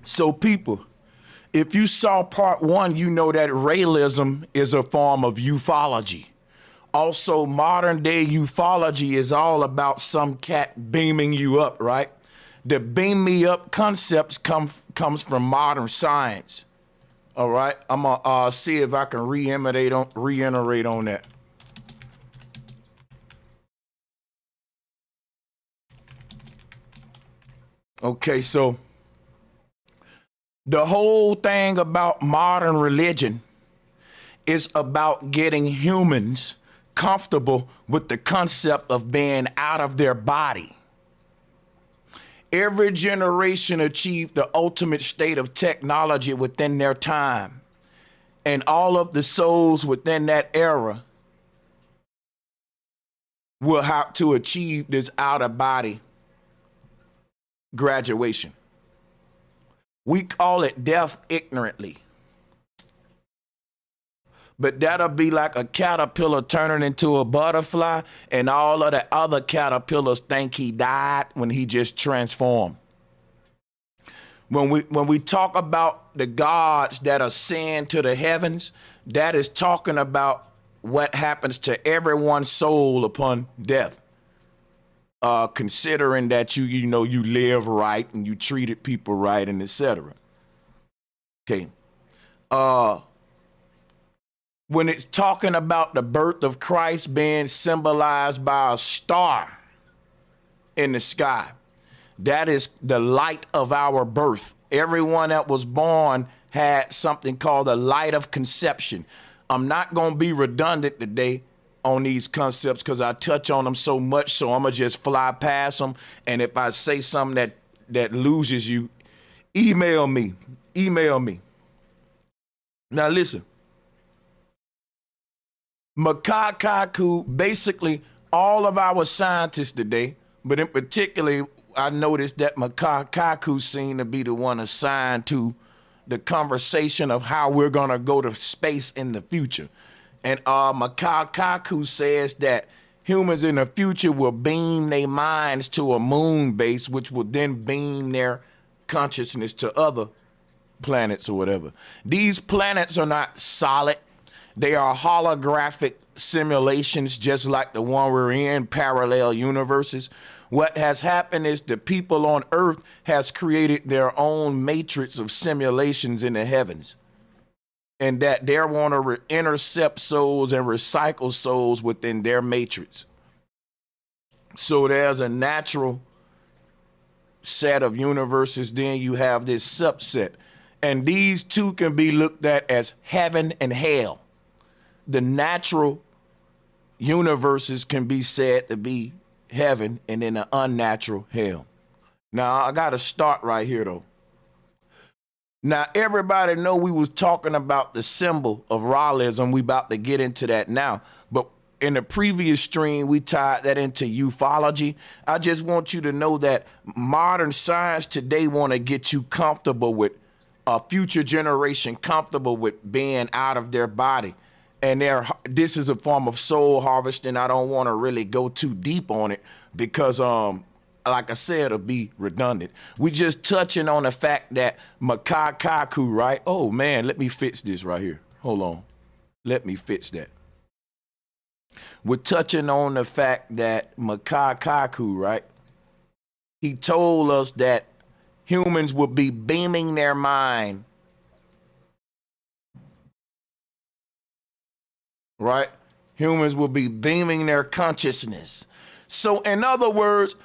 So people, if you saw part one, you know that Raelism is a form of ufology. Also, modern day ufology is all about some cat beaming you up, right? The beam me up concepts comes from modern science. All right, I'm gonna see if I can reiterate on that. Okay, so the whole thing about modern religion is about getting humans comfortable with the concept of being out of their body. Every generation achieved the ultimate state of technology within their time, and all of the souls within that era will have to achieve this out of body graduation. We call it death ignorantly. But that'll be like a caterpillar turning into a butterfly, and all of the other caterpillars think he died when he just transformed. When we talk about the gods that ascend to the heavens, that is talking about what happens to everyone's soul upon death. Considering that you live right and you treated people right and etc. Okay. When it's talking about the birth of Christ being symbolized by a star in the sky, that is the light of our birth. Everyone that was born had something called the light of conception. I'm not going to be redundant today on these concepts because I touch on them so much, so I'm going to just fly past them. And if I say something that loses you, email me. Now listen. Kaku, basically all of our scientists today, but in particular, I noticed that Kaku seemed to be the one assigned to the conversation of how we're gonna go to space in the future. And Kaku says that humans in the future will beam their minds to a moon base, which will then beam their consciousness to other planets or whatever. These planets are not solid. They are holographic simulations, just like the one we're in, parallel universes. What has happened is the people on Earth has created their own matrix of simulations in the heavens, and that they want to intercept souls and recycle souls within their matrix. So there's a natural set of universes, then you have this subset, and these two can be looked at as heaven and hell. The natural universes can be said to be heaven, and then the unnatural hell. Now I gotta start right here though. Now everybody know we was talking about the symbol of Raelism. We about to get into that now, but in the previous stream we tied that into ufology. I just want you to know that modern science today want to get you comfortable with a future generation, comfortable with being out of their body. And this is a form of soul harvesting. I don't want to really go too deep on it because, like I said, it'll be redundant. We just touching on the fact that Kaku, right? Oh man, let me fix this right here. Hold on. Let me fix that. We're touching on the fact that Kaku, right? He told us that humans will be beaming their mind, right? Humans will be beaming their consciousness. So in other words,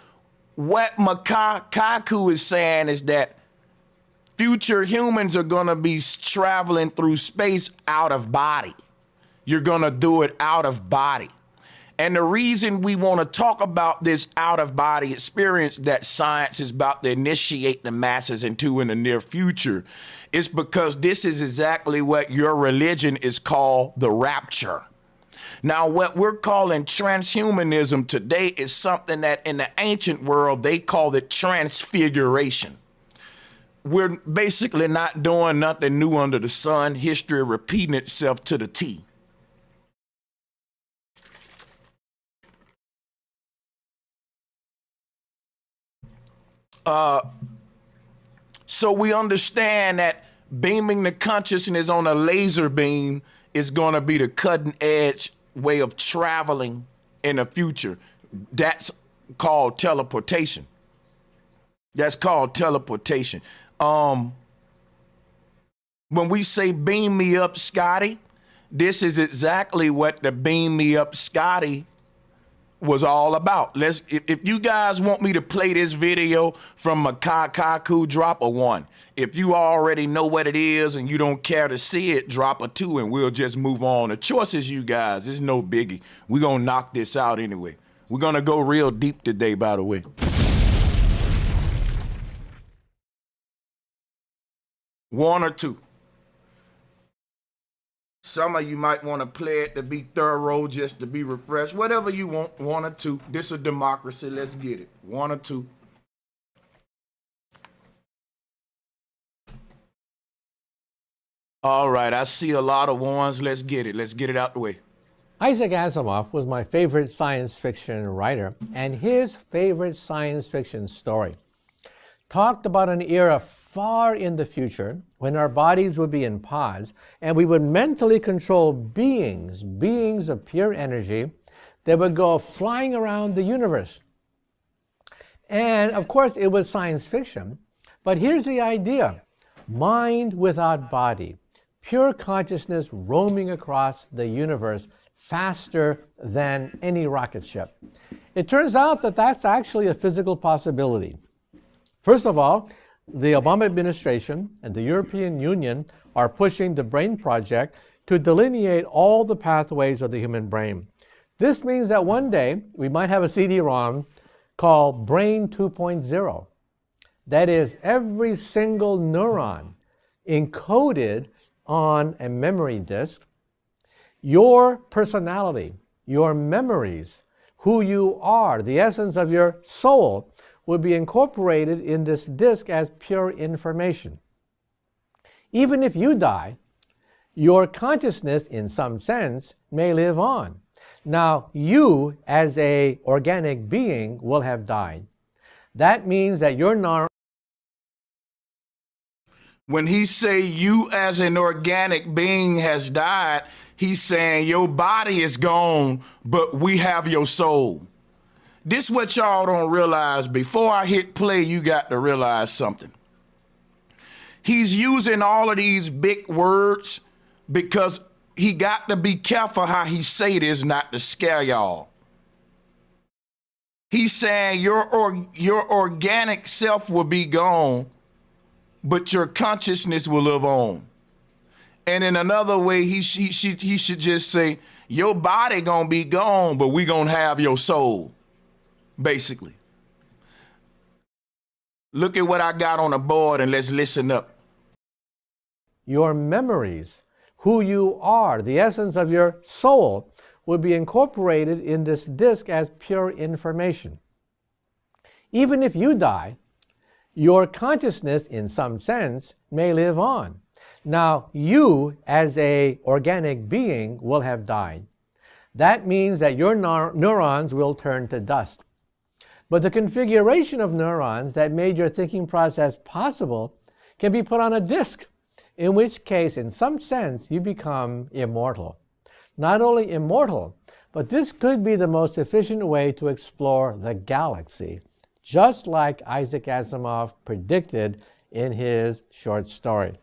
what Kaku is saying is that future humans are gonna be traveling through space out of body. You're gonna do it out of body. And the reason we wanna talk about this out of body experience that science is about to initiate the masses into in the near future is because this is exactly what your religion is called, the rapture. Now, what we're calling transhumanism today is something that in the ancient world, they called it transfiguration. We're basically not doing nothing new under the sun, history repeating itself to the T. So we understand that beaming the consciousness on a laser beam is going to be the cutting edge way of traveling in the future. That's called teleportation. That's called teleportation. When we say beam me up, Scotty, this is exactly what the beam me up, Scotty was all about. If you guys want me to play this video from Kaku, drop a 1. If you already know what it is and you don't care to see it, drop a 2 and we'll just move on. The choice is you guys. It's no biggie. We're going to knock this out anyway. We're going to go real deep today, by the way. One or two. Some of you might want to play it to be thorough, just to be refreshed. Whatever you want, 1 or 2. This is a democracy. Let's get it. 1 or 2. All right, I see a lot of ones. Let's get it. Let's get it out the way. Isaac Asimov was my favorite science fiction writer, and his favorite science fiction story talked about an era far in the future when our bodies would be in pods and we would mentally control beings of pure energy that would go flying around the universe. And of course it was science fiction, but here's the idea: mind without body, pure consciousness roaming across the universe faster than any rocket ship. It turns out that that's actually a physical possibility. First of all, the Obama administration and the European Union are pushing the BRAIN project to delineate all the pathways of the human brain. This means that one day we might have a CD-ROM called Brain 2.0. That is, every single neuron encoded on a memory disk. Your personality, your memories, who you are, the essence of your soul, would be incorporated in this disk as pure information. Even if you die, your consciousness, in some sense, may live on. Now, you, as an organic being, will have died. That means that your When he say you as an organic being has died, he's saying your body is gone, but we have your soul. This what y'all don't realize. Before I hit play, you got to realize something. He's using all of these big words because he got to be careful how he say this not to scare y'all. He's saying your organic self will be gone, but your consciousness will live on. And in another way, he should just say, your body gonna be gone, but we gonna have your soul, basically. Look at what I got on the board and let's listen up. Your memories, who you are, the essence of your soul, would be incorporated in this disk as pure information. Even if you die, your consciousness, in some sense, may live on. Now, you, as an organic being, will have died. That means that your neurons will turn to dust. But the configuration of neurons that made your thinking process possible can be put on a disk, in which case, in some sense, you become immortal. Not only immortal, but this could be the most efficient way to explore the galaxy, just like Isaac Asimov predicted in his short story.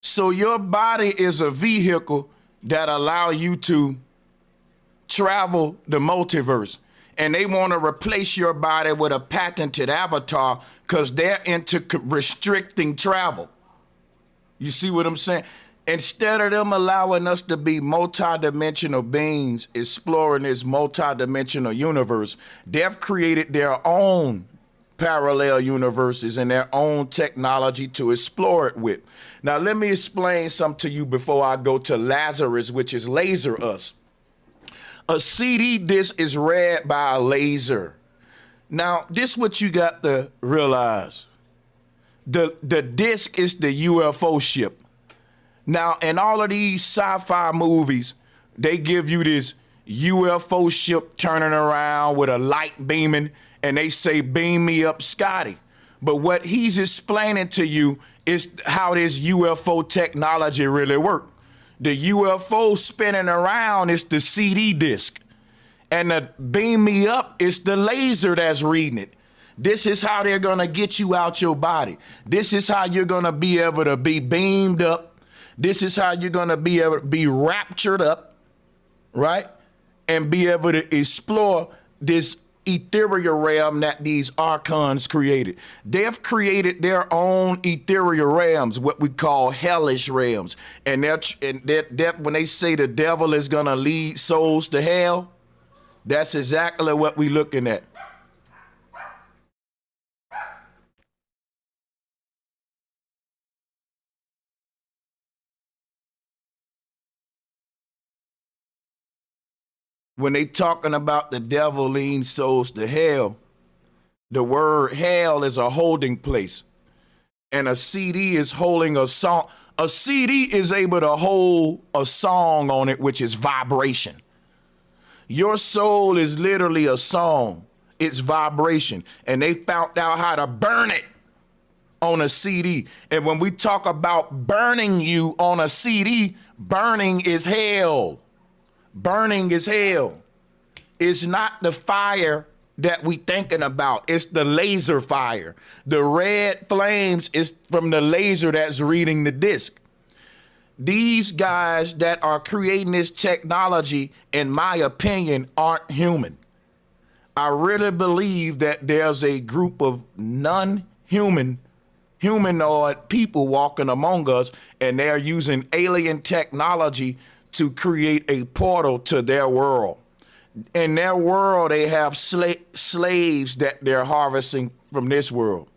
So your body is a vehicle that allow you to travel the multiverse. And they want to replace your body with a patented avatar because they're into restricting travel. You see what I'm saying? Instead of them allowing us to be multidimensional beings exploring this multidimensional universe, they've created their own parallel universes and their own technology to explore it with. Now, let me explain something to you before I go to Lazarus, which is laser us. A CD disc is read by a laser. Now, this is what you got to realize. The disc is the UFO ship. Now, in all of these sci-fi movies, they give you this UFO ship turning around with a light beaming, and they say, beam me up, Scotty. But what he's explaining to you is how this UFO technology really works. The UFO spinning around is the CD disc, and the beam me up is the laser that's reading it. This is how they're gonna get you out your body. This is how you're gonna be able to be beamed up. This is how you're gonna be able to be raptured up, right? And be able to explore this ethereal realm that these archons created. They've created their own ethereal realms, what we call hellish realms. And when they say the devil is gonna lead souls to hell, that's exactly what we're looking at. When they talking about the devil leading souls to hell, the word hell is a holding place. And a CD is holding a song. A CD is able to hold a song on it, which is vibration. Your soul is literally a song. It's vibration. And they found out how to burn it on a CD. And when we talk about burning you on a CD, burning is hell. Burning is hell. It's not the fire that we thinking about. It's the laser fire. The red flames is from the laser that's reading the disc. These guys that are creating this technology, in my opinion, aren't human. I really believe that there's a group of humanoid people walking among us, and they're using alien technology to create a portal to their world. In their world, they have slaves that they're harvesting from this world.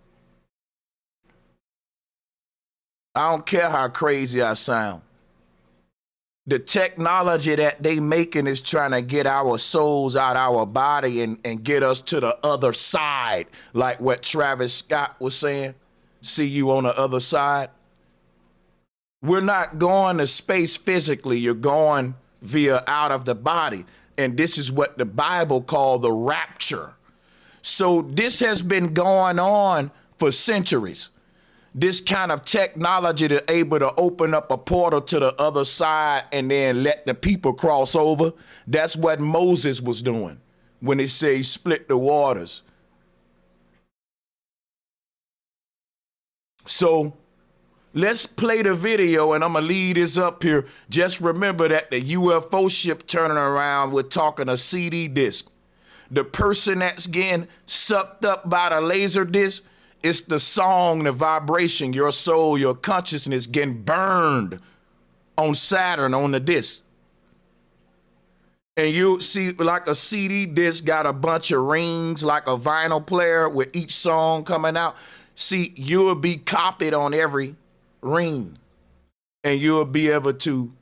I don't care how crazy I sound. The technology that they making is trying to get our souls out our body and get us to the other side, like what Travis Scott was saying, see you on the other side. We're not going to space physically. You're going via out of the body. And this is what the Bible called the rapture. So this has been going on for centuries. This kind of technology to able to open up a portal to the other side and then let the people cross over. That's what Moses was doing when he said he split the waters. So let's play the video, and I'm gonna leave this up here. Just remember that the UFO ship turning around, we're talking a CD disc. The person that's getting sucked up by the laser disc, it's the song, the vibration, your soul, your consciousness getting burned on Saturn on the disc. And you see like a CD disc got a bunch of rings, like a vinyl player with each song coming out. See, you'll be copied on every ring, and you'll be able to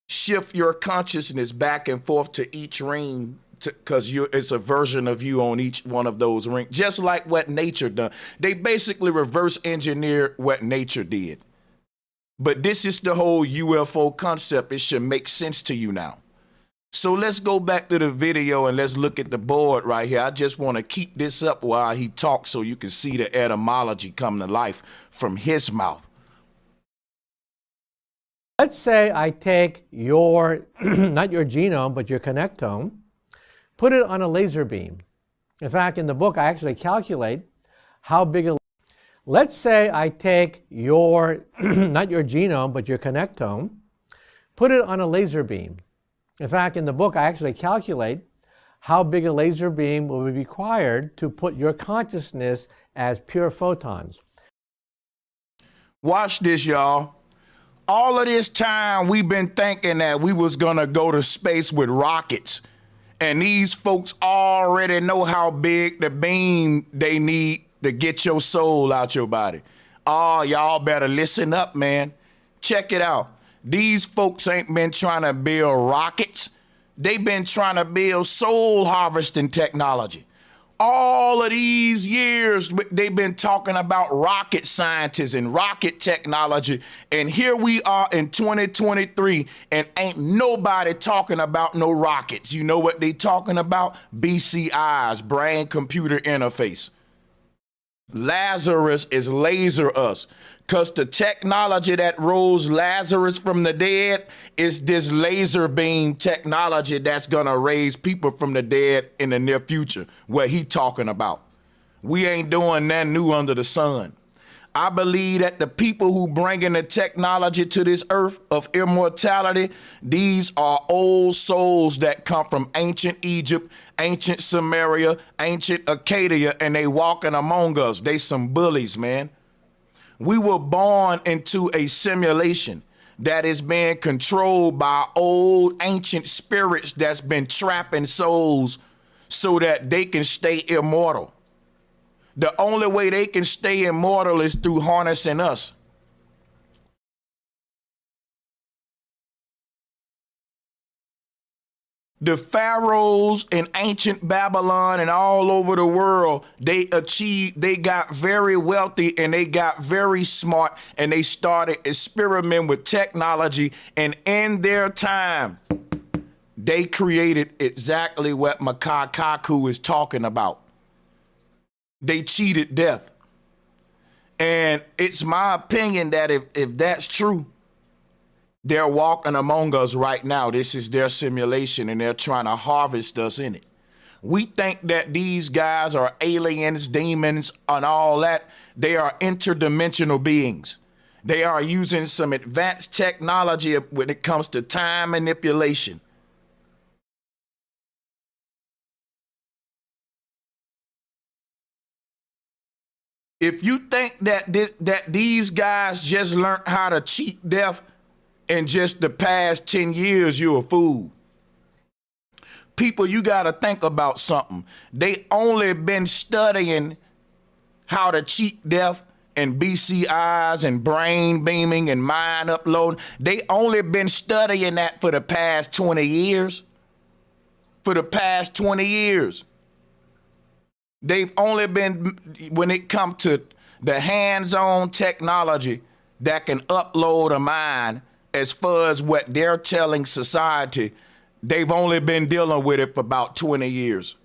shift your consciousness back and forth to each ring, because it's a version of you on each one of those rings, just like what nature done. They basically reverse engineered what nature did. But this is the whole UFO concept. It should make sense to you now. So let's go back to the video and let's look at the board right here. I just want to keep this up while he talks so you can see the etymology come to life from his mouth. Let's say I take your, not your genome, but your connectome, put it on a laser beam. In fact, in the book, I actually calculate how big a... Let's say I take your, not your genome, but your connectome, put it on a laser beam. In fact, in the book, I actually calculate how big a laser beam will be required to put your consciousness as pure photons. Watch this, y'all. All of this time, we've been thinking that we was gonna go to space with rockets. And these folks already know how big the beam they need to get your soul out your body. Oh, y'all better listen up, man. Check it out. These folks ain't been trying to build rockets. They've been trying to build soul harvesting technology. All of these years, they've been talking about rocket scientists and rocket technology. And here we are in 2023 and ain't nobody talking about no rockets. You know what they talking about? BCIs, brain computer interface. Lazarus is laser us, because the technology that rose Lazarus from the dead is this laser beam technology that's gonna raise people from the dead in the near future, what he talking about. We ain't doing nothing new under the sun. I believe that the people who bringing the technology to this earth of immortality, these are old souls that come from ancient Egypt, ancient Samaria, ancient Acadia, and they walking among us. They some bullies, man. We were born into a simulation that is being controlled by old ancient spirits that's been trapping souls so that they can stay immortal. The only way they can stay immortal is through harnessing us. The pharaohs in ancient Babylon and all over the world, they got very wealthy and they got very smart and they started experimenting with technology, and in their time, they created exactly what Kaku is talking about. They cheated death. And it's my opinion that if that's true, they're walking among us right now. This is their simulation and they're trying to harvest us in it. We think that these guys are aliens, demons, and all that. They are interdimensional beings. They are using some advanced technology when it comes to time manipulation. If you think that these guys just learned how to cheat death in just the past 10 years, you're a fool. People, you got to think about something. They only been studying how to cheat death and BCIs and brain beaming and mind uploading. They only been studying that for the past 20 years. For the past 20 years. They've only been, when it comes to the hands-on technology that can upload a mind, as far as what they're telling society, they've only been dealing with it for about 20 years.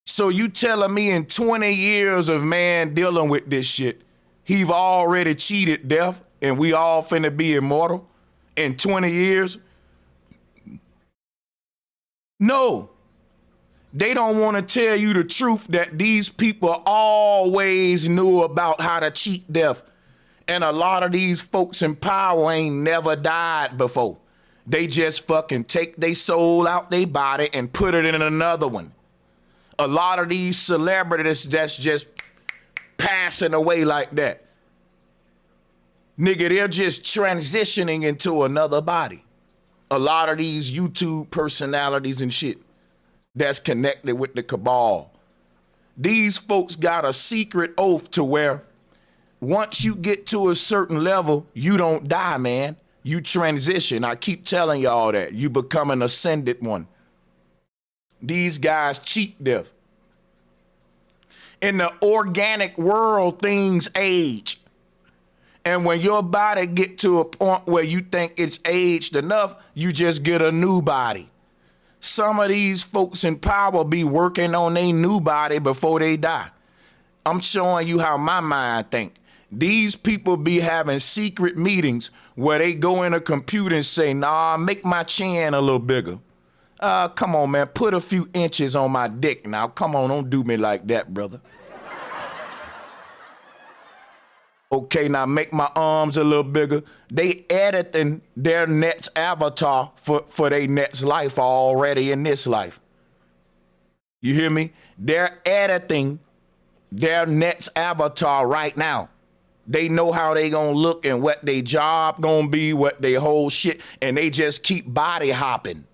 So you telling me in 20 years of man dealing with this shit, he've already cheated death and we all finna be immortal in 20 years? No. They don't want to tell you the truth that these people always knew about how to cheat death. And a lot of these folks in power ain't never died before. They just fucking take their soul out their body and put it in another one. A lot of these celebrities that's just passing away like that. Nigga, they're just transitioning into another body. A lot of these YouTube personalities and shit that's connected with the cabal. These folks got a secret oath to where once you get to a certain level, you don't die, man. You transition. I keep telling y'all that. You become an ascended one. These guys cheat death. In the organic world, things age. And when your body get to a point where you think it's aged enough, you just get a new body. Some of these folks in power be working on their new body before they die. I'm showing you how my mind think. These people be having secret meetings where they go in a computer and say, nah, make my chin a little bigger. Come on, man, put a few inches on my dick now. Come on, don't do me like that, brother. Okay, now make my arms a little bigger. They editing their next avatar for their next life already in this life. You hear me? They're editing their next avatar right now. They know how they gonna look and what their job gonna be, what their whole shit, and they just keep body hopping.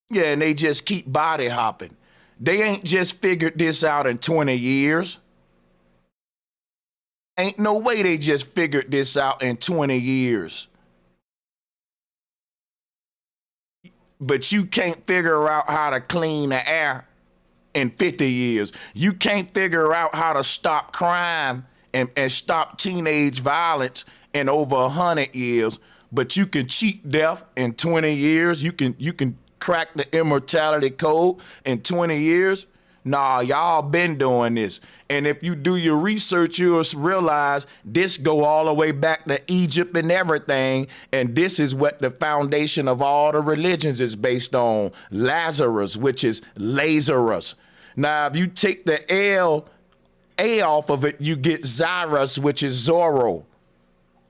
Yeah, and they just keep body hopping. They ain't just figured this out in 20 years. Ain't no way they just figured this out in 20 years. but you can't figure out how to clean the air in 50 years. You can't figure out how to stop crime and stop teenage violence in over 100 years, but you can cheat death in 20 years. You can crack the immortality code in 20 years. Nah, y'all been doing this. And if you do your research, you'll realize this go all the way back to Egypt and everything. And this is what the foundation of all the religions is based on. Lazarus, which is Lazarus. Now, if you take the A off of it, you get Zyrus, which is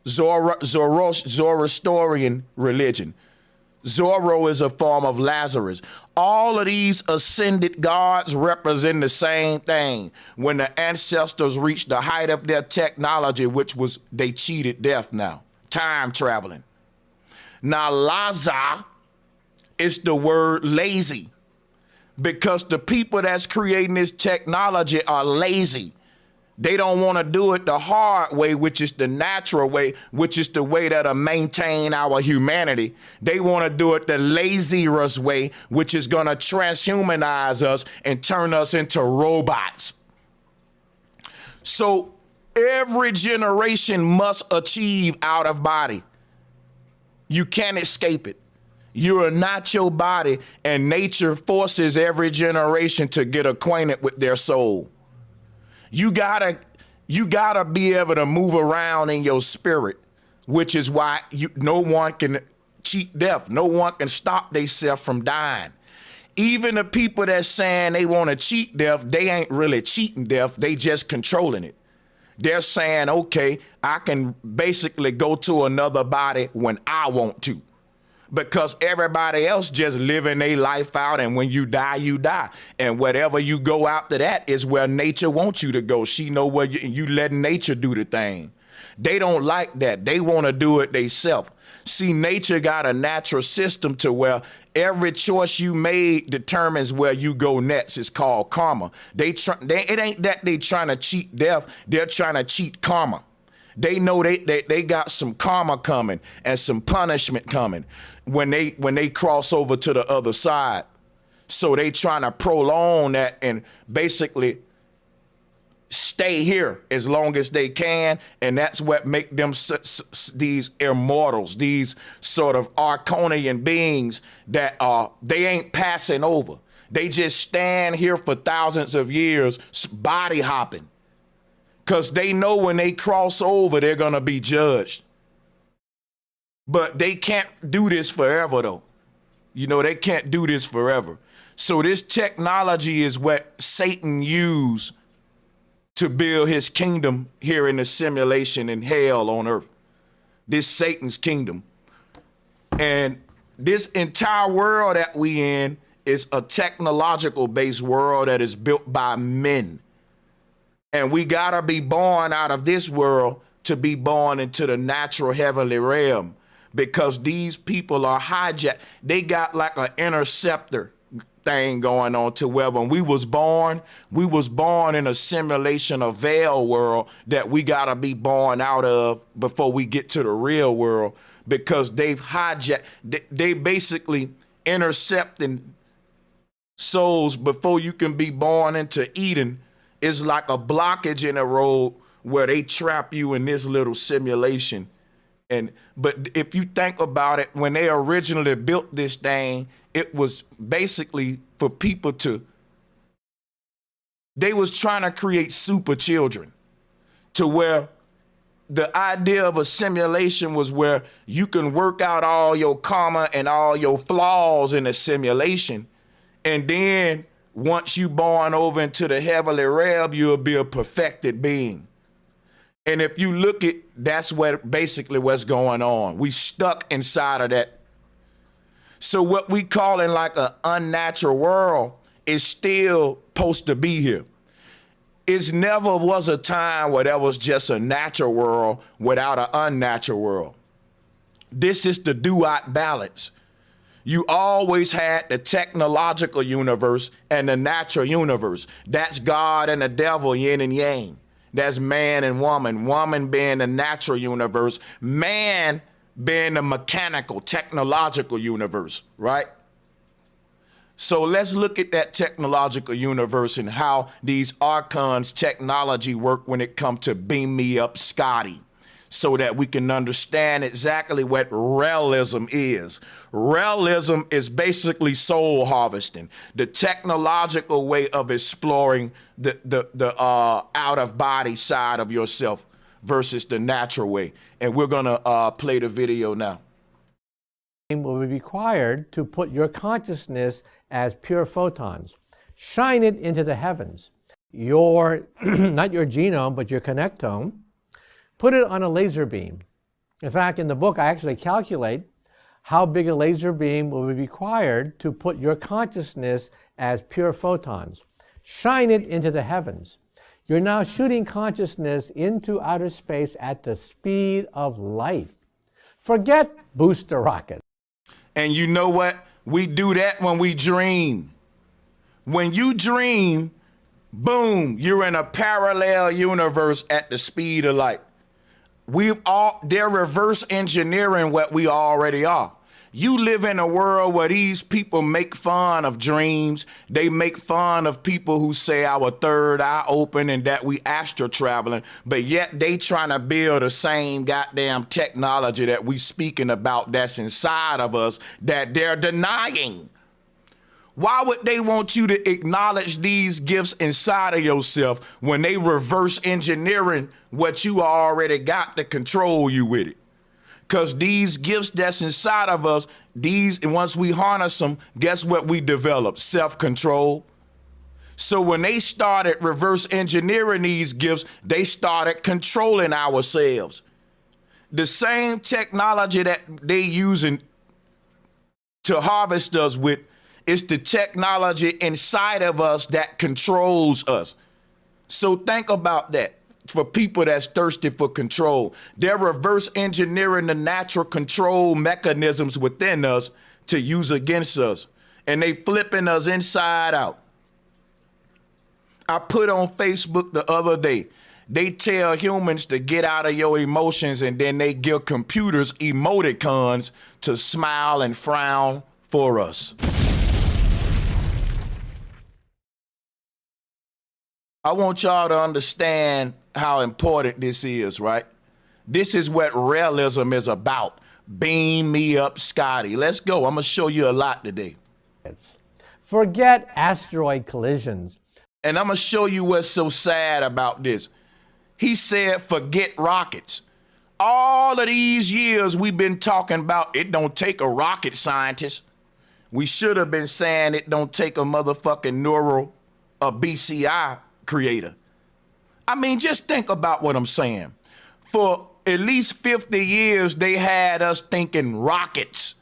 Zoroastrian religion. Zorro is a form of Lazarus. All of these ascended gods represent the same thing. When the ancestors reached the height of their technology, which was they cheated death now, time traveling. Now, Laza is the word lazy, because the people that's creating this technology are lazy. They don't want to do it the hard way, which is the natural way, which is the way that'll maintain our humanity. They want to do it the Lazarus way, which is going to transhumanize us and turn us into robots. So every generation must achieve out of body. You can't escape it. You are not your body, and nature forces every generation to get acquainted with their soul. You gotta be able to move around in your spirit, which is why no one can cheat death. No one can stop themselves from dying. Even the people that's saying they want to cheat death, they ain't really cheating death. They just controlling it. They're saying, okay, I can basically go to another body when I want to, because everybody else just living their life out, and when you die, you die. And whatever you go after that is where nature wants you to go. She know where you let nature do the thing. They don't like that. They want to do it themselves. See, nature got a natural system to where every choice you made determines where you go next. It's called karma. It ain't that they trying to cheat death. They're trying to cheat karma. They know they got some karma coming and some punishment coming when they cross over to the other side. So they trying to prolong that and basically stay here as long as they can, and that's what make them these immortals, these sort of Arconian beings that they ain't passing over. They just stand here for thousands of years, body hopping, because they know when they cross over, they're gonna be judged. But they can't do this forever, though. You know, they can't do this forever. So this technology is what Satan used to build his kingdom here in the simulation in hell on earth. This Satan's kingdom. And this entire world that we in is a technological based world that is built by men. And we gotta be born out of this world to be born into the natural heavenly realm, because these people are hijacked. They got like an interceptor thing going on to where when we was born in a simulation, a veil world that we gotta be born out of before we get to the real world, because they've hijacked, they basically intercepting souls before you can be born into Eden. It's like a blockage in a road where they trap you in this little simulation. But if you think about it, when they originally built this thing, it was basically for people they was trying to create super children, to where the idea of a simulation was where you can work out all your karma and all your flaws in a simulation. And then once you born over into the heavenly realm, you'll be a perfected being. And if you look at, that's what basically what's going on. We stuck inside of that. So what we call in like an unnatural world is still supposed to be here. It never was a time where there was just a natural world without an unnatural world. This is the duat balance. You always had the technological universe and the natural universe. That's God and the devil, yin and yang. That's man and woman. Woman being the natural universe, man being the mechanical, technological universe, right? So let's look at that technological universe and how these archons technology work when it comes to beam me up Scotty, so that we can understand exactly what Raelism is. Raelism is basically soul harvesting, the technological way of exploring the out of body side of yourself versus the natural way. And we're gonna play the video now. Will be required to put your consciousness as pure photons, shine it into the heavens. Your, not your genome, but your connectome, put it on a laser beam. In fact, in the book, I actually calculate how big a laser beam will be required to put your consciousness as pure photons, shine it into the heavens. You're now shooting consciousness into outer space at the speed of light. Forget booster rockets. And you know what? We do that when we dream. When you dream, boom, you're in a parallel universe at the speed of light. They're reverse engineering what we already are. You live in a world where these people make fun of dreams. They make fun of people who say our third eye open and that we astral traveling, but yet they trying to build the same goddamn technology that we speaking about that's inside of us that they're denying. Why would they want you to acknowledge these gifts inside of yourself when they reverse engineering what you already got to control you with it? Because these gifts that's inside of us, and once we harness them, guess what we develop? Self-control. So when they started reverse engineering these gifts, they started controlling ourselves. The same technology that they using to harvest us with is the technology inside of us that controls us. So think about that. For people that's thirsty for control, they're reverse engineering the natural control mechanisms within us to use against us, and they flipping us inside out. I put on Facebook the other day, they tell humans to get out of your emotions, and then they give computers emoticons to smile and frown for us. I want y'all to understand how important this is, right? This is what Realism is about. Beam me up, Scotty. Let's go. I'm going to show you a lot today. Forget asteroid collisions. And I'm going to show you what's so sad about this. He said, forget rockets. All of these years we've been talking about it don't take a rocket scientist. We should have been saying it don't take a motherfucking a BCI creator. I mean, just think about what I'm saying. For at least 50 years, they had us thinking rockets.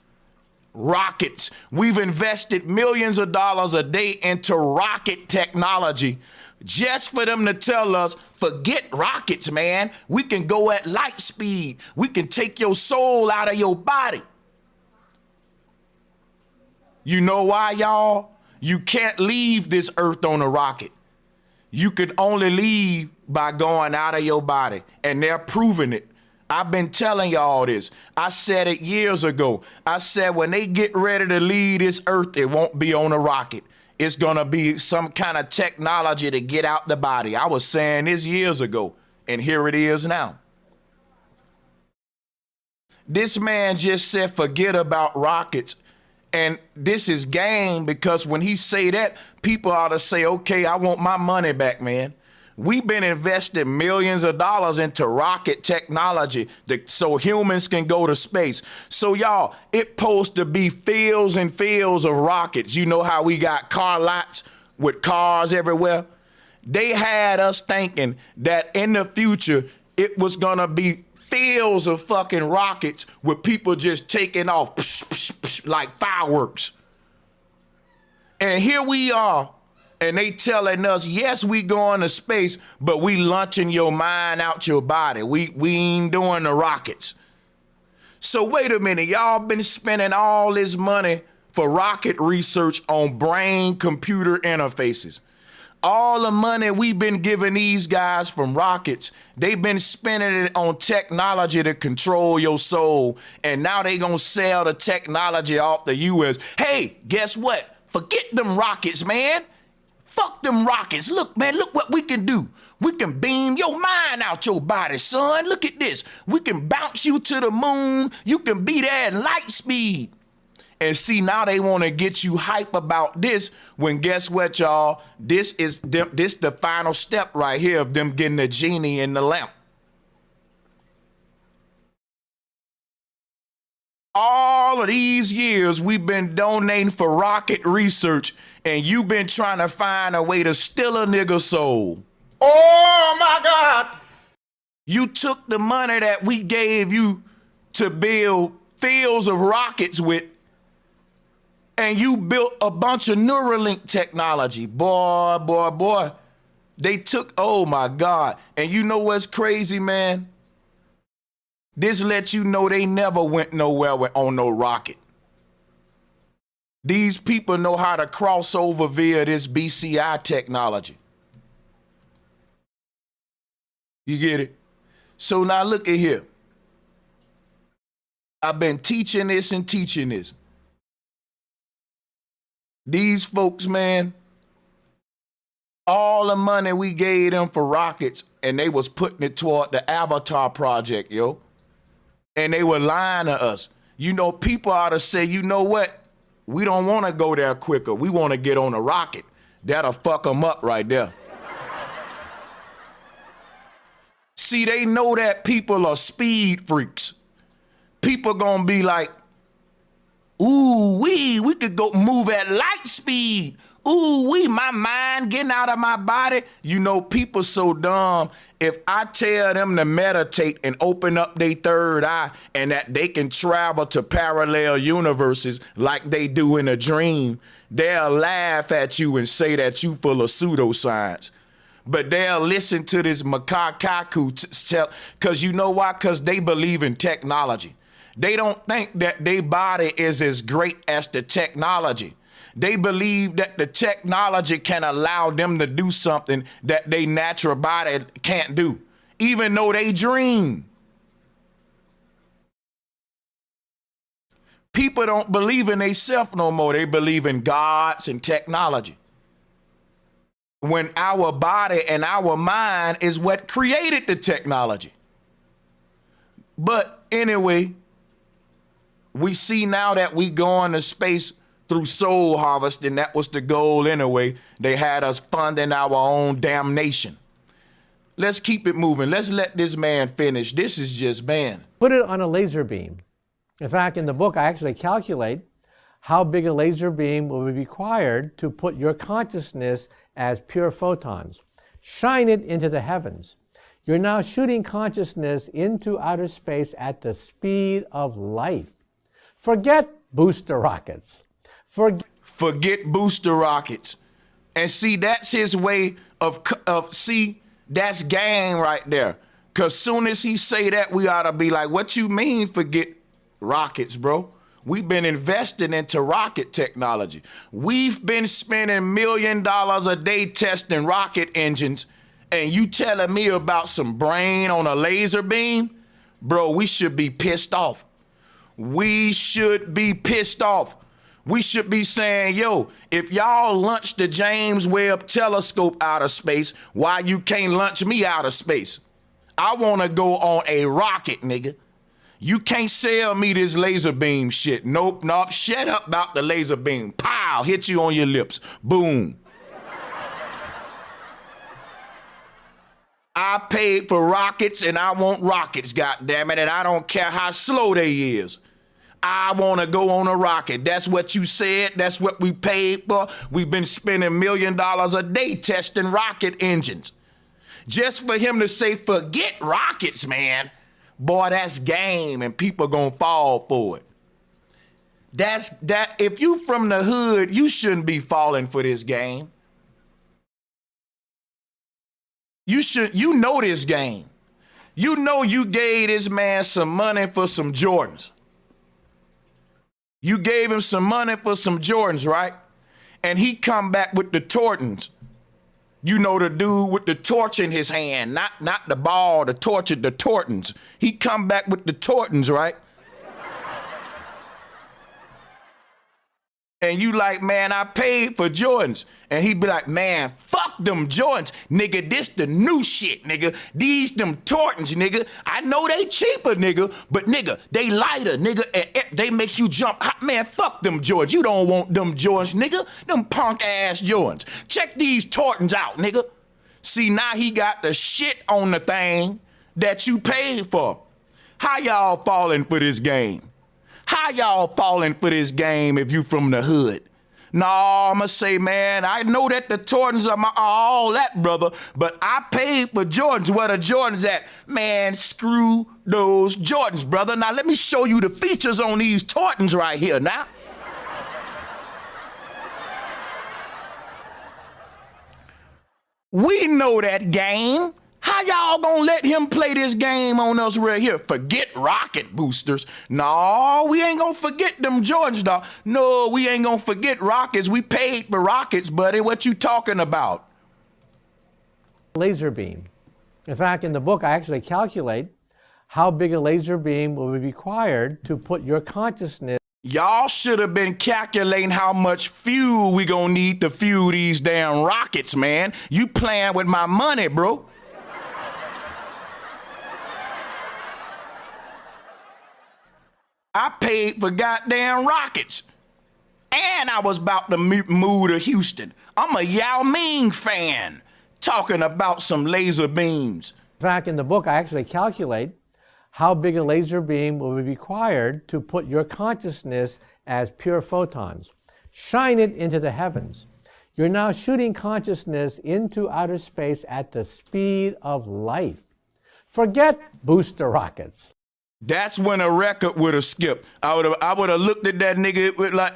Rockets. We've invested millions of dollars a day into rocket technology just for them to tell us, forget rockets, man. We can go at light speed. We can take your soul out of your body. You know why, y'all? You can't leave this earth on a rocket. You could only leave by going out of your body, and they're proving it. I've been telling y'all this. I said it years ago. I said when they get ready to leave this earth, it won't be on a rocket. It's gonna be some kind of technology to get out the body. I was saying this years ago, and here it is now. This man just said forget about rockets. And this is game, because when he say that, people ought to say, okay, I want my money back, man. We've been investing millions of dollars into rocket technology so humans can go to space. So y'all, it's supposed to be fields and fields of rockets. You know how we got car lots with cars everywhere? They had us thinking that in the future, it was gonna be fields of fucking rockets with people just taking off like fireworks. And here we are, and they telling us, yes, we going to space, but we launching your mind out your body. We ain't doing the rockets. So wait a minute, y'all been spending all this money for rocket research on brain-computer interfaces. All the money we've been giving these guys from rockets, they've been spending it on technology to control your soul. And now they gonna sell the technology off the US. Hey, guess what? Forget them rockets, man. Fuck them rockets. Look, man, look what we can do. We can beam your mind out your body, son. Look at this. We can bounce you to the moon. You can be there at light speed. And see, now they want to get you hype about this when guess what, y'all? This the final step right here of them getting the genie in the lamp. All of these years we've been donating for rocket research, and you've been trying to find a way to steal a nigga soul. Oh my God. You took the money that we gave you to build fields of rockets with, and you built a bunch of Neuralink technology. Boy. They took, oh my God. And you know what's crazy, man? This lets you know they never went nowhere on no rocket. These people know how to cross over via this BCI technology. You get it? So now look at here. I've been teaching this and teaching this. These folks, man, all the money we gave them for rockets, and they was putting it toward the Avatar project, yo. And they were lying to us. You know, people ought to say, you know what? We don't want to go there quicker. We want to get on a rocket. That'll fuck them up right there. See, they know that people are speed freaks. People gonna be like, ooh, we could go move at light speed. Ooh, my mind getting out of my body. You know, people so dumb. If I tell them to meditate and open up their third eye and that they can travel to parallel universes like they do in a dream, they'll laugh at you and say that you full of pseudoscience. But they'll listen to this Kaku tell, because you know why? Because they believe in technology. They don't think that their body is as great as the technology. They believe that the technology can allow them to do something that their natural body can't do, even though they dream. People don't believe in themselves no more. They believe in gods and technology. When our body and our mind is what created the technology. But anyway, we see now that we go into space through soul harvest, and that was the goal anyway. They had us funding our own damnation. Let's keep it moving. Let's let this man finish. This is just, man. Put it on a laser beam. In fact, in the book, I actually calculate how big a laser beam will be required to put your consciousness as pure photons. Shine it into the heavens. You're now shooting consciousness into outer space at the speed of light. Forget booster rockets. Forget booster rockets. And see, that's his way of see, that's game right there. Because soon as he say that, we ought to be like, what you mean forget rockets, bro? We've been investing into rocket technology. We've been spending $1 million a day testing rocket engines, and you telling me about some brain on a laser beam? Bro, we should be pissed off. We should be pissed off. We should be saying, yo, if y'all launch the James Webb telescope out of space, why you can't launch me out of space? I want to go on a rocket, nigga. You can't sell me this laser beam shit. Nope. Shut up about the laser beam. Pow, hit you on your lips. Boom. I paid for rockets and I want rockets, goddammit, and I don't care how slow they is. I want to go on a rocket. That's what you said. That's what we paid for. We've been spending $1 million a day testing rocket engines. Just for him to say, forget rockets, man. Boy, that's game, and people gonna fall for it. If you from the hood, you shouldn't be falling for this game. You know this game. You know you gave this man some money for some Jordans. You gave him some money for some Jordans, right? And he come back with the Tortons. You know, the dude with the torch in his hand, not the ball, the torch, the Tortons. He come back with the Tortons, right? And you like, man, I paid for Jordans. And he be like, man, fuck them Jordans. Nigga, this the new shit, nigga. These them Tortons, nigga. I know they cheaper, nigga, but nigga, they lighter, nigga, and they make you jump. Man, fuck them Jordans. You don't want them Jordans, nigga. Them punk ass Jordans. Check these Tortons out, nigga. See, now he got the shit on the thing that you paid for. How y'all falling for this game? How y'all falling for this game if you from the hood? No, I'ma say, man, I know that the Jordans are all that, brother, but I paid for Jordans. Where the Jordans at? Man, screw those Jordans, brother. Now, let me show you the features on these Jordans right here now. We know that game. How y'all gonna let him play this game on us right here? Forget rocket boosters. No, we ain't gonna forget them Jordans, dog. No, we ain't gonna forget rockets. We paid for rockets, buddy. What you talking about? Laser beam. In fact, in the book, I actually calculate how big a laser beam will be required to put your consciousness. Y'all should have been calculating how much fuel we gonna need to fuel these damn rockets, man. You playing with my money, bro. I paid for goddamn rockets. And I was about to move to Houston. I'm a Yao Ming fan talking about some laser beams. In fact, in the book, I actually calculate how big a laser beam will be required to put your consciousness as pure photons. Shine it into the heavens. You're now shooting consciousness into outer space at the speed of light. Forget booster rockets. That's when a record would have skipped. I would have looked at that nigga with like,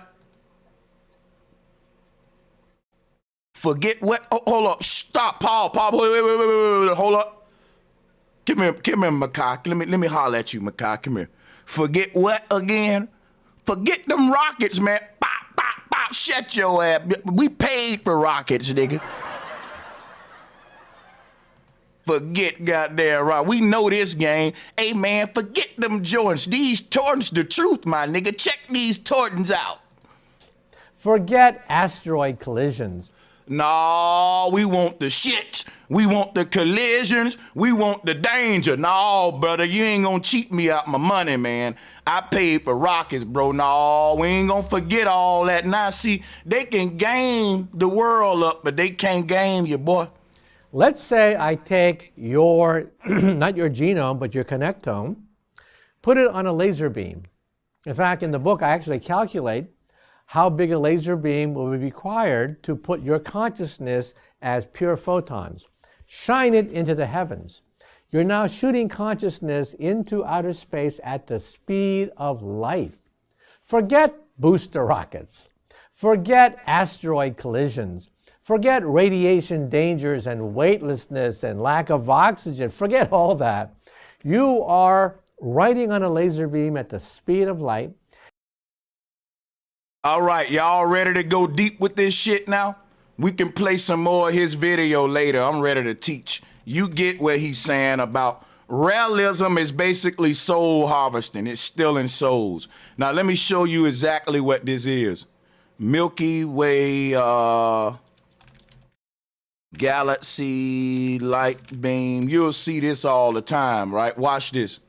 forget what? Oh, hold up, stop, Paul, wait, hold up. Come here, Makai. Let me holler at you, Makai. Come here. Forget what again? Forget them rockets, man. Pop, pop, pop. Shut your ass. We paid for rockets, nigga. Forget goddamn right. We know this game. Hey, man, forget them Jordans. These Jordans the truth, my nigga. Check these Jordans out. Forget asteroid collisions. No, we want the shits. We want the collisions. We want the danger. No, brother, you ain't gonna cheat me out my money, man. I paid for rockets, bro. No, we ain't gonna forget all that. Now, see, they can game the world up, but they can't game you, boy. Let's say I take your, not your genome, but your connectome, put it on a laser beam. In fact, in the book, I actually calculate how big a laser beam will be required to put your consciousness as pure photons. Shine it into the heavens. You're now shooting consciousness into outer space at the speed of light. Forget booster rockets. Forget asteroid collisions. Forget radiation dangers and weightlessness and lack of oxygen. Forget all that. You are riding on a laser beam at the speed of light. All right, y'all ready to go deep with this shit now? We can play some more of his video later. I'm ready to teach. You get what he's saying about Raelism is basically soul harvesting. It's stealing souls. Now, let me show you exactly what this is. Milky Way, galaxy, light beam. You'll see this all the time, right? Watch this.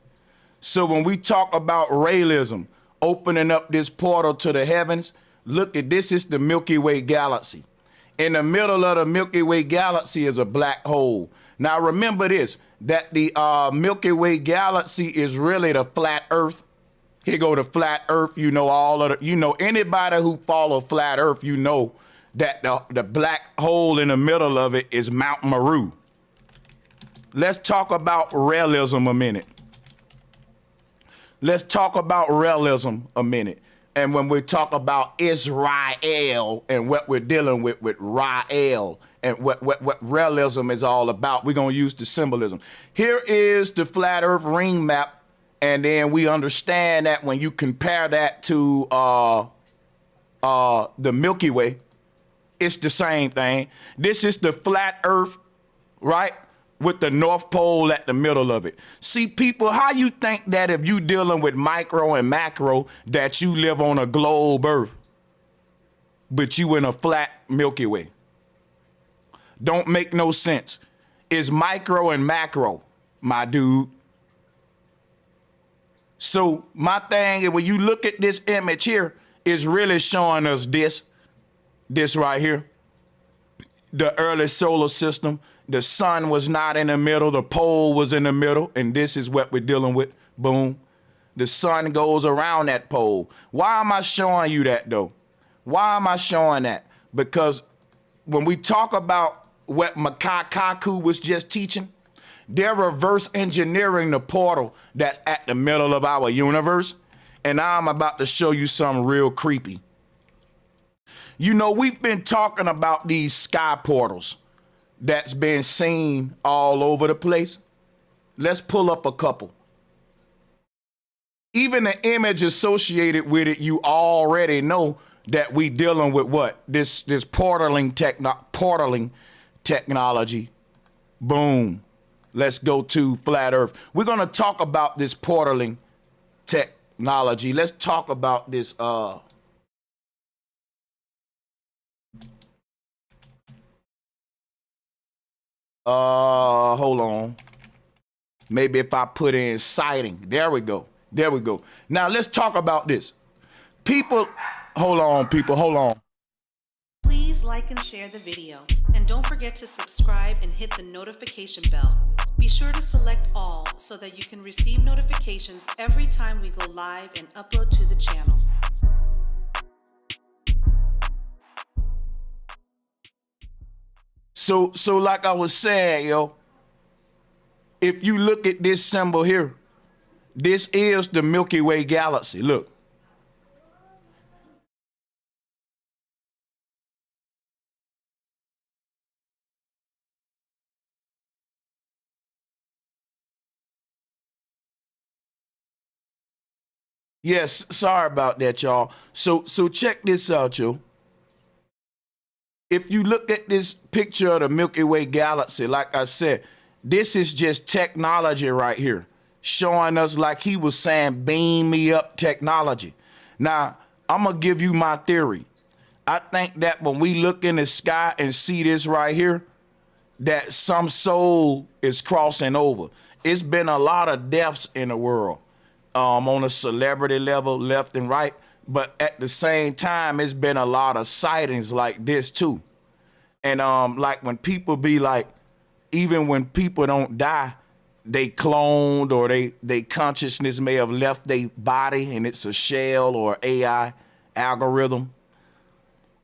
So when we talk about Raelism, opening up this portal to the heavens, look at this. Is the Milky Way galaxy. In the middle of the Milky Way galaxy is a black hole. Now remember this, that the Milky Way galaxy is really the flat earth. Here go the flat earth. You know, all of the, you know, anybody who follow flat earth, you know that the black hole in the middle of it is Mount Meru. Let's talk about Raelism a minute. Let's talk about Raelism a minute. And when we talk about Israel and what we're dealing with Rael and what Raelism is all about, we're going to use the symbolism. Here is the flat earth ring map. And then we understand that when you compare that to the Milky Way, it's the same thing. This is the flat earth, right? With the North Pole at the middle of it. See, people, how you think that if you dealing with micro and macro, that you live on a globe earth? but you in a flat Milky Way. Don't make no sense. It's micro and macro, my dude. So my thing is, when you look at this image here, it's really showing us this right here. The early solar system, the sun was not in the middle, the pole was in the middle, and this is what we're dealing with. Boom. The sun goes around that pole. Why am I showing you that though? Why am I showing that? Because when we talk about what Kaku was just teaching, they're reverse engineering the portal that's at the middle of our universe. And now I'm about to show you something real creepy. You know, we've been talking about these sky portals that's been seen all over the place. Let's pull up a couple. Even the image associated with it, you already know that we dealing with what? This portaling technology. Boom. Let's go to flat earth. We're going to talk about this portaling technology. Let's talk about this hold on. Maybe if I put in sighting. There we go. There we go. Now let's talk about this. People, hold on, people, hold on. Please like and share the video, and don't forget to subscribe and hit the notification bell. Be sure to select all so that you can receive notifications every time we go live and upload to the channel. So like I was saying, yo, if you look at this symbol here, this is the Milky Way galaxy. Look. Yes, sorry about that, y'all. So check this out, yo. If you look at this picture of the Milky Way galaxy, like I said, this is just technology right here, showing us, like he was saying, beam me up technology. Now, I'm going to give you my theory. I think that when we look in the sky and see this right here, that some soul is crossing over. It's been a lot of deaths in the world, on a celebrity level, left and right. But at the same time, it's been a lot of sightings like this too. And like when people be like, even when people don't die, they cloned, or they consciousness may have left their body and it's a shell or AI algorithm.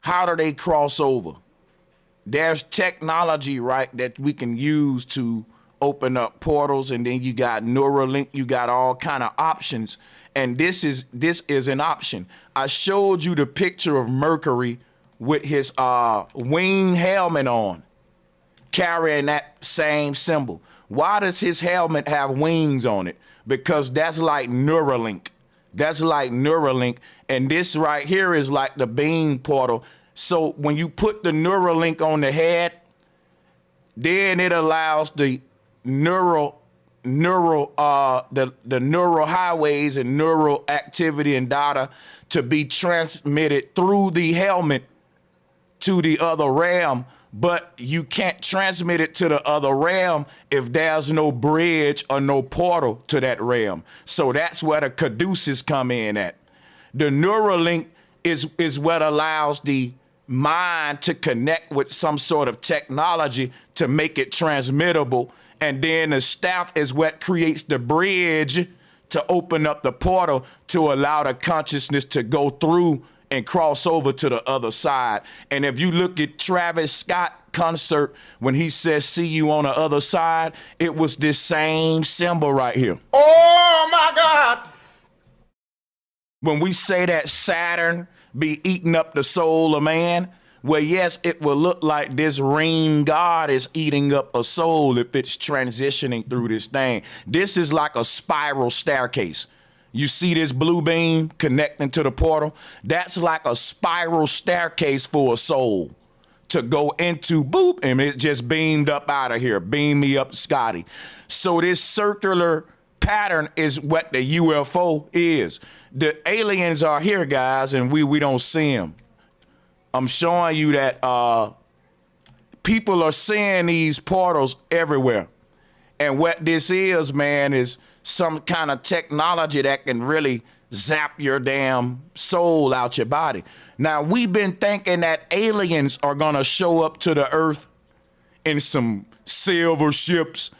How do they cross over? There's technology, right, that we can use to open up portals, and then you got Neuralink, you got all kind of options, and this is an option. I showed you the picture of Mercury with his wing helmet on, carrying that same symbol. Why does his helmet have wings on it? Because that's like Neuralink. That's like Neuralink, and this right here is like the beam portal. So when you put the Neuralink on the head, then it allows the neural highways and neural activity and data to be transmitted through the helmet to the other realm. But you can't transmit it to the other realm if there's no bridge or no portal to that realm. So that's where the caduceus come in at. The Neuralink is what allows the mind to connect with some sort of technology to make it transmittable. And then the staff is what creates the bridge to open up the portal to allow the consciousness to go through and cross over to the other side. And if you look at Travis Scott concert, when he says, "See you on the other side," it was this same symbol right here. Oh my God. When we say that Saturn be eating up the soul of man, well, yes, it will look like this ring god is eating up a soul if it's transitioning through this thing. This is like a spiral staircase. You see this blue beam connecting to the portal? That's like a spiral staircase for a soul to go into, boop, and it just beamed up out of here. Beam me up, Scotty. So this circular pattern is what the UFO is. The aliens are here, guys, and we don't see them. I'm showing you that people are seeing these portals everywhere. And what this is, man, is some kind of technology that can really zap your damn soul out your body. Now, we've been thinking that aliens are gonna show up to the earth in some silver ships,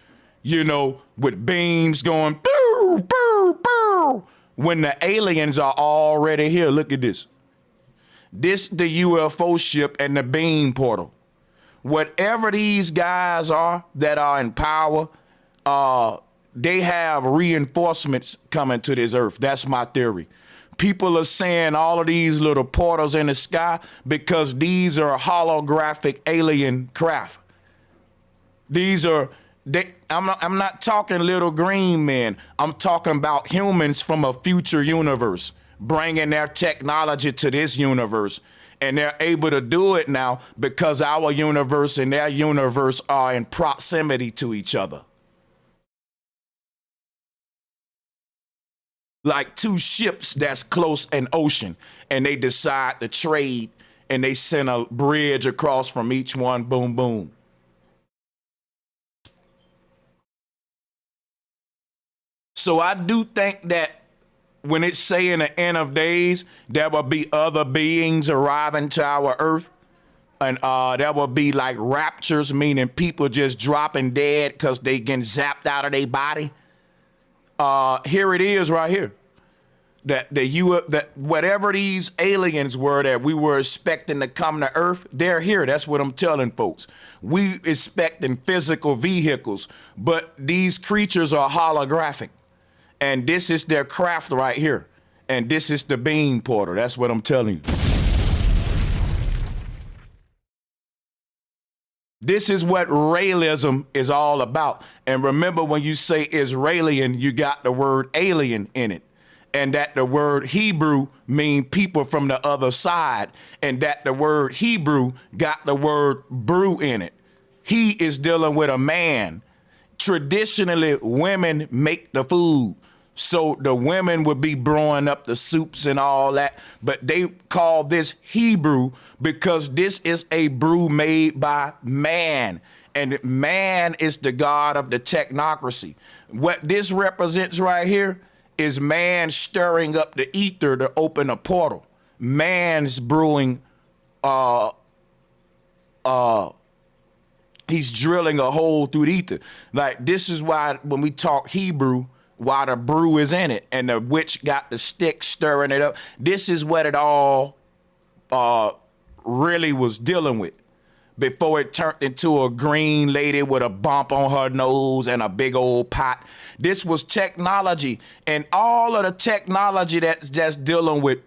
you know, with beams going boo, boo, boo, when the aliens are already here. Look at this. This the UFO ship and the beam portal. Whatever these guys are that are in power, they have reinforcements coming to this earth. That's my theory. People are saying all of these little portals in the sky because these are holographic alien craft. These are, I'm not talking little green men. I'm talking about humans from a future universe, bringing their technology to this universe. And they're able to do it now because our universe and their universe are in proximity to each other. Like two ships that's close in ocean, and they decide to trade, and they send a bridge across from each one, boom, boom. So I do think that when it's say in the end of days, there will be other beings arriving to our earth. And there will be like raptures, meaning people just dropping dead because they getting zapped out of their body. Here it is right here. That whatever these aliens were that we were expecting to come to Earth, they're here. That's what I'm telling folks. We expecting physical vehicles, but these creatures are holographic. And this is their craft right here. And this is the beam portal. That's what I'm telling you. This is what Raelism is all about. And remember, when you say Israelian, you got the word alien in it. And that the word Hebrew mean people from the other side. And that the word Hebrew got the word brew in it. He is dealing with a man. Traditionally, women make the food. So the women would be brewing up the soups and all that, but they call this Hebrew because this is a brew made by man, and man is the god of the technocracy. What this represents right here is man stirring up the ether to open a portal. Man's brewing, he's drilling a hole through the ether. Like, this is why when we talk Hebrew, why the brew is in it, and the witch got the stick stirring it up. This is what it all really was dealing with before it turned into a green lady with a bump on her nose and a big old pot. This was technology, and all of the technology that's dealing with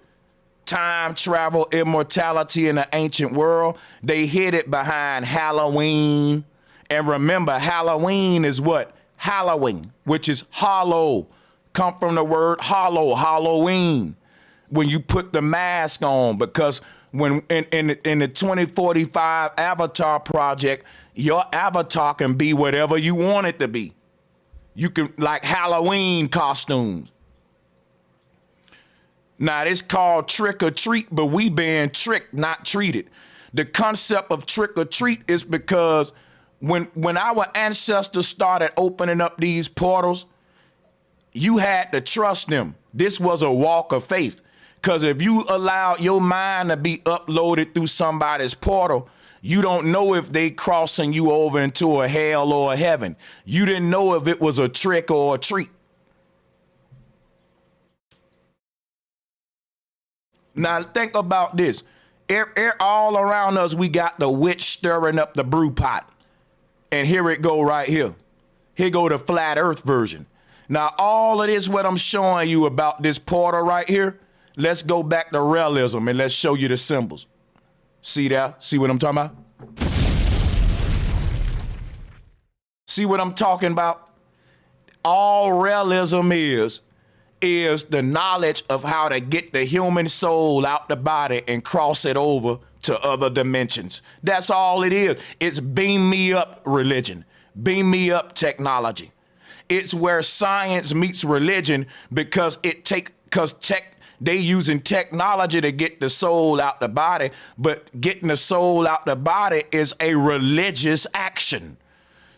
time travel, immortality in the ancient world, they hid it behind Halloween. And remember, Halloween is what? Halloween, which is hollow, come from the word hollow, Halloween, when you put the mask on, because when in the 2045 Avatar project, your avatar can be whatever you want it to be. You can, like Halloween costumes. Now, it's called trick or treat, but we being tricked, not treated. The concept of trick or treat is because when our ancestors started opening up these portals, you had to trust them. This was a walk of faith. Because if you allow your mind to be uploaded through somebody's portal, you don't know if they crossing you over into a hell or a heaven. You didn't know if it was a trick or a treat. Now think about this. All around us, we got the witch stirring up the brew pot. And here it go right here. Here go the flat earth version. Now, all of this, what I'm showing you about this portal right here, let's go back to realism and let's show you the symbols. See that? See what I'm talking about? See what I'm talking about? All realism is the knowledge of how to get the human soul out the body and cross it over to other dimensions. That's all it is. It's beam me up religion, beam me up technology. It's where science meets religion because it take because they using technology to get the soul out the body, but getting the soul out the body is a religious action.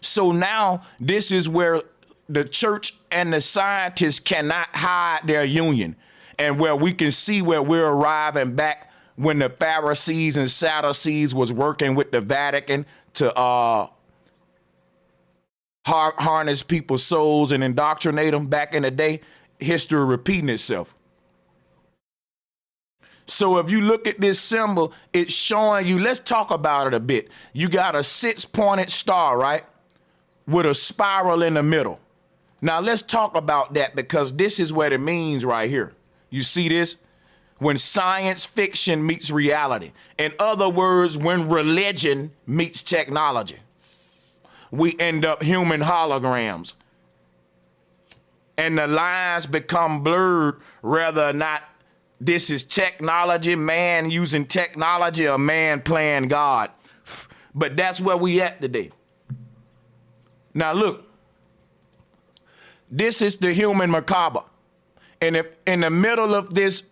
So now this is where the church and the scientists cannot hide their union, and where we can see where we're arriving back when the Pharisees and Sadducees was working with the Vatican to harness people's souls and indoctrinate them back in the day. History repeating itself. So if you look at this symbol, it's showing you, let's talk about it a bit. You got a 6-pointed star, right? With a spiral in the middle. Now let's talk about that, because this is what it means right here. You see this? When science fiction meets reality. In other words, when religion meets technology. We end up human holograms. And the lines become blurred whether or not this is technology, man using technology, or man playing God. But that's where we at today. Now look, this is the human macabre. And if in the middle of this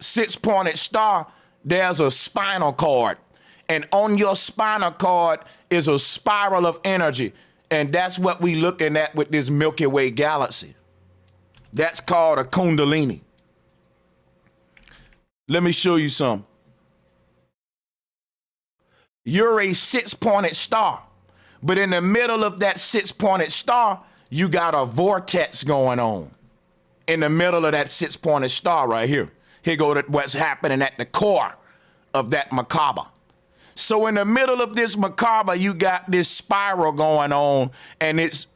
6-pointed star, there's a spinal cord. And on your spinal cord is a spiral of energy. And that's what we looking at with this Milky Way galaxy. That's called a Kundalini. Let me show you some. You're a 6-pointed star, but in the middle of that 6-pointed star, you got a vortex going on. In the middle of that 6-pointed star right here. Here go to what's happening at the core of that macabre. So in the middle of this macabre, you got this spiral going on, and it's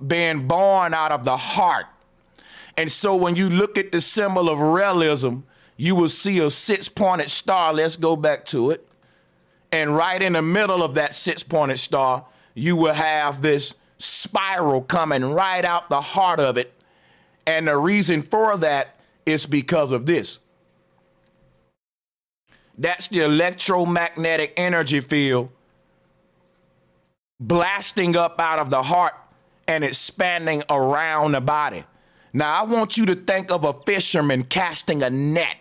being born out of the heart. And so when you look at the symbol of Realism, you will see a 6-pointed star. Let's go back to it. And right in the middle of that 6-pointed star, you will have this spiral coming right out the heart of it. And the reason for that is because of this. That's the electromagnetic energy field blasting up out of the heart and expanding around the body. Now, I want you to think of a fisherman casting a net.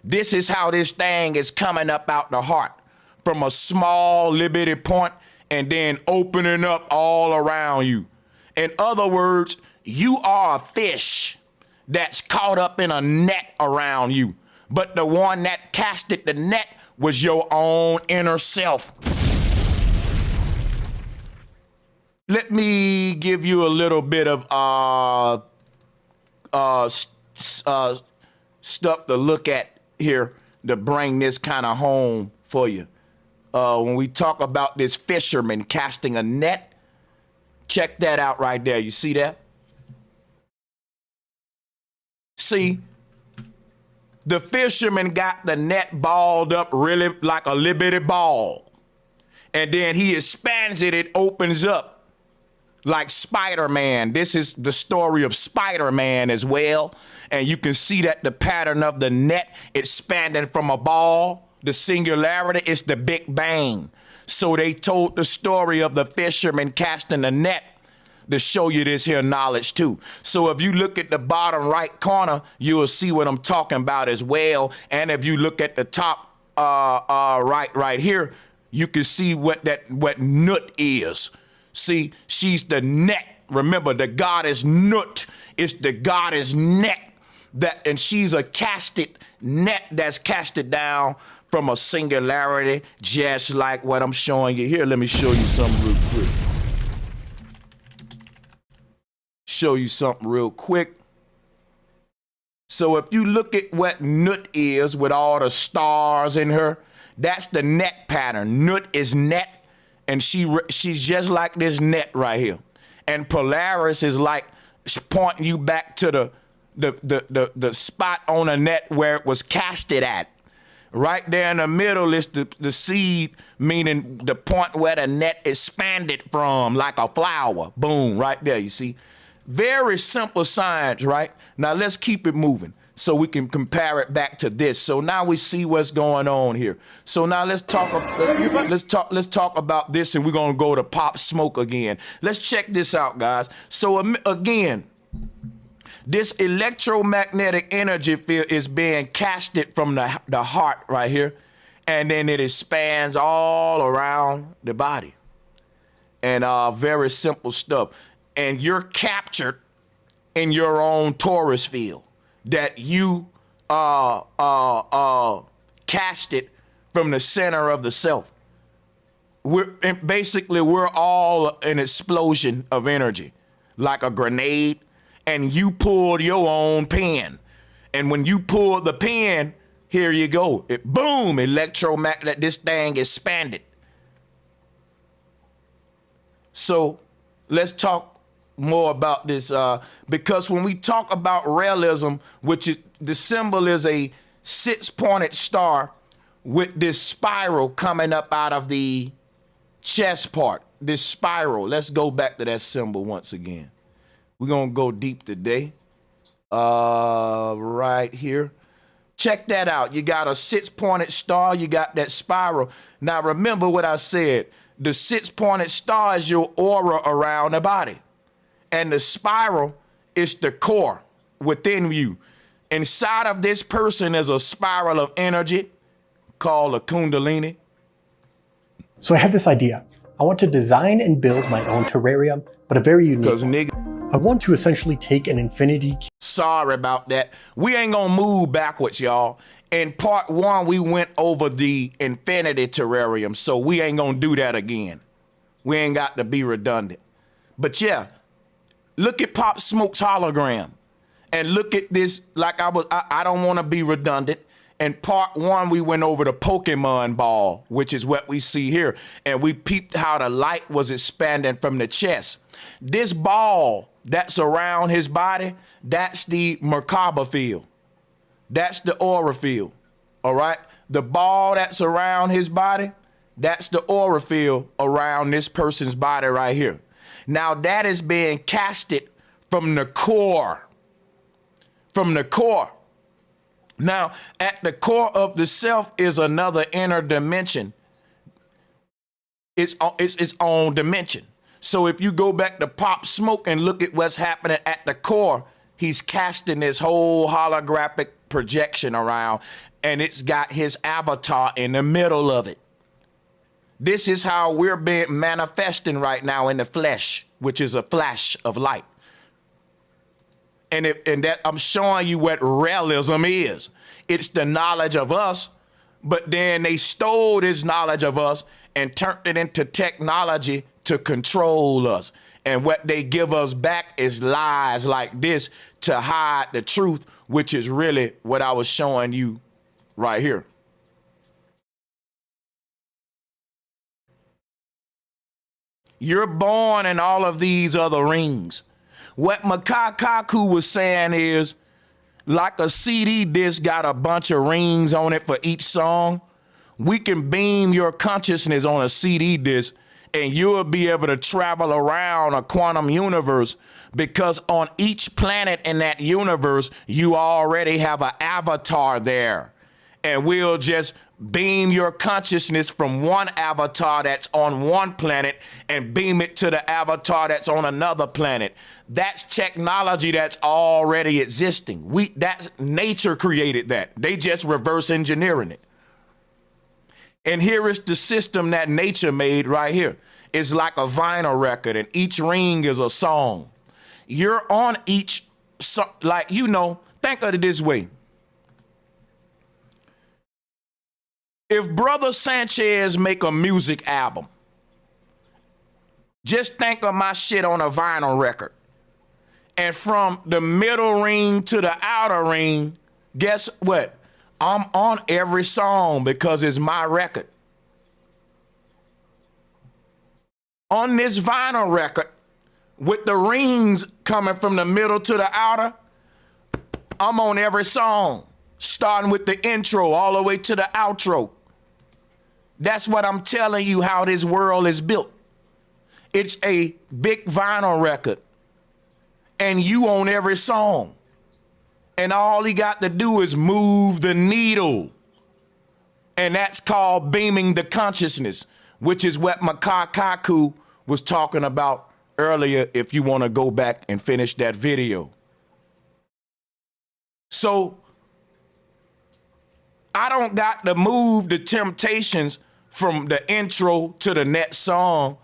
This is how this thing is coming up out the heart from a small little point and then opening up all around you. In other words, you are a fish that's caught up in a net around you. But the one that casted the net was your own inner self. Let me give you a little bit of stuff to look at here to bring this kind of home for you. When we talk about this fisherman casting a net, check that out right there. You see that? See, the fisherman got the net balled up really like a little bitty ball. And then he expands it, it opens up like Spider-Man. This is the story of Spider-Man as well. And you can see that the pattern of the net expanding from a ball, the singularity is the Big Bang. So they told the story of the fisherman casting the net to show you this here knowledge too. So if you look at the bottom right corner, you will see what I'm talking about as well. And if you look at the top right here, you can see what Nut is. See, she's the net. Remember, the goddess Nut is the goddess net. And she's a casted net that's casted down from a singularity, just like what I'm showing you here. Let me show you something real quick. So if you look at what Nut is with all the stars in her, that's the net pattern. Nut is net, and she's just like this net right here. And Polaris is like pointing you back to the spot on the net where it was casted at. Right there in the middle is the seed, meaning the point where the net expanded from, like a flower. Boom, right there, you see. Very simple science, right? Now let's keep it moving so we can compare it back to this. So now we see what's going on here. So now let's talk about this, and we're gonna go to Pop Smoke again. Let's check this out, guys. So again, This electromagnetic energy field is being casted from the heart right here, and then it expands all around the body. And very simple stuff. And you're captured in your own torus field that you casted from the center of the self. Basically, we're all an explosion of energy, like a grenade, and you pulled your own pin. And when you pull the pin, here you go. It boom, electromagnetic, this thing expanded. So let's talk more about this, because when we talk about realism, which is the symbol is a 6-pointed star with this spiral coming up out of the chest part, this spiral. Let's go back to that symbol once again. We're gonna go deep today. Right here. Check that out. You got a 6-pointed star, you got that spiral. Now remember what I said. The 6-pointed star is your aura around the body. And the spiral is the core within you. Inside of this person is a spiral of energy called a kundalini. So I had this idea. I want to design and build my own terrarium, but a very unique one. I want to essentially take an infinity. Sorry about that. We ain't gonna move backwards, y'all. In part 1, we went over the infinity terrarium, so we ain't gonna do that again. We ain't got to be redundant. But yeah, look at Pop Smoke's hologram. And look at this, like I don't want to be redundant. In part 1, we went over the Pokemon ball, which is what we see here. And we peeped how the light was expanding from the chest. This ball that's around his body, that's the Merkaba field. That's the aura field, all right? The ball that's around his body, that's the aura field around this person's body right here. Now that is being casted from the core, from the core. Now, at the core of the self is another inner dimension. It's its own dimension. So if you go back to Pop Smoke and look at what's happening at the core, he's casting this whole holographic projection around, and it's got his avatar in the middle of it. This is how we're being manifesting right now in the flesh, which is a flash of light. And that I'm showing you what realism is. It's the knowledge of us, but then they stole this knowledge of us and turned it into technology to control us. And what they give us back is lies like this to hide the truth, which is really what I was showing you right here. You're born in all of these other rings. What Kaku was saying is, like a CD disc got a bunch of rings on it for each song, we can beam your consciousness on a CD disc and you'll be able to travel around a quantum universe, because on each planet in that universe, you already have an avatar there. And we'll just beam your consciousness from one avatar that's on one planet and beam it to the avatar that's on another planet. That's technology that's already existing. That's nature created that. They just reverse engineering it. And here is the system that nature made right here. It's like a vinyl record, and each ring is a song. You're on each, like, you know, think of it this way. If Brother Sanchez make a music album, just think of my shit on a vinyl record. And from the middle ring to the outer ring, guess what? I'm on every song because it's my record. On this vinyl record, with the rings coming from the middle to the outer, I'm on every song, starting with the intro all the way to the outro. That's what I'm telling you, how this world is built. It's a big vinyl record, and you own every song. And all he got to do is move the needle. And that's called beaming the consciousness, which is what Kaku was talking about earlier, if you want to go back and finish that video. So I don't got to move the Temptations from the intro to the next song.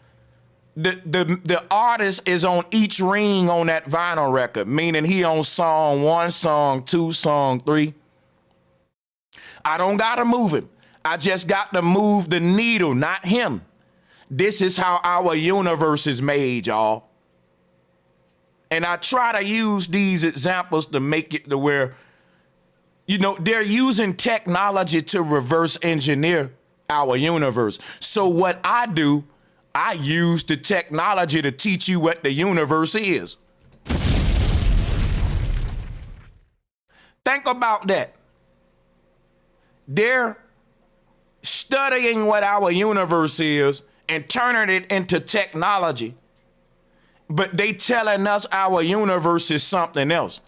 The artist is on each ring on that vinyl record, meaning he on song 1, song 2, song 3. I don't got to move him. I just got to move the needle, not him. This is how our universe is made, y'all. And I try to use these examples to make it to where, you know, they're using technology to reverse engineer our universe. So what I do, I use the technology to teach you what the universe is. Think about that. They're studying what our universe is and turning it into technology. But they telling us our universe is something else.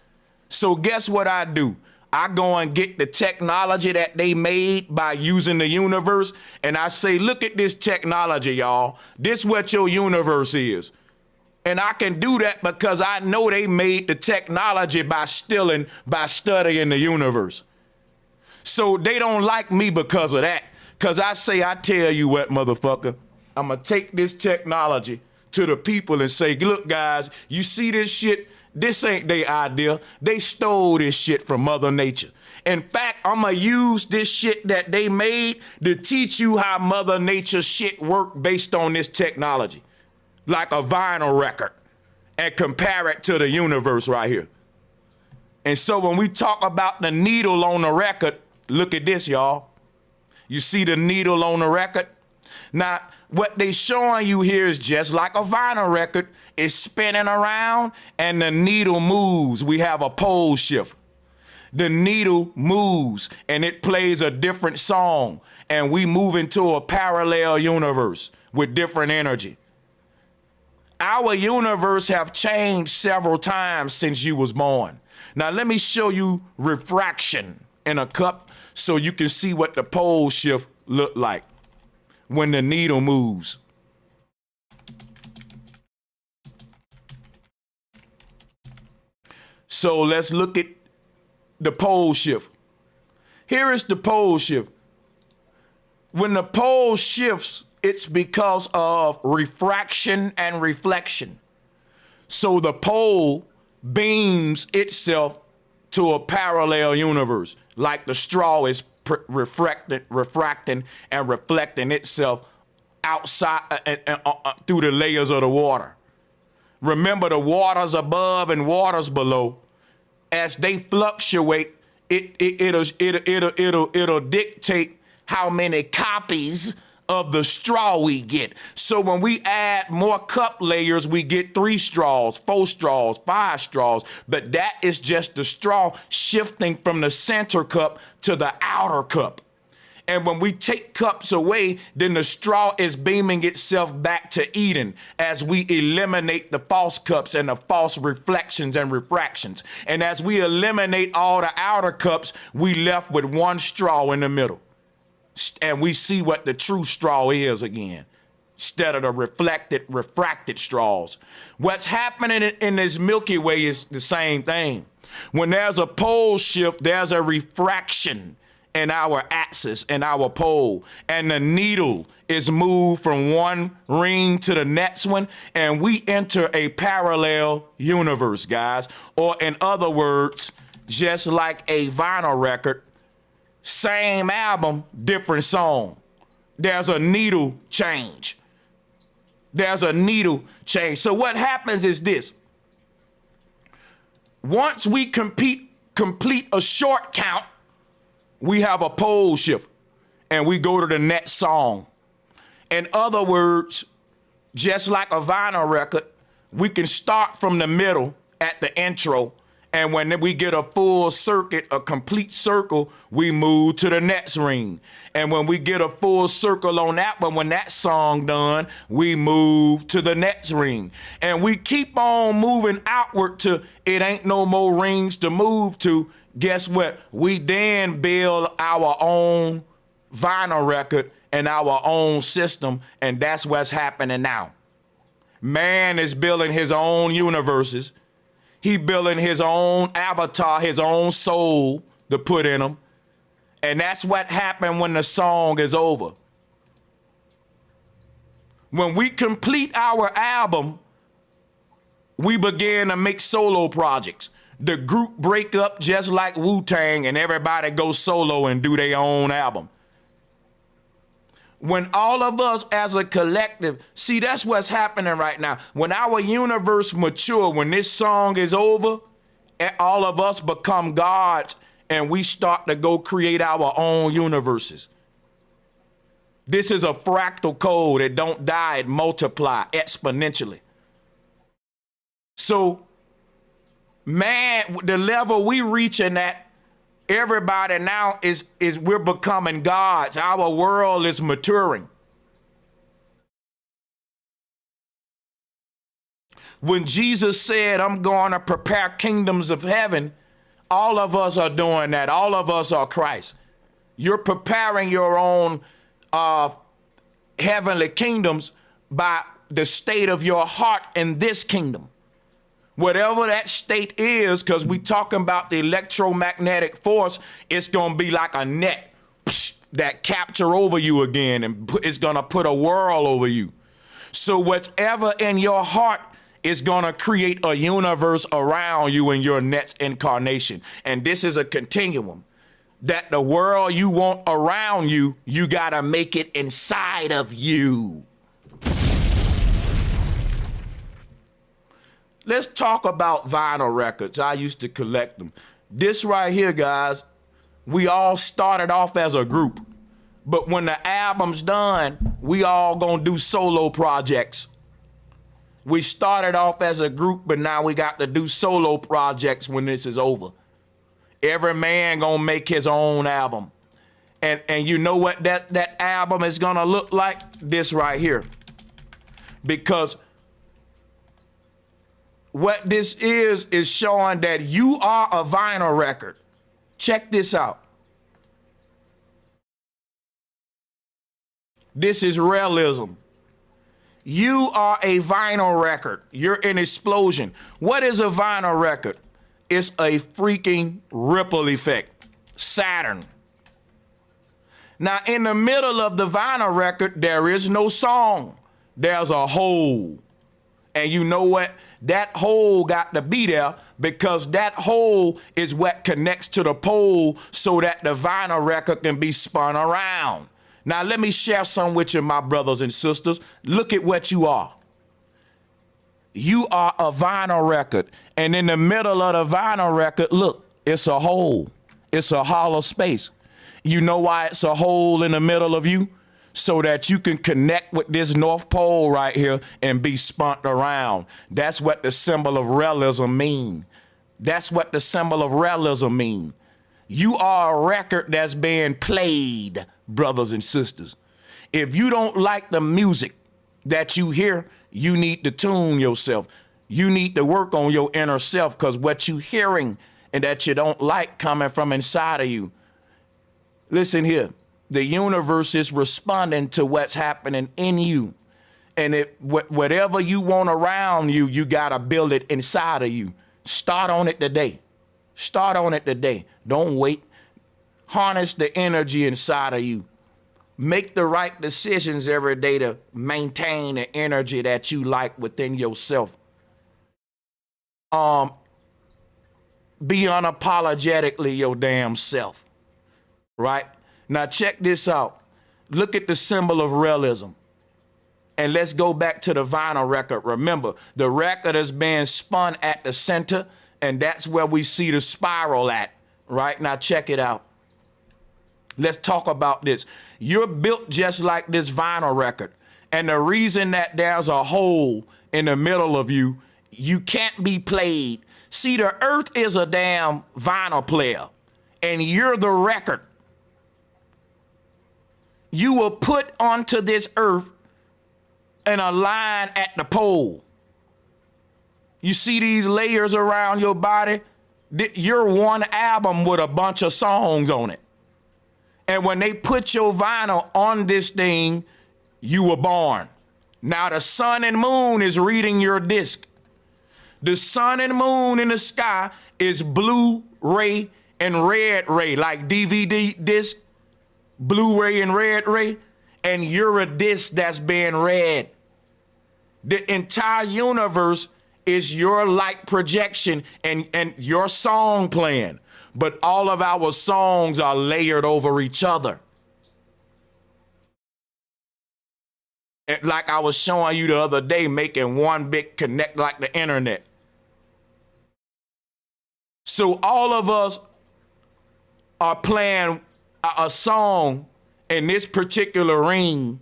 So guess what I do? I go and get the technology that they made by using the universe, and I say, look at this technology, y'all. This what your universe is. And I can do that because I know they made the technology by studying the universe. So they don't like me because of that. Because I say, I tell you what, motherfucker, I'm going to take this technology to the people and say, look, guys, you see this shit? This ain't their idea. They stole this shit from Mother Nature. In fact, I'm going to use this shit that they made to teach you how Mother Nature shit work based on this technology. Like a vinyl record. And compare it to the universe right here. And so when we talk about the needle on the record, look at this, y'all. You see the needle on the record? Now, what they showing you here is just like a vinyl record. It's spinning around and the needle moves. We have a pole shift. The needle moves and it plays a different song. And we move into a parallel universe with different energy. Our universe have changed several times since you was born. Now, let me show you refraction in a cup so you can see what the pole shift look like when the needle moves. So let's look at the pole shift. Here is the pole shift. When the pole shifts, it's because of refraction and reflection. So the pole beams itself to a parallel universe, like the straw is refracting and reflecting itself outside through the layers of the water. Remember, the waters above and waters below, as they fluctuate, it'll dictate how many copies of the straw we get. So when we add more cup layers, we get 3 straws, 4 straws, 5 straws, but that is just the straw shifting from the center cup to the outer cup. And when we take cups away, then the straw is beaming itself back to Eden as we eliminate the false cups and the false reflections and refractions. And as we eliminate all the outer cups, we left with 1 straw in the middle. And we see what the true straw is again, instead of the refracted straws. What's happening in this Milky Way is the same thing. When there's a pole shift, there's a refraction in our axis, in our pole, and the needle is moved from one ring to the next one, and we enter a parallel universe, guys. Or in other words, just like a vinyl record, same album, different song. There's a needle change. There's a needle change. So what happens is this. Once we complete a short count, we have a pole shift and we go to the next song. In other words, just like a vinyl record, we can start from the middle at the intro, and when we get a full circuit, a complete circle, we move to the next ring. And when we get a full circle on that one, when that song done, we move to the next ring. And we keep on moving outward to it ain't no more rings to move to. Guess what? We then build our own vinyl record and our own system, and that's what's happening now. Man is building his own universes. He building his own avatar, his own soul to put in him. And that's what happened when the song is over. When we complete our album, we begin to make solo projects. The group break up just like Wu-Tang and everybody goes solo and do their own album. When all of us as a collective, see, that's what's happening right now. When our universe mature, when this song is over, all of us become gods and we start to go create our own universes. This is a fractal code. It don't die, it multiply exponentially. So, man, the level we reaching at, everybody now is we're becoming gods. Our world is maturing. When Jesus said, I'm going to prepare kingdoms of heaven, all of us are doing that. All of us are Christ. You're preparing your own heavenly kingdoms by the state of your heart in this kingdom. Whatever that state is, because we talking about the electromagnetic force, it's going to be like a net that capture over you again, and it's going to put a whirl over you. So whatever in your heart is going to create a universe around you in your next incarnation. And this is a continuum. That the world you want around you, you got to make it inside of you. Let's talk about vinyl records. I used to collect them. This right here, guys, we all started off as a group. But when the album's done, we all gonna do solo projects. We started off as a group, but now we got to do solo projects when this is over. Every man gonna make his own album. And you know what that album is gonna look like? This right here. Because what this is showing that you are a vinyl record. Check this out. This is Raelism. You are a vinyl record. You're an explosion. What is a vinyl record? It's a freaking ripple effect. Saturn. Now, in the middle of the vinyl record, there is no song. There's a hole. And you know what? That hole got to be there because that hole is what connects to the pole so that the vinyl record can be spun around. Now, let me share some with you, my brothers and sisters. Look at what you are. You are a vinyl record. And in the middle of the vinyl record, look, it's a hole. It's a hollow space. You know why it's a hole in the middle of you? So that you can connect with this North Pole right here and be spun around. That's what the symbol of realism mean. That's what the symbol of realism mean. You are a record that's being played, brothers and sisters. If you don't like the music that you hear, you need to tune yourself. You need to work on your inner self, because what you hearing and that you don't like coming from inside of you. Listen here. The universe is responding to what's happening in you. And whatever you want around you, you got to build it inside of you. Start on it today. Start on it today. Don't wait. Harness the energy inside of you. Make the right decisions every day to maintain the energy that you like within yourself. Be unapologetically your damn self. Right? Now check this out. Look at the symbol of realism. And let's go back to the vinyl record. Remember, the record is being spun at the center, and that's where we see the spiral at. Right? Now check it out. Let's talk about this. You're built just like this vinyl record. And the reason that there's a hole in the middle of you, you can't be played. See, the earth is a damn vinyl player, and you're the record. You were put onto this earth in a line at the pole. You see these layers around your body? You're one album with a bunch of songs on it. And when they put your vinyl on this thing, you were born. Now the sun and moon is reading your disc. The sun and moon in the sky is blue ray and red ray, like DVD disc, Blu-ray and red ray, and you're a disc that's being read. The entire universe is your light projection and your song playing, but all of our songs are layered over each other. And like I was showing you the other day, making one big connect like the internet. So all of us are playing a song in this particular ring,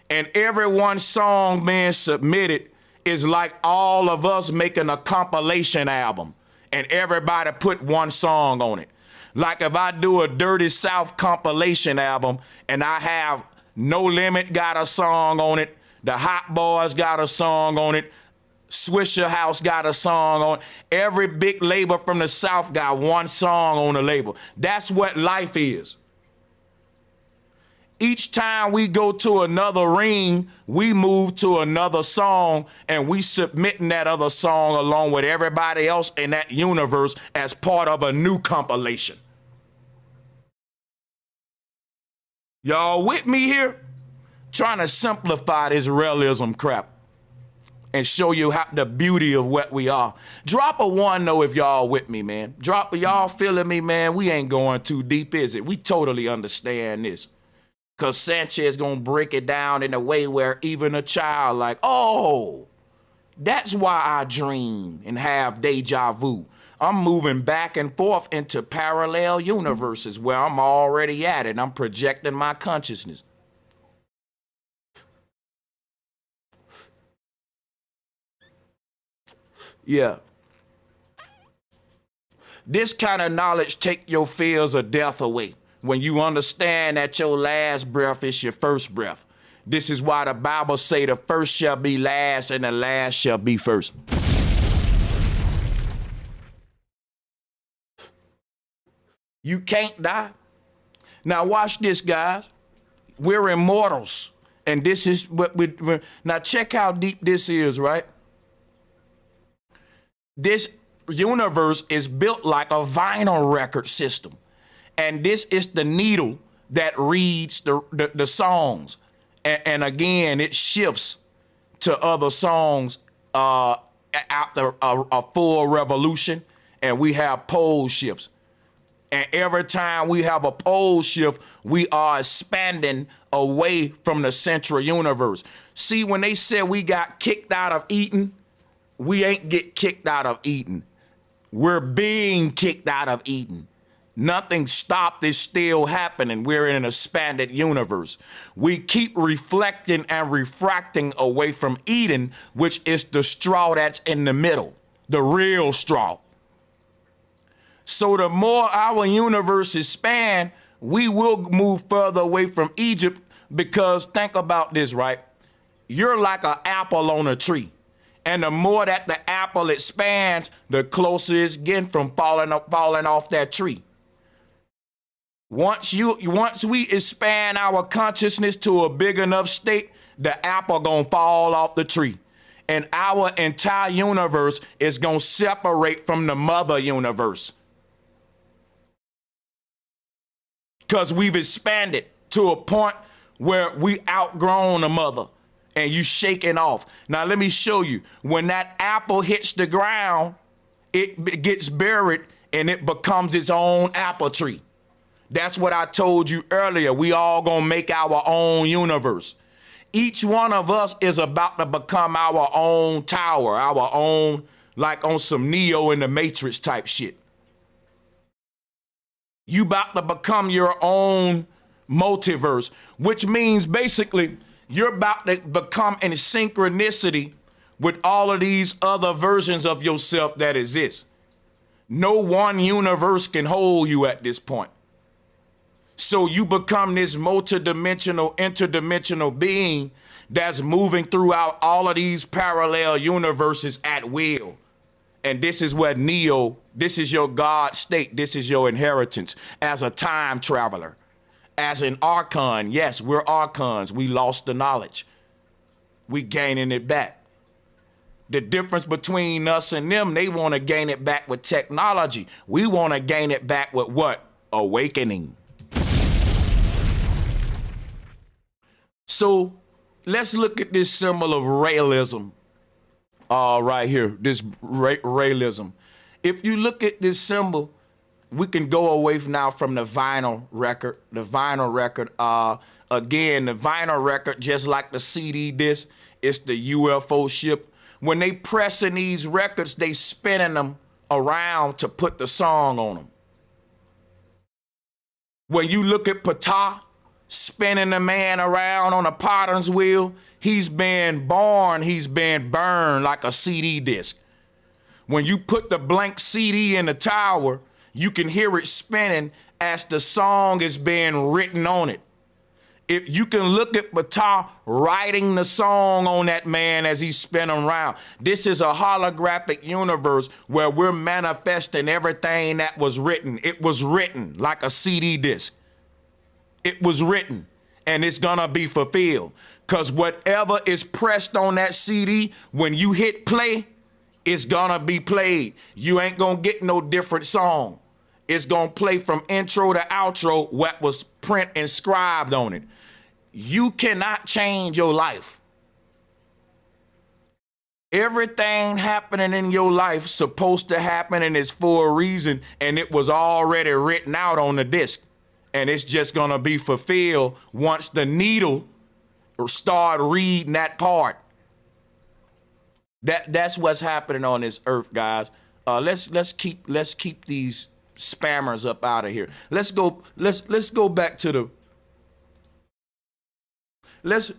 and every one song being submitted is like all of us making a compilation album, and everybody put one song on it. Like if I do a Dirty South compilation album and I have No Limit got a song on it, the Hot Boys got a song on it, Swisher House got a song on it. Every big label from the South got one song on the label. That's what life is. Each time we go to another ring, we move to another song, and we submitting that other song along with everybody else in that universe as part of a new compilation. Y'all with me here? Trying to simplify this realism crap and show you how the beauty of what we are. Drop a 1 though if y'all with me, man. Drop a y'all feeling me, man. We ain't going too deep, is it? We totally understand this. Cause Sanchez gonna break it down in a way where even a child like, oh, that's why I dream and have deja vu. I'm moving back and forth into parallel universes where I'm already at it. I'm projecting my consciousness. Yeah. This kind of knowledge take your fears of death away. When you understand that your last breath is your first breath. This is why the Bible say the first shall be last and the last shall be first. You can't die. Now watch this, guys. We're immortals. And this is what we're now check how deep this is, right? This universe is built like a vinyl record system. And this is the needle that reads the songs. And again, it shifts to other songs after a full revolution. And we have pole shifts. And every time we have a pole shift, we are expanding away from the central universe. See, when they said we got kicked out of Eden, we ain't get kicked out of Eden. We're being kicked out of Eden. Nothing stopped, is still happening. We're in an expanded universe. We keep reflecting and refracting away from Eden, which is the straw that's in the middle, the real straw. So the more our universe expand, we will move further away from Egypt, because think about this, right? You're like an apple on a tree. And the more that the apple expands, the closer it's getting from falling off that tree. Once we expand our consciousness to a big enough state, the apple gonna fall off the tree. And our entire universe is gonna separate from the mother universe. Because we've expanded to a point where we outgrown the mother and you shaking off. Now let me show you. When that apple hits the ground, it gets buried and it becomes its own apple tree. That's what I told you earlier. We all gonna make our own universe. Each one of us is about to become our own tower, our own, like on some Neo in the Matrix type shit. You about to become your own multiverse, which means basically you're about to become in synchronicity with all of these other versions of yourself that exist. No one universe can hold you at this point. So you become this multidimensional, interdimensional being that's moving throughout all of these parallel universes at will. And this is what Neo, this is your God state, this is your inheritance as a time traveler. As an archon, yes, we're archons. We lost the knowledge. We gaining it back. The difference between us and them, they want to gain it back with technology. We want to gain it back with what? Awakening. So let's look at this symbol of Raelism. Right here, this Raelism. If you look at this symbol, we can go away now from the vinyl record. The vinyl record, again, the vinyl record, just like the CD disc, it's the UFO ship. When they pressing these records, they spinning them around to put the song on them. When you look at Ptah spinning the man around on a potter's wheel, he's been born, he's been burned like a CD disc. When you put the blank CD in the tower, you can hear it spinning as the song is being written on it. If you can look at Ptah writing the song on that man as he's spinning around. This is a holographic universe where we're manifesting everything that was written. It was written like a CD disc. It was written, and it's gonna be fulfilled. Because whatever is pressed on that CD, when you hit play, it's gonna be played. You ain't gonna get no different song. It's gonna play from intro to outro what was print inscribed on it. You cannot change your life. Everything happening in your life supposed to happen, and it's for a reason, and it was already written out on the disc. And it's just gonna be fulfilled once the needle start reading that part. That's what's happening on this earth, guys. Let's keep these spammers up out of here. Let's go back to the. Let's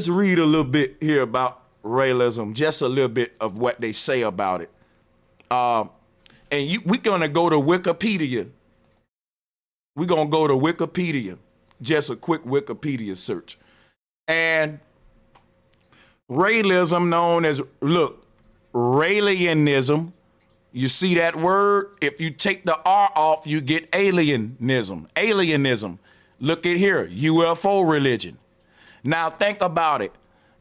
read a little bit here about Raelism, just a little bit of what they say about it. We're gonna go to Wikipedia. We're gonna go to Wikipedia, just a quick Wikipedia search. And Raelism, known as, look, Raelianism, you see that word? If you take the R off, you get alienism. Alienism. Look at here, UFO religion. Now think about it.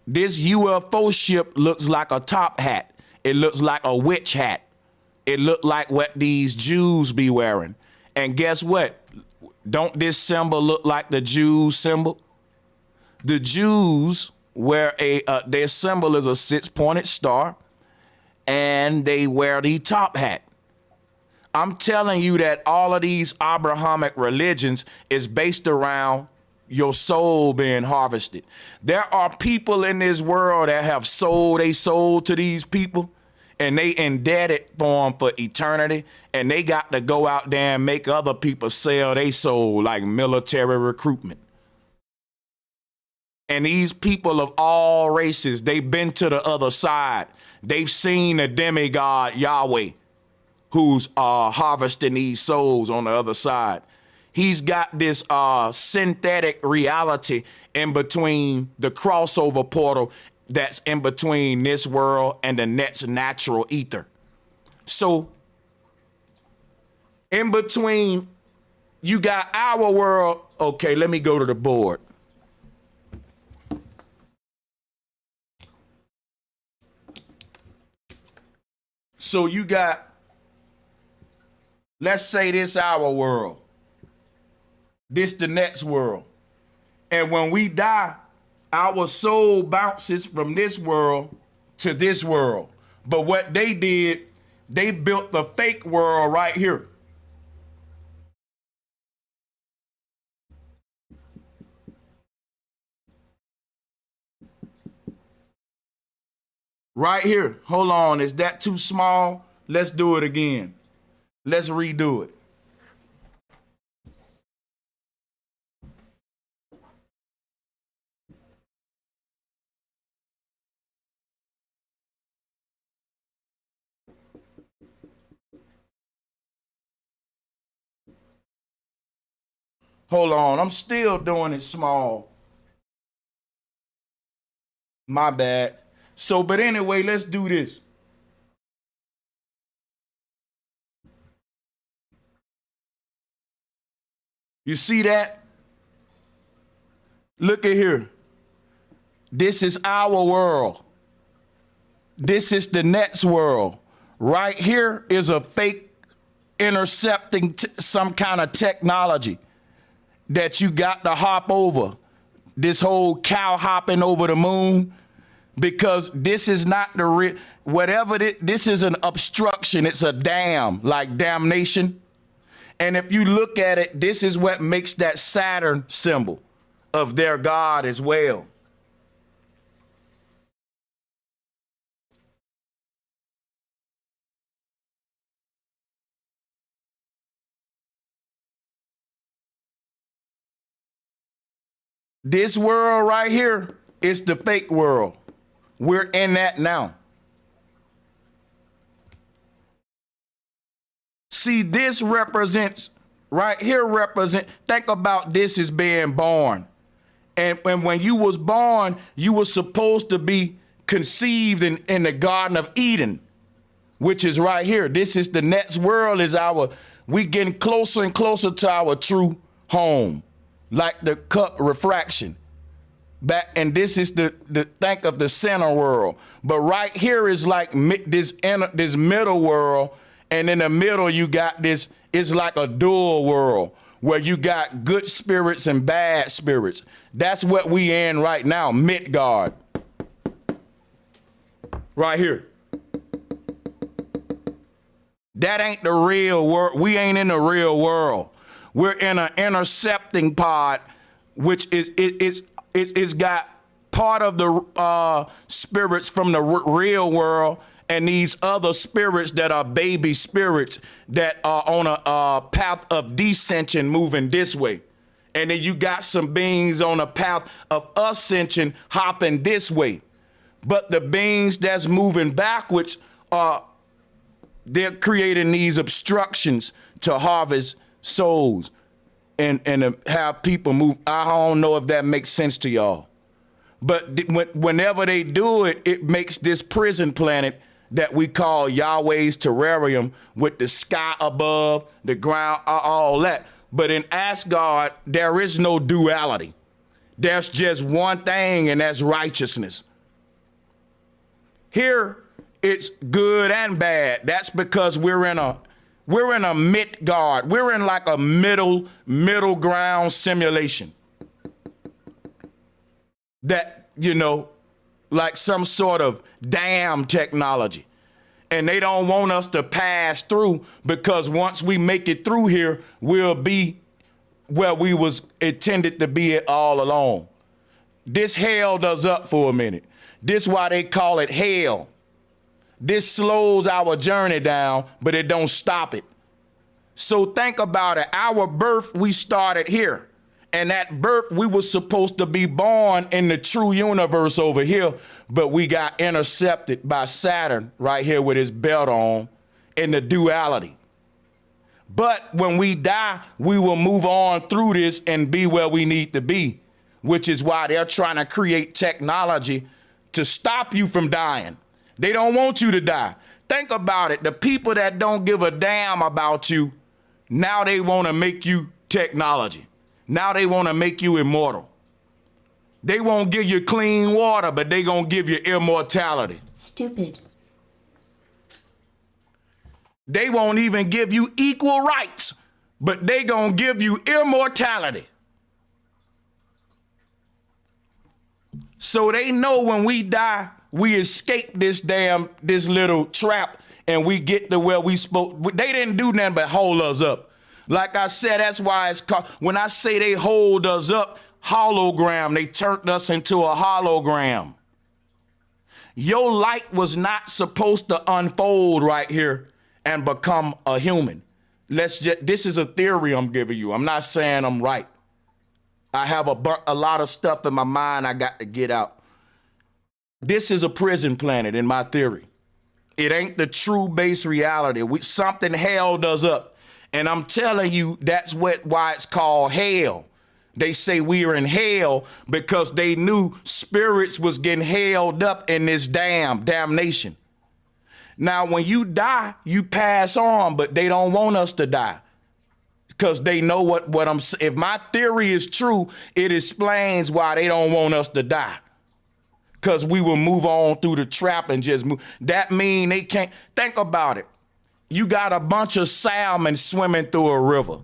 This UFO ship looks like a top hat. It looks like a witch hat. It looked like what these Jews be wearing. And guess what? Don't this symbol look like the Jews symbol? The Jews wear their symbol is a 6-pointed star, and they wear the top hat. I'm telling you that all of these Abrahamic religions is based around your soul being harvested. There are people in this world that have sold their soul to these people, and they indebted for them for eternity, and they got to go out there and make other people sell their soul like military recruitment. And these people of all races, they've been to the other side. They've seen the demigod Yahweh, who's harvesting these souls on the other side. He's got this synthetic reality in between the crossover portal that's in between this world and the next natural ether. So in between, you got our world. Okay, let me go to the board. So you got, let's say this our world. This the next world. And when we die, our soul bounces from this world to this world. But what they did, they built the fake world right here. Right here. Hold on. Is that too small? Let's do it again. Let's redo it. Hold on. I'm still doing it small. My bad. So, but anyway, let's do this. You see that? Look at here. This is our world. This is the next world. Right here is a fake intercepting some kind of technology that you got to hop over. This whole cow hopping over the moon, because this is not the real, whatever this is an obstruction. It's a dam, like damnation. And if you look at it, this is what makes that Saturn symbol of their God as well. This world right here is the fake world. We're in that now. See, this represents, right here think about this as being born. And when you was born, you were supposed to be conceived in the Garden of Eden, which is right here. This is the next world we getting closer and closer to our true home. Like the cup refraction back, and this is the think of the center world. But right here is like this middle world, and in the middle you got this. It's like a dual world where you got good spirits and bad spirits. That's what we in right now, Midgard. Right here. That ain't the real world. We ain't in the real world. We're in an intercepting pod, which it's got part of the spirits from the real world and these other spirits that are baby spirits that are on a path of descension moving this way. And then you got some beings on a path of ascension hopping this way. But the beings that's moving backwards they're creating these obstructions to harvest souls and have people move. I don't know if that makes sense to y'all, but whenever they do it, it makes this prison planet that we call Yahweh's terrarium with the sky above, the ground, all that. But in Asgard, there is no duality. There's just one thing, and that's righteousness. Here, it's good and bad. That's because we're in a Midgard. We're in like a middle ground simulation. That, like some sort of dam technology. And they don't want us to pass through, because once we make it through here, we'll be where we was intended to be all along. This held us up for a minute. This why they call it hell. This slows our journey down, but it don't stop it. So think about it. Our birth, we started here. And at birth, we were supposed to be born in the true universe over here, but we got intercepted by Saturn right here with his belt on in the duality. But when we die, we will move on through this and be where we need to be, which is why they're trying to create technology to stop you from dying. They don't want you to die. Think about it. The people that don't give a damn about you, now they want to make you technology. Now they want to make you immortal. They won't give you clean water, but they gonna give you immortality. Stupid. They won't even give you equal rights, but they gonna give you immortality. So they know when we die, we escape this little trap and we get to where we spoke. They didn't do nothing but hold us up. Like I said, that's why it's called, when I say they hold us up, hologram, they turned us into a hologram. Your light was not supposed to unfold right here and become a human. This is a theory I'm giving you. I'm not saying I'm right. I have a lot of stuff in my mind I got to get out. This is a prison planet in my theory. It ain't the true base reality. Something held us up. And I'm telling you, that's why it's called hell. They say we are in hell because they knew spirits was getting held up in this damnation. Now, when you die, you pass on, but they don't want us to die. Because they know what I'm saying. If my theory is true, it explains why they don't want us to die. because we will move on through the trap and just move. That mean they can't. Think about it. You got a bunch of salmon swimming through a river,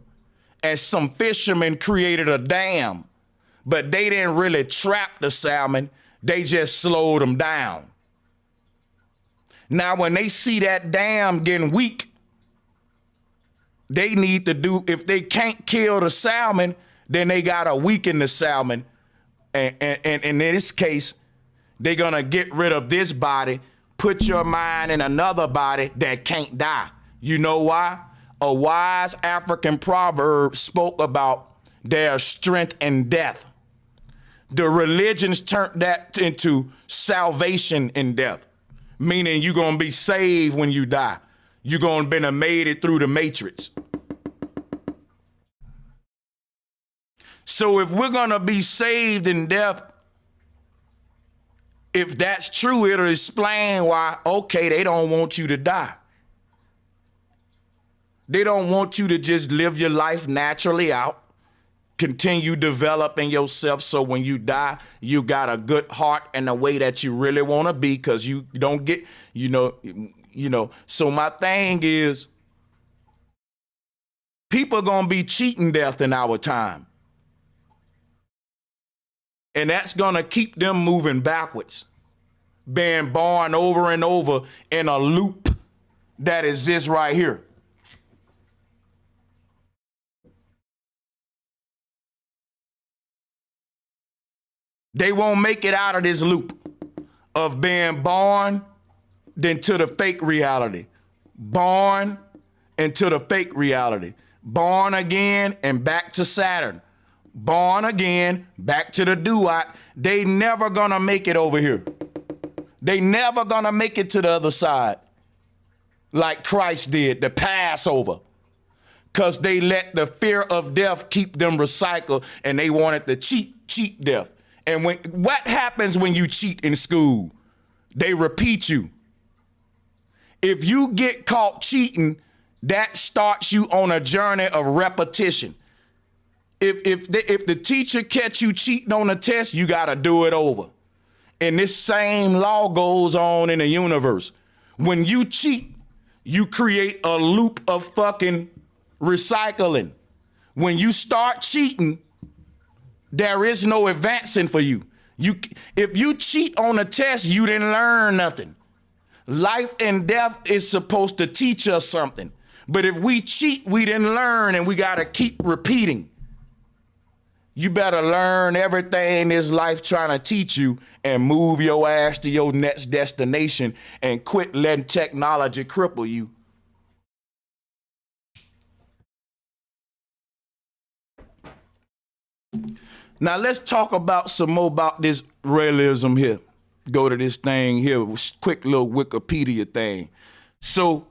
and some fishermen created a dam, but they didn't really trap the salmon. They just slowed them down. Now, when they see that dam getting weak, they need to do, if they can't kill the salmon, then they gotta weaken the salmon. And in this case, they're gonna get rid of this body, put your mind in another body that can't die. You know why? A wise African proverb spoke about their strength and death. The religions turned that into salvation in death, meaning you're gonna be saved when you die. You're gonna be made it through the matrix. So if we're gonna be saved in death, if that's true, it'll explain why, okay, they don't want you to die. They don't want you to just live your life naturally out, continue developing yourself so when you die, you got a good heart and the way that you really want to be, because you don't get, you know. So my thing is, people are going to be cheating death in our time. And that's going to keep them moving backwards, being born over and over in a loop that exists right here. They won't make it out of this loop of being born then to the fake reality, born into the fake reality, born again and back to Saturn, born again, back to the duat. They never gonna make it over here. They never gonna make it to the other side like Christ did, the Passover, because they let the fear of death keep them recycled and they wanted to cheat death. And what happens when you cheat in school? They repeat you. If you get caught cheating, that starts you on a journey of repetition. If the teacher catch you cheating on a test, you got to do it over. And this same law goes on in the universe. When you cheat, you create a loop of fucking recycling. When you start cheating, there is no advancing for you. If you cheat on a test, you didn't learn nothing. Life and death is supposed to teach us something. But if we cheat, we didn't learn, and we got to keep repeating. You better learn everything this life trying to teach you and move your ass to your next destination and quit letting technology cripple you. Now let's talk about some more about this realism here. Go to this thing here, quick little Wikipedia thing. So,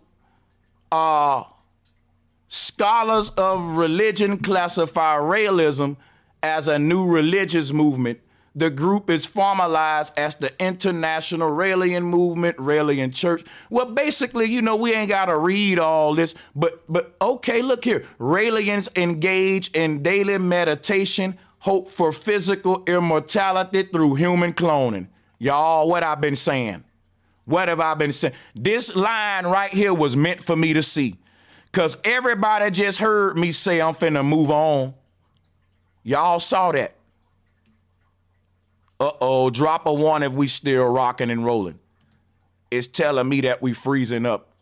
scholars of religion classify realism as a new religious movement. The group is formalized as the International Raelian Movement, Raelian Church. Well, basically, you know, we ain't got to read all this, but okay, look here. Raelians engage in daily meditation, hope for physical immortality through human cloning. Y'all, what I've been saying? What have I been saying? This line right here was meant for me to see, because everybody just heard me say I'm finna move on. Y'all saw that. Uh-oh, drop a 1 if we still rocking and rolling. It's telling me that we freezing up.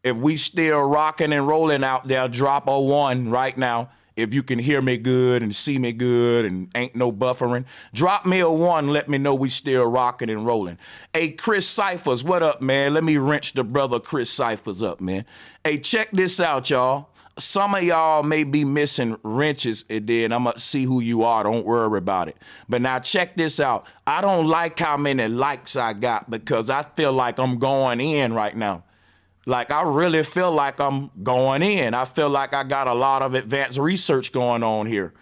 If we still rocking and rolling out there, drop a 1 right now. If you can hear me good and see me good and ain't no buffering, drop me a 1, let me know we still rocking and rolling. Hey, Chris Cyphers, what up, man? Let me wrench the brother Chris Cyphers up, man. Hey, check this out, y'all. Some of y'all may be missing wrenches, and then I'm gonna see who you are. Don't worry about it. But now check this out. I don't like how many likes I got, because I feel like I'm going in right now. Like, I really feel like I'm going in. I feel like I got a lot of advanced research going on here.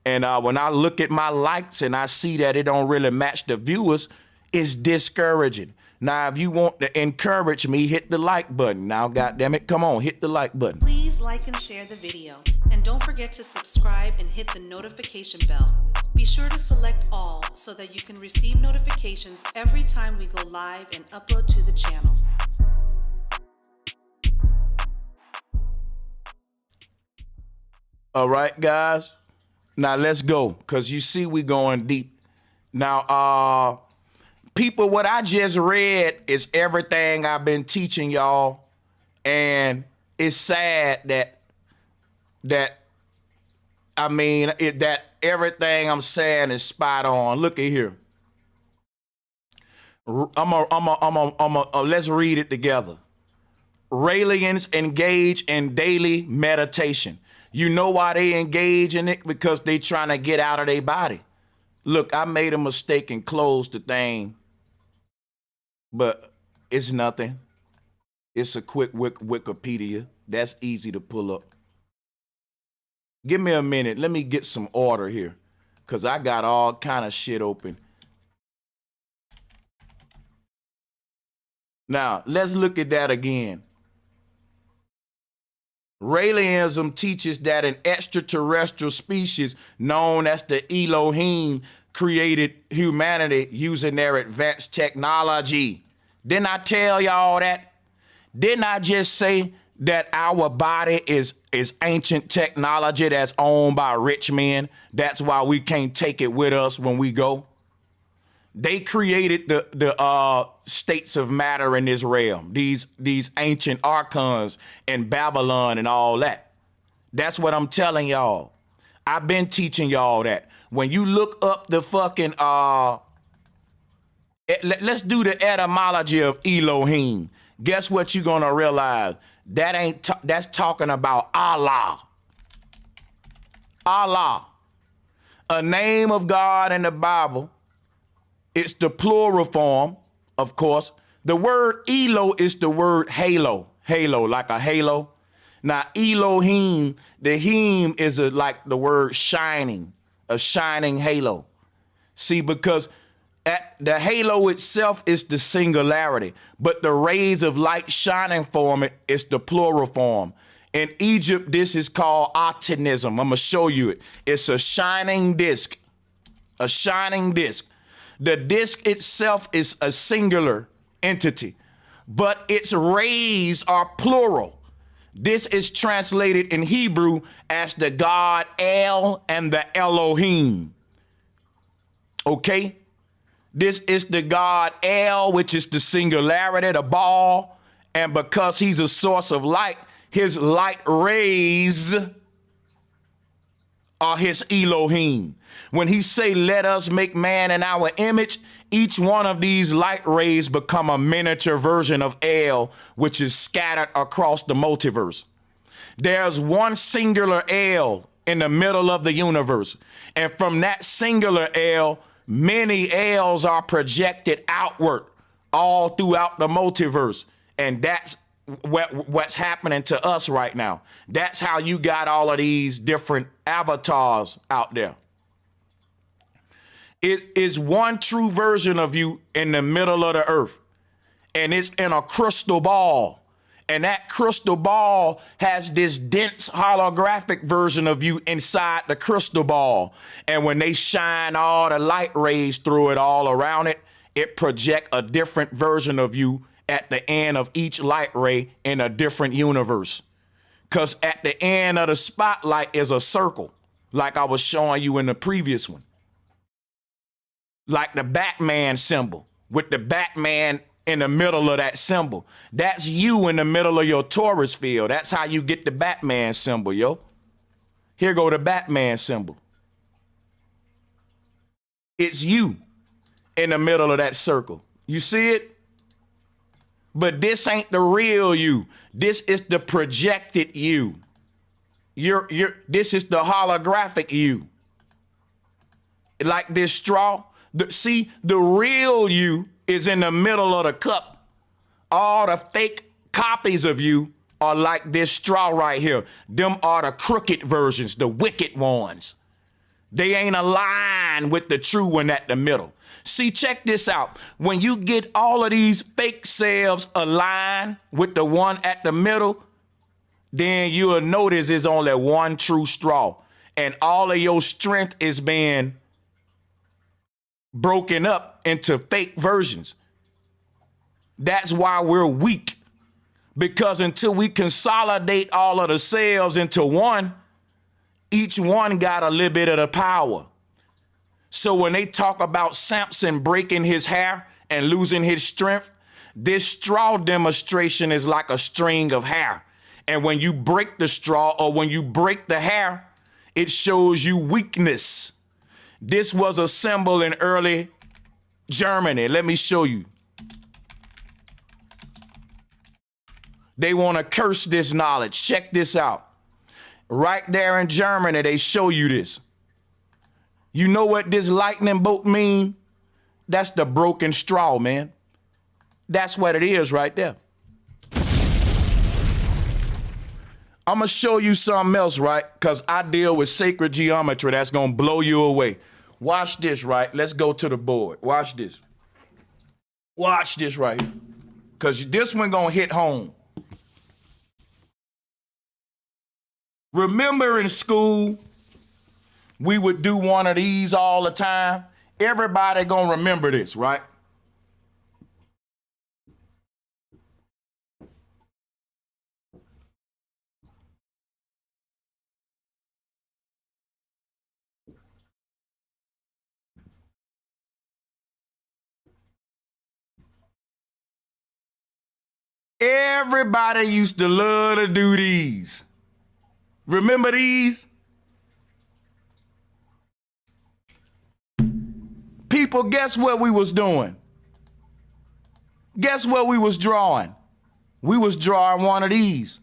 And when I look at my likes and I see that it don't really match the viewers, it's discouraging. Now, if you want to encourage me, hit the like button. Now, goddammit, come on, hit the like button. Please like and share the video. And don't forget to subscribe and hit the notification bell. Be sure to select all so that you can receive notifications every time we go live and upload to the channel. All right, guys. Now let's go, because you see we going deep. Now, people, what I just read is everything I've been teaching y'all, and it's sad that everything I'm saying is spot on. Look at here. Let's read it together. Raelians engage in daily meditation. You know why they engage in it? Because they trying to get out of their body. Look, I made a mistake and closed the thing, but it's nothing. It's a quick Wikipedia. That's easy to pull up. Give me a minute. Let me get some order here, because I got all kind of shit open. Now, let's look at that again. Raelism teaches that an extraterrestrial species known as the Elohim created humanity using their advanced technology. Didn't I tell y'all that? Didn't I just say that our body is ancient technology that's owned by rich men? That's why we can't take it with us when we go. They created the states of matter in this realm, these ancient archons in Babylon and all that. That's what I'm telling y'all. I've been teaching y'all that. When you look up the fucking, let's do the etymology of Elohim. Guess what you're gonna realize? That's talking about Allah. Allah, a name of God in the Bible. It's the plural form, of course. The word Elo is the word halo, like a halo. Now, Elohim, the him is like the word shining, a shining halo. See, because the halo itself is the singularity, but the rays of light shining from it is the plural form. In Egypt, this is called optimism. I'm going to show you it. It's a shining disk, a shining disk. The disk itself is a singular entity, but its rays are plural. This is translated in Hebrew as the God El and the Elohim. Okay? This is the God El, which is the singularity, the ball, and because he's a source of light, his light rays are his Elohim. When he say, let us make man in our image, each one of these light rays become a miniature version of El, which is scattered across the multiverse. There's one singular El in the middle of the universe. And from that singular El, many L's are projected outward all throughout the multiverse. And that's what's happening to us right now. That's how you got all of these different avatars out there. It is one true version of you in the middle of the earth, and it's in a crystal ball. And that crystal ball has this dense holographic version of you inside the crystal ball. And when they shine all the light rays through it all around it, it projects a different version of you at the end of each light ray in a different universe. Because at the end of the spotlight is a circle, like I was showing you in the previous one. Like the Batman symbol, with the Batman in the middle of that symbol. That's you in the middle of your Taurus field. That's how you get the Batman symbol, yo. Here go the Batman symbol. It's you in the middle of that circle. You see it? But this ain't the real you. This is the projected you. This is the holographic you. Like this straw. See, the real you is in the middle of the cup. All the fake copies of you are like this straw right here. Them are the crooked versions, the wicked ones. They ain't aligned with the true one at the middle. See, check this out. When you get all of these fake selves aligned with the one at the middle, then you'll notice there's only one true straw. And all of your strength is being broken up into fake versions. That's why we're weak. Because until we consolidate all of the cells into one, each one got a little bit of the power. So when they talk about Samson breaking his hair and losing his strength, this straw demonstration is like a string of hair. And when you break the straw or when you break the hair, it shows you weakness. This was a symbol in early Germany. Let me show you. They want to curse this knowledge. Check this out. Right there in Germany, they show you this. You know what this lightning bolt mean? That's the broken straw, man. That's what it is right there. I'm going to show you something else, right? Because I deal with sacred geometry that's going to blow you away. Watch this, right? Let's go to the board. Watch this. Watch this right here. Because this one going to hit home. Remember in school, we would do one of these all the time. Everybody gonna remember this, right? Everybody used to love to do these. Remember these? People, guess what we was doing? Guess what we was drawing? We was drawing one of these.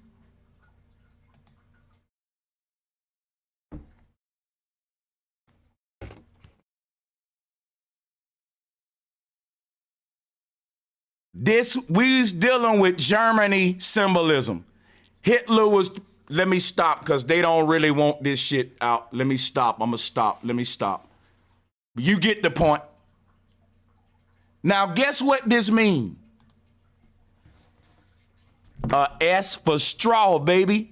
We was dealing with Germany symbolism. Hitler was, let me stop because they don't really want this shit out. Let me stop. I'm going to stop. Let me stop. You get the point. Now, guess what this means? A S for straw, baby.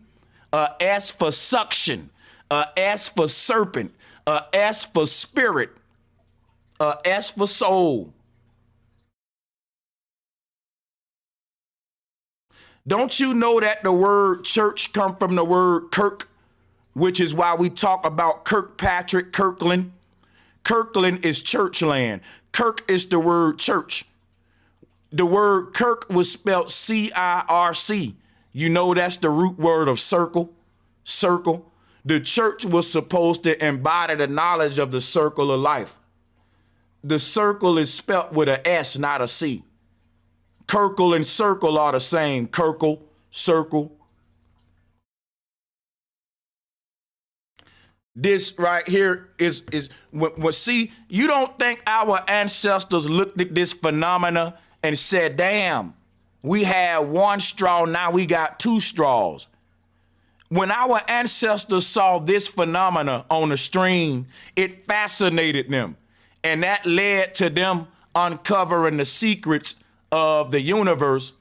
A S for suction. A S for serpent. A S for spirit. A S for soul. Don't you know that the word church comes from the word Kirk, which is why we talk about Kirkpatrick, Kirkland. Kirkland is church land. Kirk is the word church. The word Kirk was spelled C-I-R-C. You know that's the root word of circle, circle. The church was supposed to embody the knowledge of the circle of life. The circle is spelt with a S, not a C. Kirkle and circle are the same. Kirkle, circle. This right here is see, you don't think our ancestors looked at this phenomena and said, damn, we had one straw, now we got two straws. When our ancestors saw this phenomena on the stream, it fascinated them. And that led to them uncovering the secrets of the universe,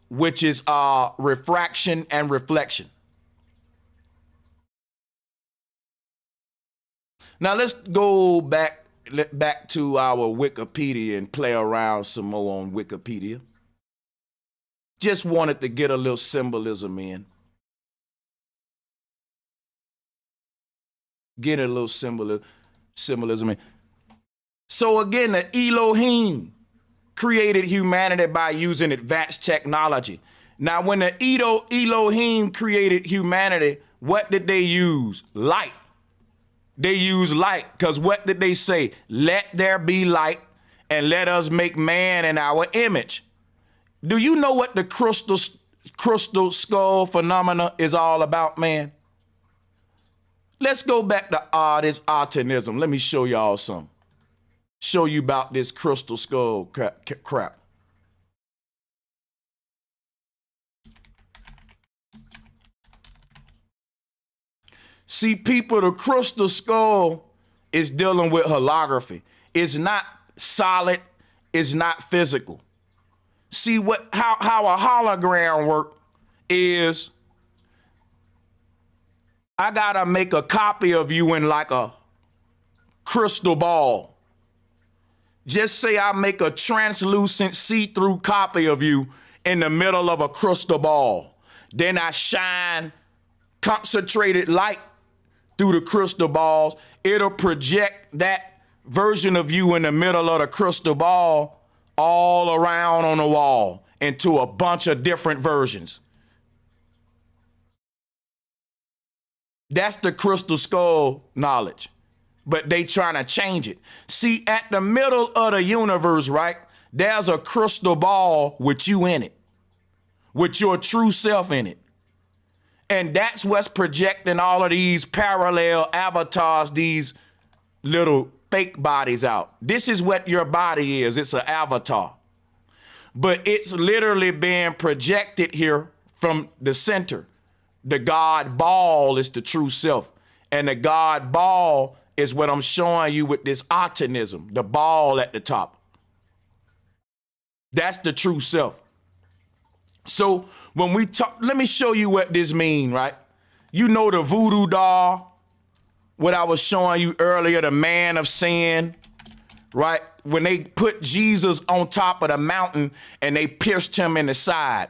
which is refraction and reflection. Now let's go back to our Wikipedia and play around some more on Wikipedia. Just wanted to get a little symbolism in. Get a little symbolism in. So again, the Elohim created humanity by using advanced technology. Now, when the Elohim created humanity, what did they use? Light. They used light, because what did they say? Let there be light, and let us make man in our image. Do you know what the crystal skull phenomena is all about, man? Let's go back to this Artanism. Let me show y'all some. Show you about this crystal skull crap. See, people, the crystal skull is dealing with holography. It's not solid, it's not physical. See how a hologram work is, I gotta make a copy of you in like a crystal ball. Just say I make a translucent see-through copy of you in the middle of a crystal ball. Then I shine concentrated light through the crystal balls. It'll project that version of you in the middle of the crystal ball all around on the wall into a bunch of different versions. That's the crystal skull knowledge. But they trying to change it. See, at the middle of the universe, right, there's a crystal ball with you in it, with your true self in it. And that's what's projecting all of these parallel avatars, these little fake bodies out. This is what your body is. It's an avatar. But it's literally being projected here from the center. The God ball is the true self. And the God ball is what I'm showing you with this optimism, the ball at the top. That's the true self. So when we talk, let me show you what this means, right? You know the voodoo doll, what I was showing you earlier, the man of sin, right? When they put Jesus on top of the mountain and they pierced him in the side.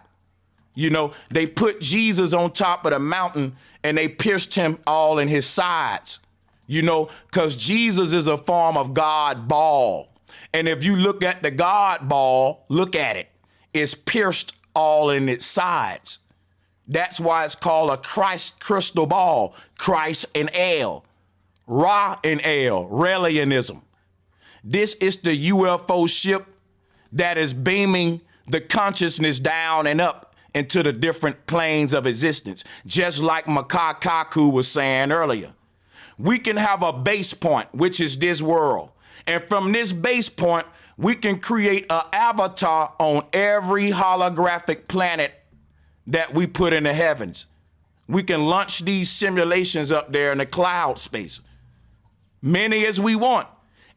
You know, they put Jesus on top of the mountain and they pierced him all in his sides. You know, because Jesus is a form of God ball. And if you look at the God ball, look at it. It's pierced all in its sides. That's why it's called a Christ crystal ball. Christ and L. Ra and L. Raelism. This is the UFO ship that is beaming the consciousness down and up into the different planes of existence. Just like Kaku was saying earlier. We can have a base point, which is this world. And from this base point, we can create an avatar on every holographic planet that we put in the heavens. We can launch these simulations up there in the cloud space, many as we want.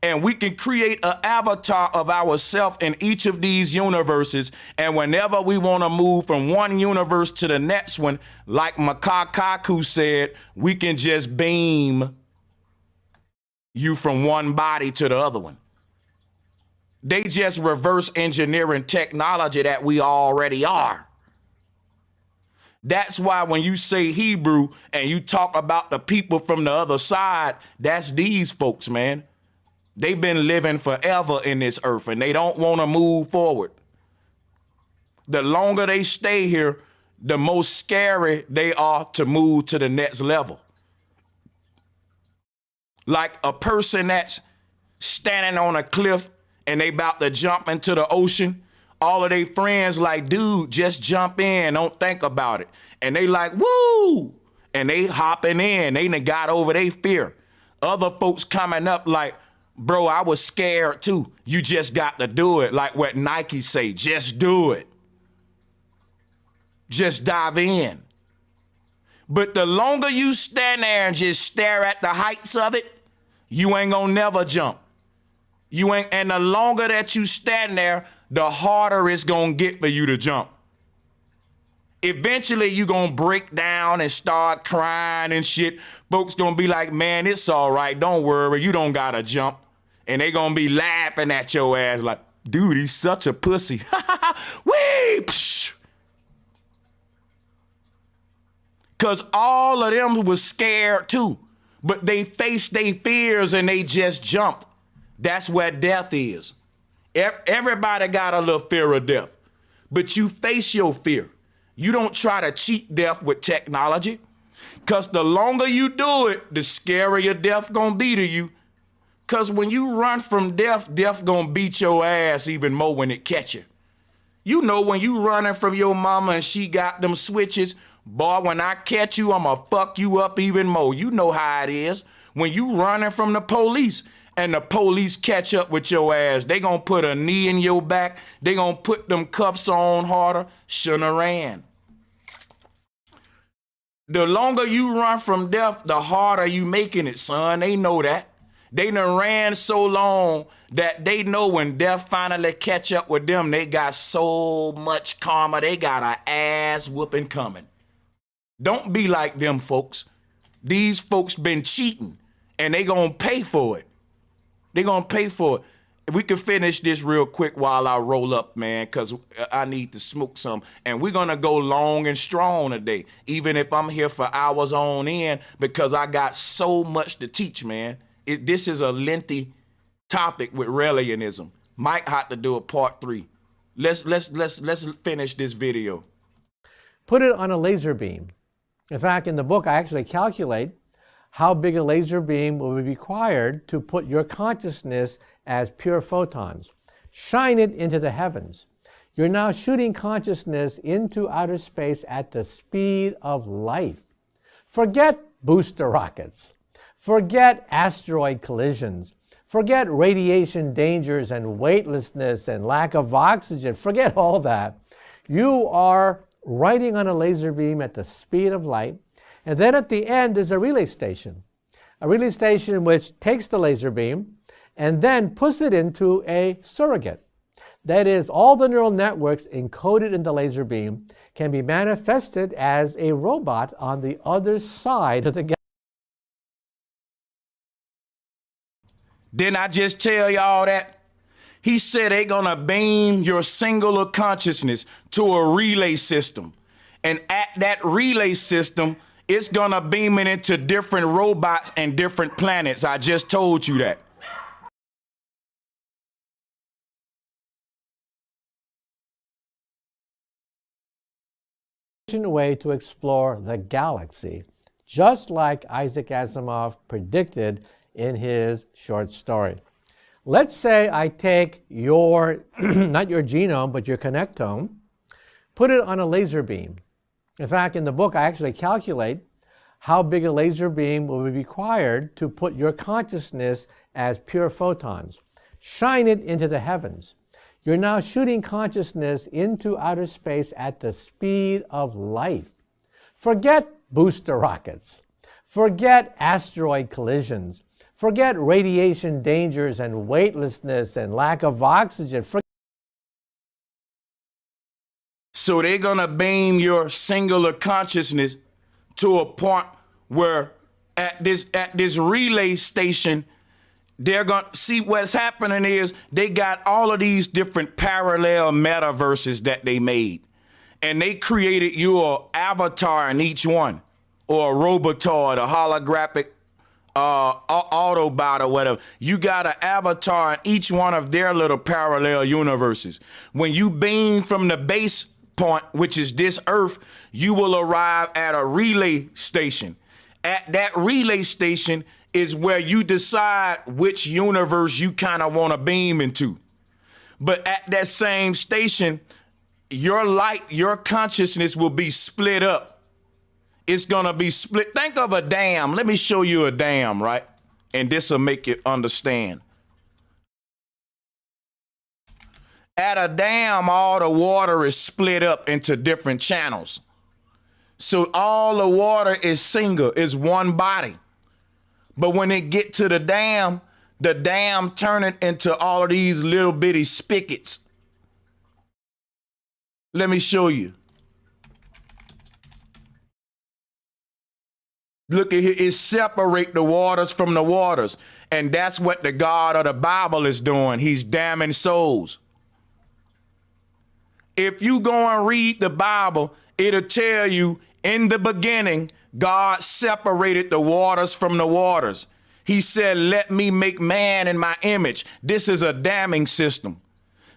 And we can create an avatar of ourselves in each of these universes. And whenever we want to move from one universe to the next one, like Kaku said, we can just beam you from one body to the other one. They just reverse engineering technology that we already are. That's why when you say Hebrew and you talk about the people from the other side, that's these folks, man. They've been living forever in this earth and they don't want to move forward. The longer they stay here, the more scary they are to move to the next level. Like a person that's standing on a cliff and they about to jump into the ocean. All of their friends like, dude, just jump in, don't think about it. And they like, woo! And they hopping in, they done got over their fear. Other folks coming up like, bro, I was scared too. You just got to do it. Like what Nike say, just do it. Just dive in. But the longer you stand there and just stare at the heights of it, you ain't gonna never jump. And the longer that you stand there, the harder it's gonna get for you to jump. Eventually you gonna break down and start crying and shit. Folks gonna be like, man, it's all right, don't worry, you don't gotta jump. And they gonna be laughing at your ass like, dude, he's such a pussy. Whee! Psh. Cause all of them was scared too, but they faced their fears and they just jumped. That's what death is. Everybody got a little fear of death, but you face your fear. You don't try to cheat death with technology, cause the longer you do it, the scarier death gonna be to you. Cause when you run from death, death gonna beat your ass even more when it catch you. You know when you running from your mama and she got them switches, boy, when I catch you, I'ma fuck you up even more. You know how it is. When you running from the police and the police catch up with your ass, they gonna put a knee in your back. They gonna put them cuffs on harder. Shouldn't have ran. The longer you run from death, the harder you making it, son. They know that. They done ran so long that they know when death finally catch up with them, they got so much karma. They got an ass whooping coming. Don't be like them folks. These folks been cheating and they gonna pay for it. They gonna pay for it. we can finish this real quick while I roll up, man, because I need to smoke some. And we're going to go long and strong today, even if I'm here for hours on end, because I got so much to teach, man. This is a lengthy topic with Raelism. Might have to do a part 3. Let's finish this video. Put it on a laser beam. In fact, in the book, I actually calculate how big a laser beam will be required to put your consciousness as pure photons. Shine it into the heavens. You're now shooting consciousness into outer space at the speed of light. Forget booster rockets. Forget asteroid collisions. Forget radiation dangers and weightlessness and lack of oxygen. Forget all that. You are riding on a laser beam at the speed of light. And then at the end is a relay station. A relay station which takes the laser beam and then puts it into a surrogate. That is, all the neural networks encoded in the laser beam can be manifested as a robot on the other side of the galaxy. Didn't I just tell y'all that? He said they're gonna beam your singular consciousness to a relay system. And at that relay system, it's gonna beam it into different robots and different planets. I just told you that. Way to explore the galaxy, just like Isaac Asimov predicted in his short story. Let's say I take your, not your genome, but your connectome, put it on a laser beam. In fact, in the book, I actually calculate how big a laser beam will be required to put your consciousness as pure photons. Shine it into the heavens. You're now shooting consciousness into outer space at the speed of light. Forget booster rockets. Forget asteroid collisions. Forget radiation dangers and weightlessness and lack of oxygen. So they're gonna beam your singular consciousness to a point where at this relay station, they're going to see what's happening is they got all of these different parallel metaverses that they made. And they created your avatar in each one, or a robotoid, a holographic Autobot or whatever. You got an avatar in each one of their little parallel universes. When you beam from the base point, which is this Earth, you will arrive at a relay station. At that relay station is where you decide which universe you kind of want to beam into. But at that same station, your light, your consciousness will be split up. It's going to be split. Think of a dam. Let me show you a dam, right? And this will make you understand. At a dam, all the water is split up into different channels. So all the water is single, is one body. But when it get to the dam turn it into all of these little bitty spigots. Let me show you. Look at here, it separate the waters from the waters. And that's what the God of the Bible is doing. He's damning souls. If you go and read the Bible, it'll tell you in the beginning, God separated the waters from the waters. He said, let me make man in my image. This is a damming system.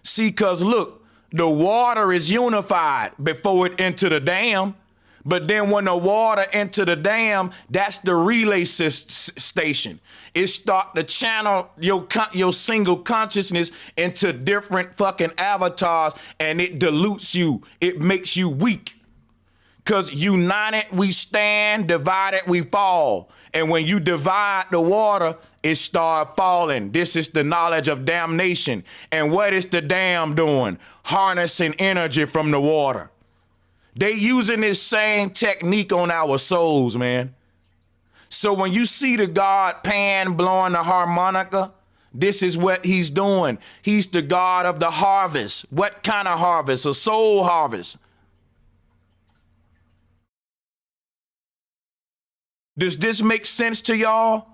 See, because look, the water is unified before it enter the dam. But then when the water enter the dam, that's the relay station. It start to channel your single consciousness into different fucking avatars, and it dilutes you. It makes you weak. Because united we stand, divided we fall. And when you divide the water, it start falling. This is the knowledge of damnation. And what is the dam doing? Harnessing energy from the water. They using this same technique on our souls, man. So when you see the God Pan blowing the harmonica, this is what he's doing. He's the God of the harvest. What kind of harvest? A soul harvest. Does this make sense to y'all?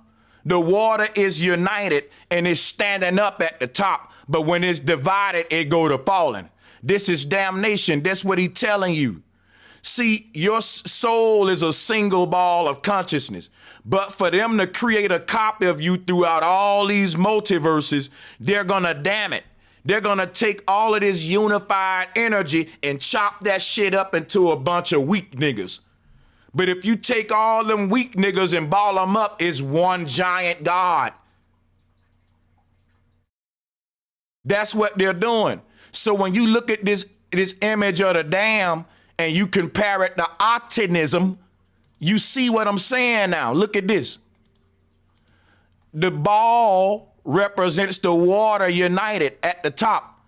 The water is united and it's standing up at the top, but when it's divided, it go to falling. This is damnation. That's what he's telling you. See, your soul is a single ball of consciousness, but for them to create a copy of you throughout all these multiverses, they're gonna damn it. They're gonna take all of this unified energy and chop that shit up into a bunch of weak niggas. But if you take all them weak niggas and ball them up, it's one giant God. That's what they're doing. So when you look at this image of the dam and you compare it to optimism, you see what I'm saying now. Look at this. The ball represents the water united at the top,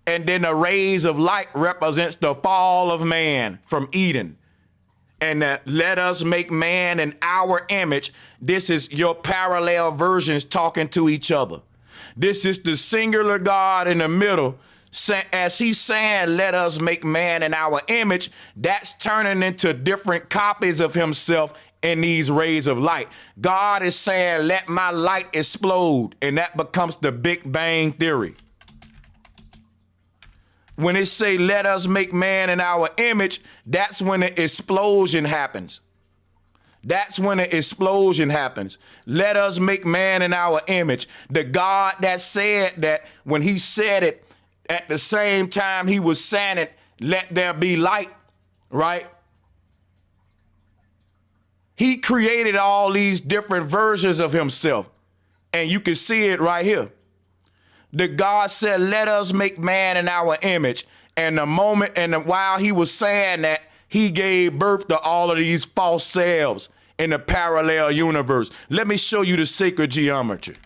and then the rays of light represents the fall of man from Eden. And let us make man in our image. This is your parallel versions talking to each other. This is the singular God in the middle. As he's saying, let us make man in our image, that's turning into different copies of himself in these rays of light. God is saying, let my light explode. And that becomes the Big Bang Theory. When it say, let us make man in our image, that's when the explosion happens. That's when the explosion happens. Let us make man in our image. The God that said that, when he said it, at the same time he was saying it, let there be light, right? He created all these different versions of himself. And you can see it right here. The God said, let us make man in our image. And the moment, and while he was saying that, he gave birth to all of these false selves in the parallel universe. Let me show you the sacred geometry.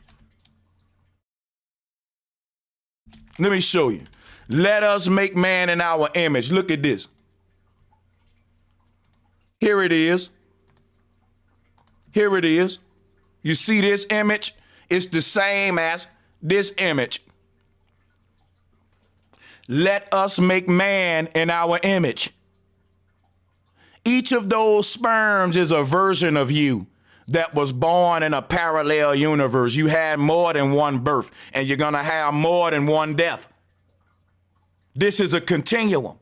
Let me show you. Let us make man in our image. Look at this. Here it is. Here it is. You see this image? It's the same as this image. Let us make man in our image. Each of those sperms is a version of you that was born in a parallel universe. You had more than one birth, and you're gonna have more than one death. This is a continuum.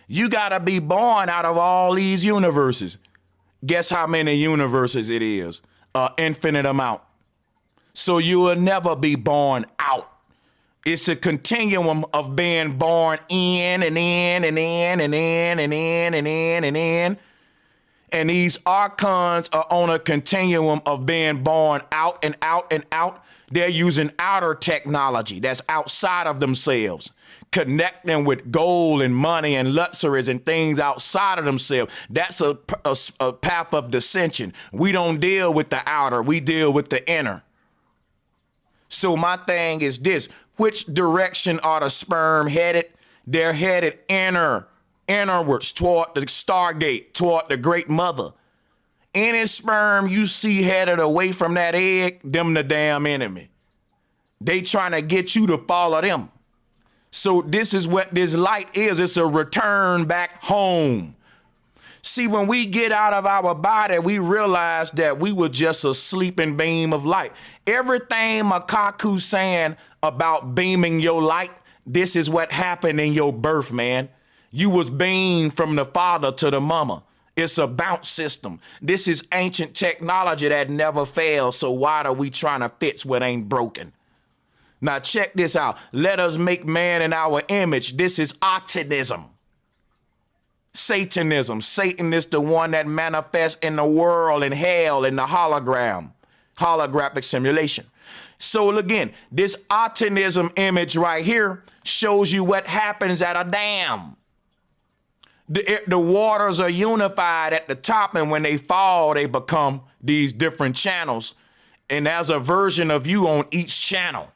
You gotta be born out of all these universes. Guess how many universes it is? An infinite amount. So you will never be born out. It's a continuum of being born in and in and in and in and in and in and in. And these archons are on a continuum of being born out and out and out. They're using outer technology that's outside of themselves, connecting with gold and money and luxuries and things outside of themselves. That's a path of dissension. We don't deal with the outer, we deal with the inner. So my thing is this: which direction are the sperm headed? They're headed innerwards toward the Stargate, toward the Great Mother. Any sperm you see headed away from that egg, them the damn enemy. They trying to get you to follow them. So this is what this light is. It's a return back home. See, when we get out of our body, we realize that we were just a sleeping beam of light. Everything Kaku saying about beaming your light, this is what happened in your birth, man. You was beamed from the father to the mama. It's a bounce system. This is ancient technology that never fails, so why are we trying to fix what ain't broken? Now check this out. Let us make man in our image. This is optimism. Satanism. Satan is the one that manifests in the world, in hell, in the holographic simulation. So again, this optimism image right here shows you what happens at a dam. The waters are unified at the top, and when they fall, they become these different channels. And there's a version of you on each channel.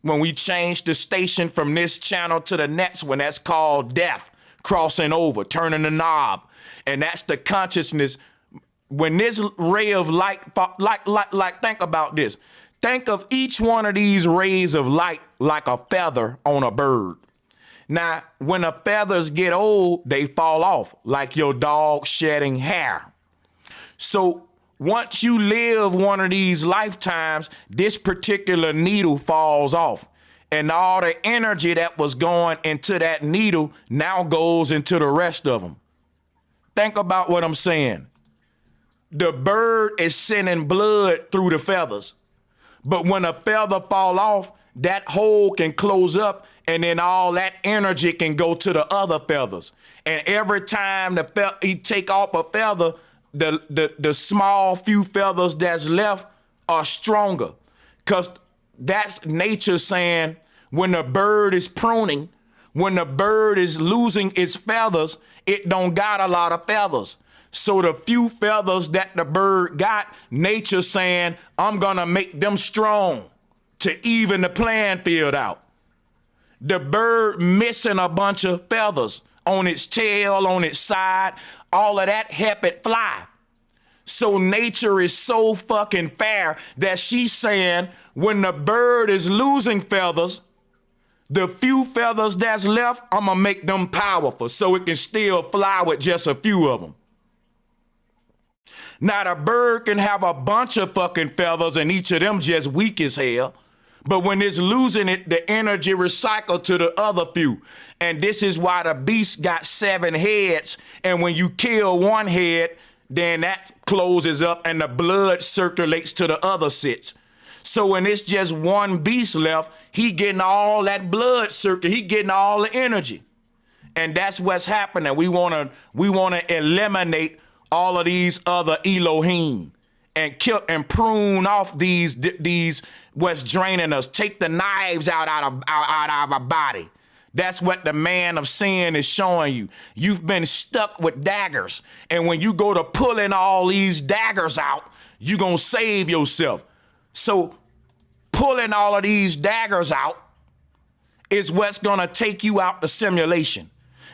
When we change the station from this channel to the next one, that's called death, crossing over, turning the knob. And that's the consciousness. When this ray of light, think about this. Think of each one of these rays of light like a feather on a bird. Now, when the feathers get old, they fall off, like your dog shedding hair. So Once you live one of these lifetimes, this particular needle falls off. And all the energy that was going into that needle now goes into the rest of them. Think about what I'm saying. The bird is sending blood through the feathers. But when a feather fall off, that hole can close up and then all that energy can go to the other feathers. And every time he take off a feather, the small few feathers that's left are stronger. Because that's nature saying when the bird is pruning, when the bird is losing its feathers, it don't got a lot of feathers. So the few feathers that the bird got, nature saying, I'm gonna make them strong to even the playing field out. The bird missing a bunch of feathers on its tail, on its side, all of that help it fly. So nature is so fucking fair that she's saying when the bird is losing feathers, the few feathers that's left, I'm gonna make them powerful so it can still fly with just a few of them. Now the bird can have a bunch of fucking feathers and each of them just weak as hell. But when it's losing it, the energy recycled to the other few. And this is why the beast got 7 heads. And when you kill one head, then that closes up and the blood circulates to the other 6. So when it's just one beast left, he getting all that blood he getting all the energy. And that's what's happening. We wanna eliminate all of these other Elohim and kill and prune off these what's draining us. Take the knives out of our body. That's what the man of sin is showing you. You've been stuck with daggers. And when you go to pulling all these daggers out, you're going to save yourself. So pulling all of these daggers out is what's going to take you out the simulation.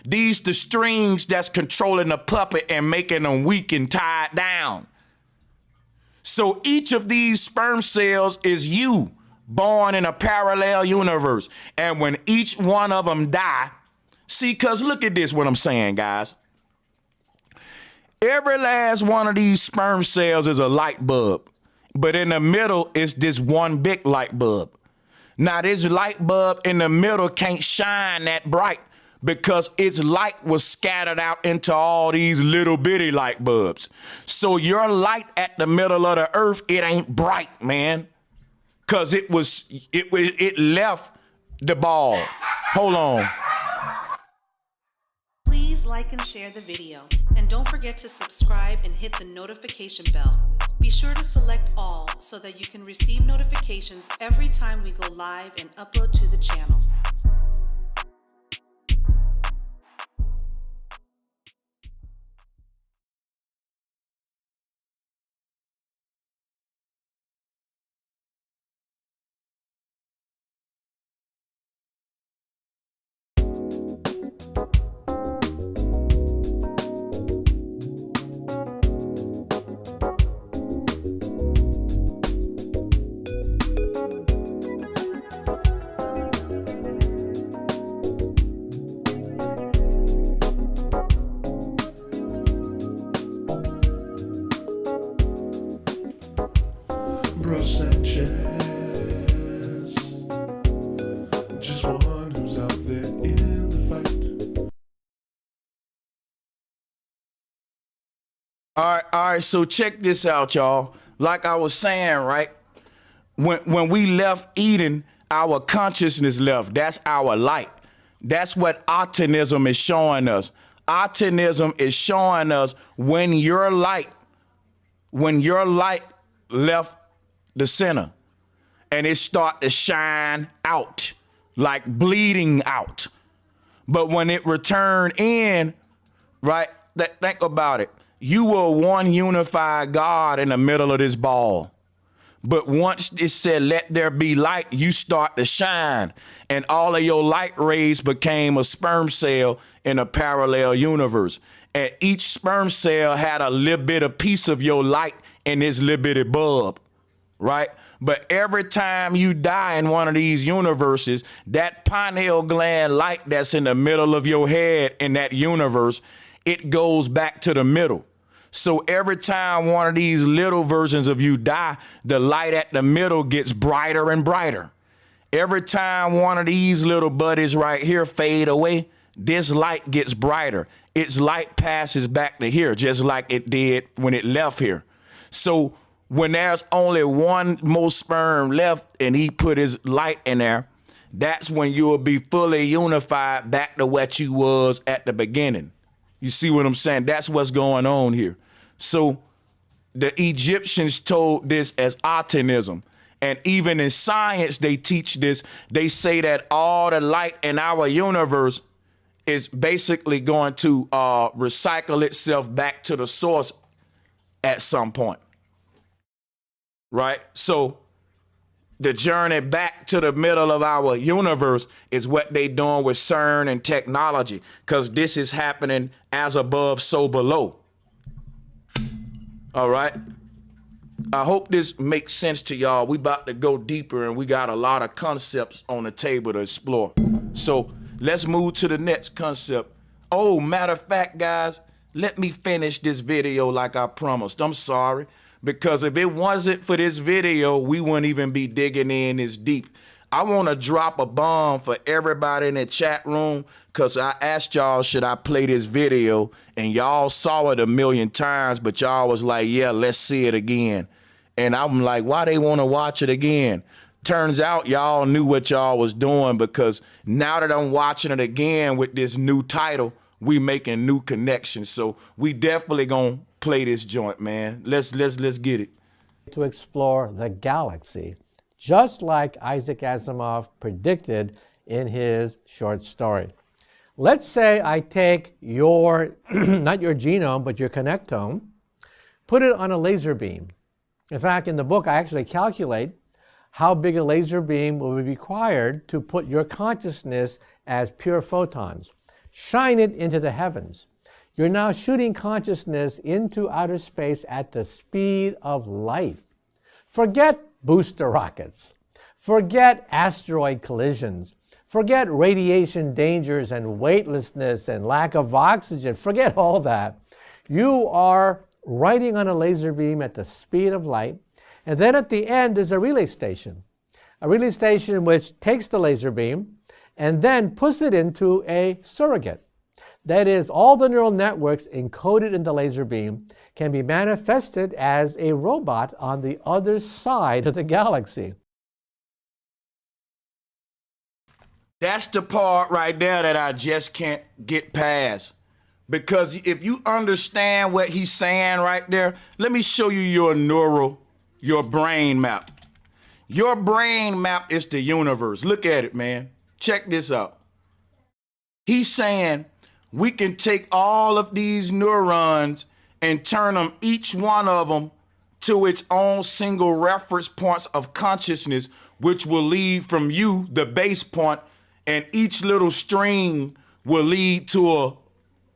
These the strings that's controlling the puppet and making them weak and tied down. So each of these sperm cells is you, born in a parallel universe. And when each one of them die, see, because look at this, what I'm saying, guys. Every last one of these sperm cells is a light bulb, but in the middle is this one big light bulb. Now, this light bulb in the middle can't shine that bright because its light was scattered out into all these little bitty light bulbs. So your light at the middle of the earth, it ain't bright, man. Cause it left the ball. Hold on. Please like and share the video. And don't forget to subscribe and hit the notification bell. Be sure to select all so that you can receive notifications every time we go live and upload to the channel. Sanchez, just one who's out there in the fight. All right, so check this out, y'all. Like I was saying, right? When we left Eden, our consciousness left. That's our light. That's what Atheism is showing us. Atheism is showing us when your light left the center and it start to shine out, like bleeding out. But when it returned in, right, think about it. You were one unified God in the middle of this ball. But once it said, let there be light, you start to shine. And all of your light rays became a sperm cell in a parallel universe. And each sperm cell had a little bit of piece of your light in this little bitty bulb, right? But every time you die in one of these universes, that pineal gland light that's in the middle of your head in that universe, it goes back to the middle. So every time one of these little versions of you die, the light at the middle gets brighter and brighter. Every time one of these little buddies right here fade away, this light gets brighter. Its light passes back to here, just like it did when it left here. So when there's only one more sperm left and he put his light in there, that's when you'll be fully unified back to what you was at the beginning. You see what I'm saying? That's what's going on here. So the Egyptians told this as Atenism. And even in science, they teach this. They say that all the light in our universe is basically going to recycle itself back to the source at some point. Right? So the journey back to the middle of our universe is what they doing with CERN and technology, because this is happening as above, so below. All right. I hope this makes sense to y'all. We about to go deeper and we got a lot of concepts on the table to explore. So let's move to the next concept. Oh, matter of fact, guys, let me finish this video like I promised. I'm sorry, because if it wasn't for this video, we wouldn't even be digging in this deep. I want to drop a bomb for everybody in the chat room, because I asked y'all, should I play this video? And y'all saw it 1,000,000 times, but y'all was like, yeah, let's see it again. And I'm like, why they want to watch it again? Turns out y'all knew what y'all was doing, because now that I'm watching it again with this new title, we making new connections. So we definitely gonna play this joint, man. Let's get it. To explore the galaxy, just like Isaac Asimov predicted in his short story. Let's say I take your, not your genome, but your connectome, put it on a laser beam. In fact, in the book, I actually calculate how big a laser beam will be required to put your consciousness as pure photons. Shine it into the heavens. You're now shooting consciousness into outer space at the speed of light. Forget booster rockets. Forget asteroid collisions. Forget radiation dangers and weightlessness and lack of oxygen. Forget all that. You are riding on a laser beam at the speed of light. And then at the end is a relay station. A relay station which takes the laser beam and then puts it into a surrogate. That is, all the neural networks encoded in the laser beam can be manifested as a robot on the other side of the galaxy. That's the part right there that I just can't get past. Because if you understand what he's saying right there, let me show you your brain map. Your brain map is the universe. Look at it, man. Check this out. He's saying we can take all of these neurons and turn them, each one of them, to its own single reference points of consciousness, which will lead from you, the base point, and each little string will lead to a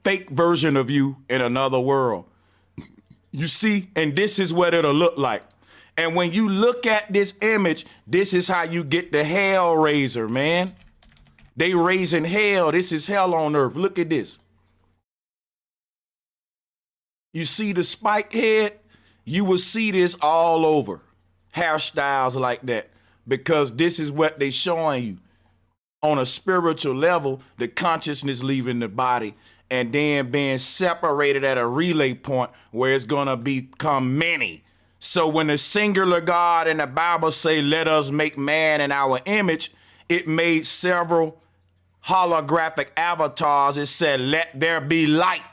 fake version of you in another world. You see? And this is what it'll look like. And when you look at this image, this is how you get the Hellraiser, man. They raising hell. This is hell on earth. Look at this. You see the spike head? You will see this all over. Hairstyles like that. Because this is what they showing you. On a spiritual level, the consciousness leaving the body and then being separated at a relay point where it's going to become many. So when the singular God in the Bible say, let us make man in our image, it made several holographic avatars. It said, let there be light.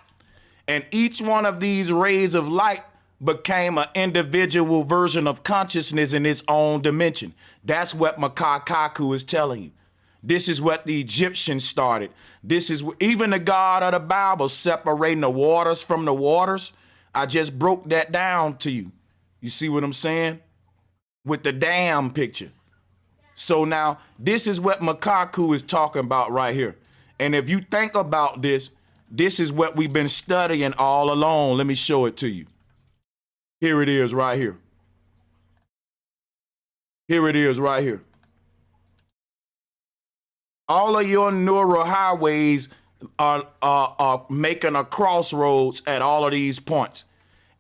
And each one of these rays of light became an individual version of consciousness in its own dimension. That's what Kaku is telling you. This is what the Egyptians started. This is even the God of the Bible separating the waters from the waters. I just broke that down to you. You see what I'm saying? With the dam picture. So now this is what Kaku is talking about right here. And if you think about this, this is what we've been studying all along. Let me show it to you. Here it is right here. Here it is right here. All of your neural highways are making a crossroads at all of these points.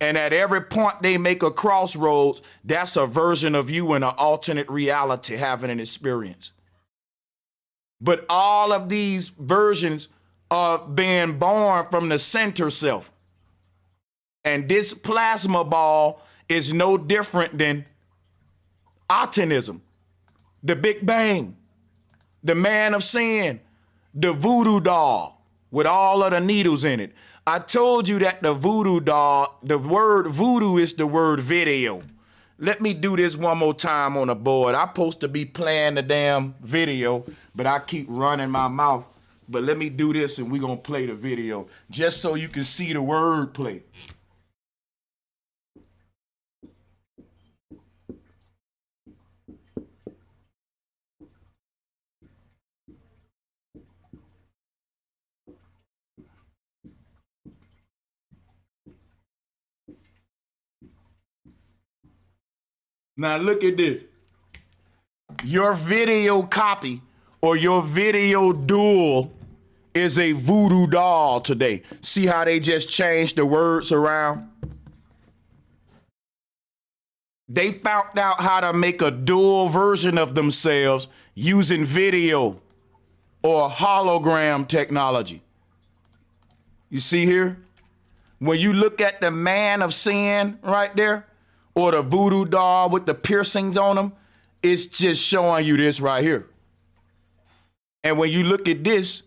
And at every point they make a crossroads, that's a version of you in an alternate reality having an experience. But all of these versions are being born from the center self. And this plasma ball is no different than Atheism, the Big Bang, the man of sin, the voodoo doll with all of the needles in it. I told you that the voodoo doll, the word voodoo is the word video. Let me do this one more time on the board. I'm supposed to be playing the damn video, but I keep running my mouth. But let me do this and we're going to play the video just so you can see the word play. Now look at this. Your video copy or your video duel is a voodoo doll today. See how they just changed the words around? They found out how to make a dual version of themselves using video or hologram technology. You see here? When you look at the man of sin right there, or the voodoo doll with the piercings on them, it's just showing you this right here. And when you look at this,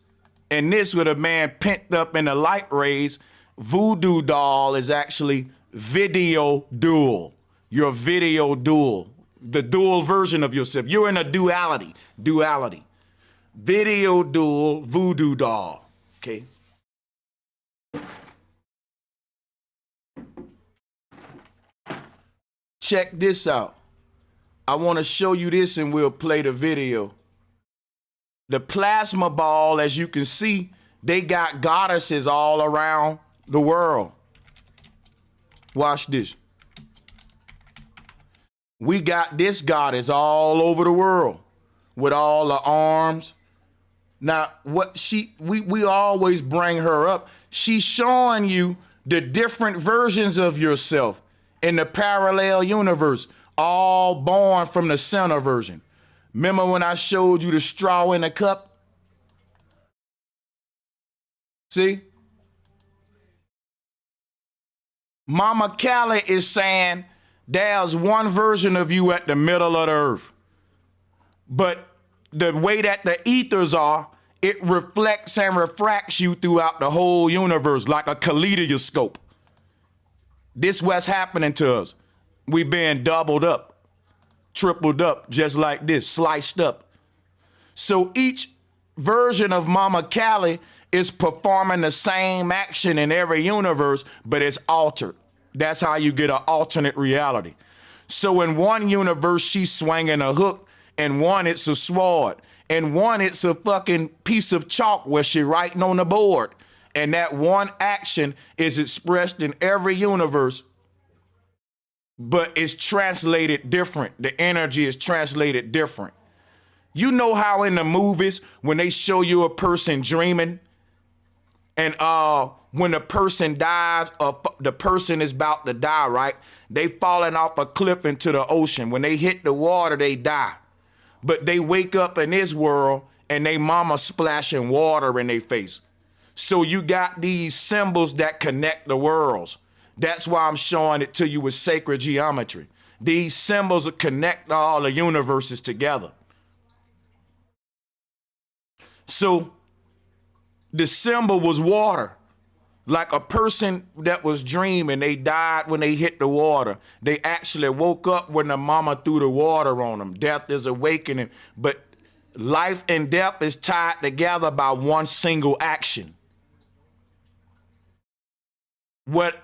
and this with a man pent up in the light rays, voodoo doll is actually video dual. Your video dual, the dual version of yourself. You're in a duality. Video dual, voodoo doll, okay? Check this out. I want to show you this and we'll play the video. The plasma ball, as you can see, they got goddesses all around the world. Watch this. We got this goddess all over the world with all the arms. Now, we always bring her up. She's showing you the different versions of yourself in the parallel universe, all born from the center version. Remember when I showed you the straw in the cup? See? Mama Callie is saying there's one version of you at the middle of the earth. But the way that the ethers are, it reflects and refracts you throughout the whole universe like a kaleidoscope. This what's happening to us. We being doubled up, tripled up, just like this, sliced up. So each version of Mama Callie is performing the same action in every universe, but it's altered. That's how you get an alternate reality. So in one universe, she's swinging a hook, and one it's a sword, and one it's a fucking piece of chalk where she writing on the board. And that one action is expressed in every universe, but it's translated different. The energy is translated different. You know how in the movies, when they show you a person dreaming, and when the person dies, or the person is about to die, right? They falling off a cliff into the ocean. When they hit the water, they die. But they wake up in this world, and they mama splashing water in their face. So you got these symbols that connect the worlds. That's why I'm showing it to you with sacred geometry. These symbols connect all the universes together. So the symbol was water. Like a person that was dreaming, they died when they hit the water. They actually woke up when the mama threw the water on them. Death is awakening. But life and death is tied together by one single action.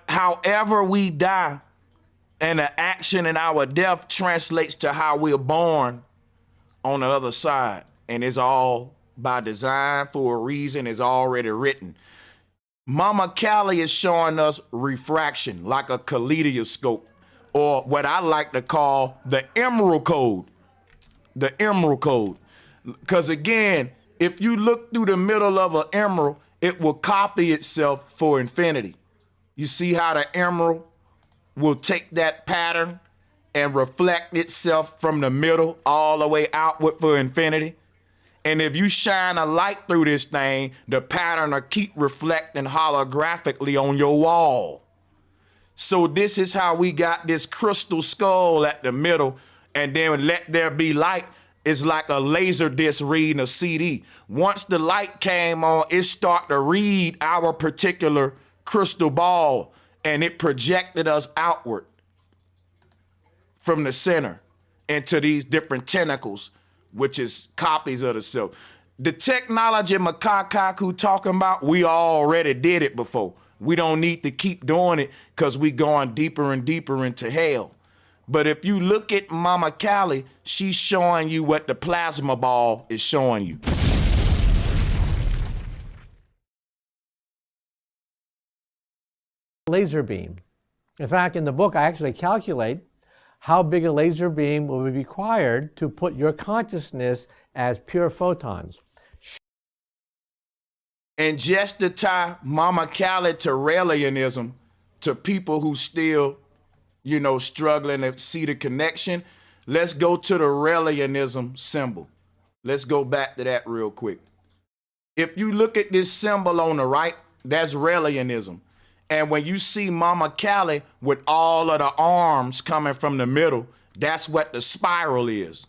However we die, and the action in our death translates to how we're born on the other side. And it's all by design for a reason. It's already written. Mama Callie is showing us refraction like a kaleidoscope, or what I like to call the emerald code. The emerald code. Because again, if you look through the middle of an emerald, it will copy itself for infinity. You see how the emerald will take that pattern and reflect itself from the middle all the way outward for infinity. And if you shine a light through this thing, the pattern will keep reflecting holographically on your wall. So this is how we got this crystal skull at the middle, and then let there be light is like a laser disc reading a CD. Once the light came on, it started to read our particular crystal ball, and it projected us outward from the center into these different tentacles, which is copies of the self. The technology Kaku talking about, we already did it before. We don't need to keep doing it because we going deeper and deeper into hell. But if you look at Mama Callie, she's showing you what the plasma ball is showing you. Laser beam. In fact, in the book, I actually calculate how big a laser beam will be required to put your consciousness as pure photons. And just to tie Mama Callie to Raelism, to people who still, you know, struggling to see the connection, let's go to the Raelism symbol. Let's go back to that real quick. If you look at this symbol on the right, that's Raelism. And when you see Mama Callie with all of the arms coming from the middle, that's what the spiral is.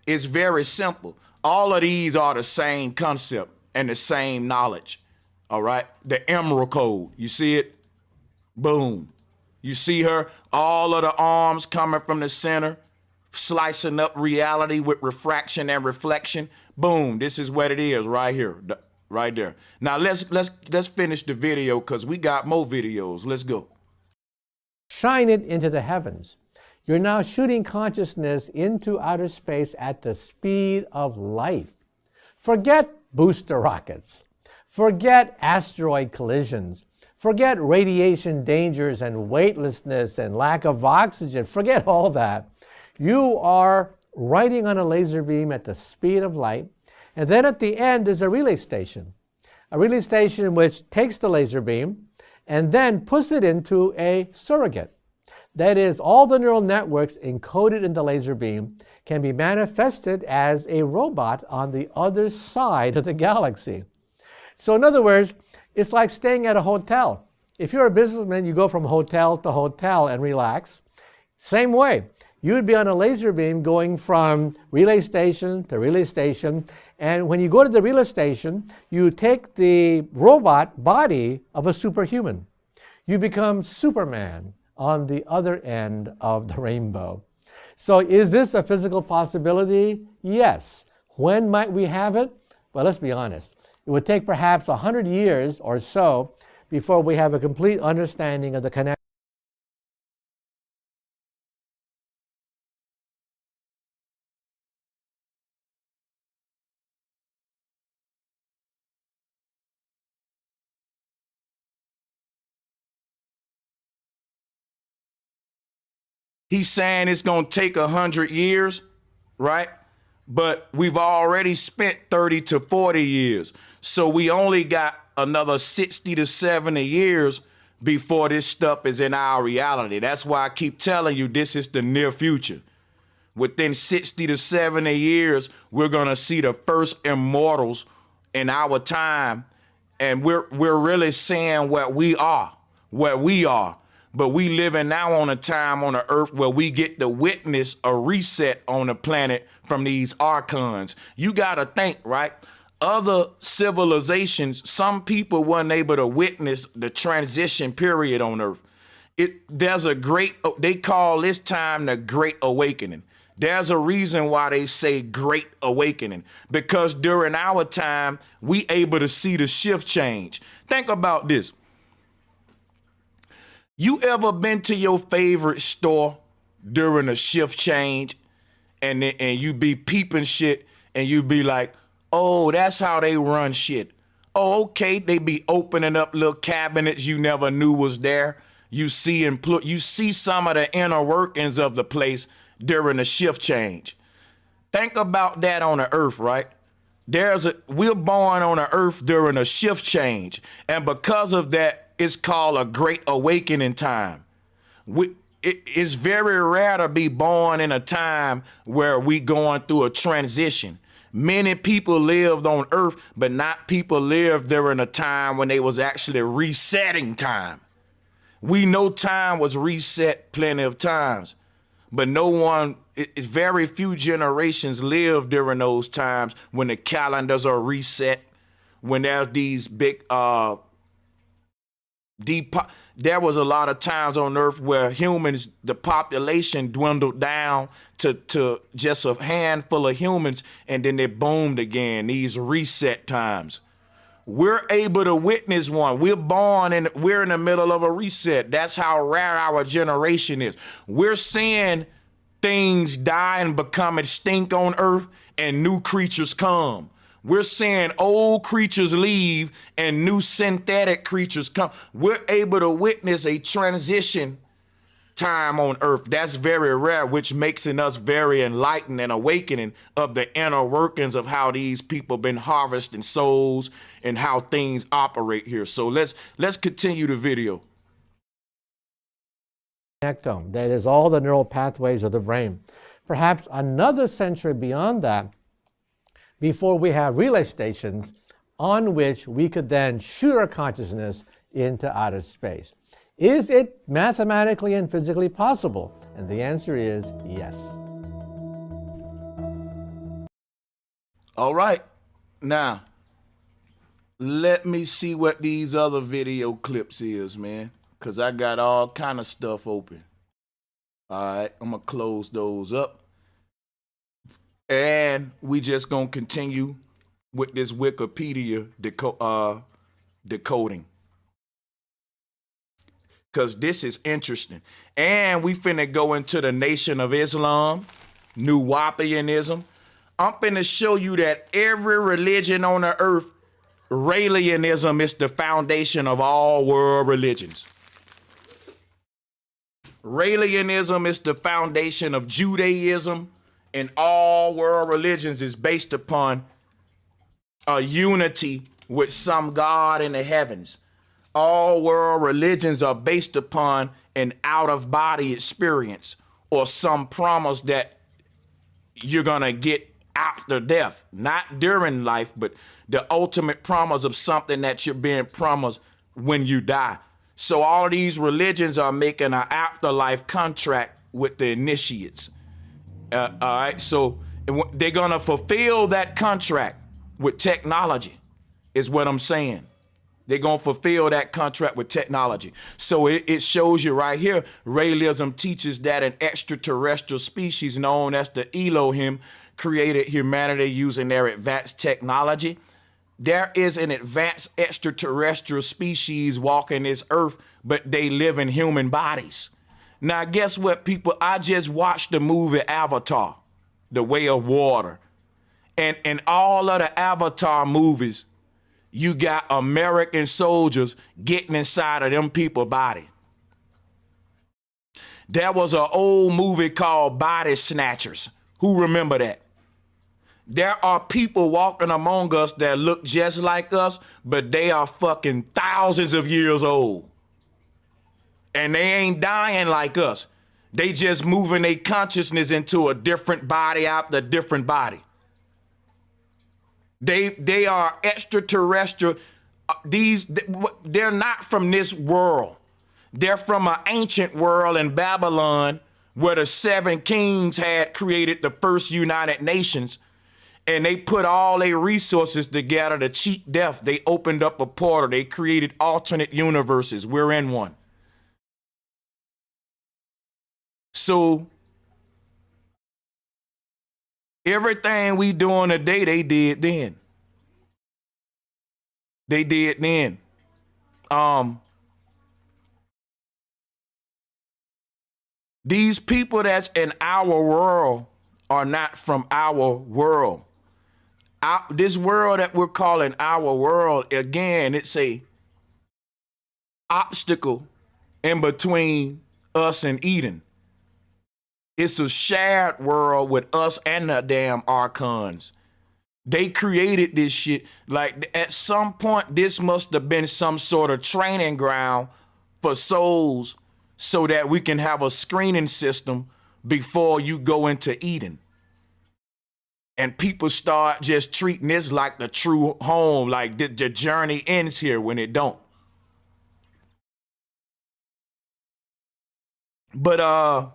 It's very simple. All of these are the same concept and the same knowledge, all right? The emerald code, you see it? Boom. You see her, all of the arms coming from the center, slicing up reality with refraction and reflection. Boom, this is what it is right here, right there. Now let's finish the video because we got more videos. Let's go. Shine it into the heavens. You're now shooting consciousness into outer space at the speed of light. Forget booster rockets. Forget asteroid collisions. Forget radiation dangers and weightlessness and lack of oxygen. Forget all that. You are riding on a laser beam at the speed of light. And then at the end is a relay station. A relay station which takes the laser beam and then puts it into a surrogate. That is, all the neural networks encoded in the laser beam can be manifested as a robot on the other side of the galaxy. So in other words, it's like staying at a hotel. If you're a businessman, you go from hotel to hotel and relax. Same way, you would be on a laser beam going from relay station to relay station. And when you go to the relay station, you take the robot body of a superhuman. You become Superman on the other end of the rainbow. So is this a physical possibility? Yes. When might we have it? Well, let's be honest. It would take perhaps 100 years or so before we have a complete understanding of the connection. He's saying it's going to take 100 years, right? But we've already spent 30 to 40 years. So we only got another 60 to 70 years before this stuff is in our reality. That's why I keep telling you this is the near future. Within 60 to 70 years, we're going to see the first immortals in our time. And we're really seeing what we are. But we living now on a time on the earth where we get to witness a reset on the planet from these archons. You got to think, right? Other civilizations, some people weren't able to witness the transition period on earth. There's a great, they call this time the Great Awakening. There's a reason why they say Great Awakening, because during our time, we able to see the shift change. Think about this. You ever been to your favorite store during a shift change and you be peeping shit and you be like, oh, that's how they run shit. Oh, okay, they be opening up little cabinets you never knew was there. You see some of the inner workings of the place during a shift change. Think about that on the earth, right? We're born on the earth during a shift change. And because of that, it's called a Great Awakening time. It's very rare to be born in a time where we going through a transition. Many people lived on earth, but not people lived during a time when they was actually resetting time. We know time was reset plenty of times, but it's very few generations live during those times when the calendars are reset, when there's these big, there was a lot of times on earth where humans, the population dwindled down to just a handful of humans, and then they boomed again, these reset times. We're able to witness one. We're born and we're in the middle of a reset. That's how rare our generation is. We're seeing things die and become extinct on earth, and new creatures come. We're seeing old creatures leave and new synthetic creatures come. We're able to witness a transition time on earth. That's very rare, which makes in us very enlightened and awakening of the inner workings of how these people been harvesting souls and how things operate here. So let's continue the video. Connectome, that is all the neural pathways of the brain. Perhaps another century beyond that, before we have relay stations on which we could then shoot our consciousness into outer space. Is it mathematically and physically possible? And the answer is yes. All right. Now, let me see what these other video clips is, man, because I got all kind of stuff open. All right, I'm going to close those up. And we just going to continue with this Wikipedia decoding. Because this is interesting. And we finna go into the Nation of Islam, New Wapianism. I'm finna show you that every religion on the earth, Raelism is the foundation of all world religions. Raelism is the foundation of Judaism, and all world religions is based upon a unity with some God in the heavens. All world religions are based upon an out-of-body experience or some promise that you're gonna get after death, not during life, but the ultimate promise of something that you're being promised when you die. So all of these religions are making an afterlife contract with the initiates. All right, so they're gonna fulfill that contract with technology, is what I'm saying. They're gonna fulfill that contract with technology. So it shows you right here, Raelism teaches that an extraterrestrial species known as the Elohim created humanity using their advanced technology. There is an advanced extraterrestrial species walking this earth, but they live in human bodies. Now, guess what, people? I just watched the movie Avatar, The Way of Water. And in all of the Avatar movies, you got American soldiers getting inside of them people's body. There was an old movie called Body Snatchers. Who remember that? There are people walking among us that look just like us, but they are fucking thousands of years old. And they ain't dying like us. They just moving their consciousness into a different body after a different body. They are extraterrestrial. They're not from this world. They're from an ancient world in Babylon where the 7 kings had created the first United Nations, and they put all their resources together to cheat death. They opened up a portal. They created alternate universes. We're in one. So everything we doing today, they did then. They did then. These people that's in our world are not from our world. This world that we're calling our world, again, it's a obstacle in between us and Eden. It's a shared world with us and the damn archons. They created this shit. Like, at some point, this must have been some sort of training ground for souls so that we can have a screening system before you go into Eden. And people start just treating this like the true home, like the journey ends here when it don't. But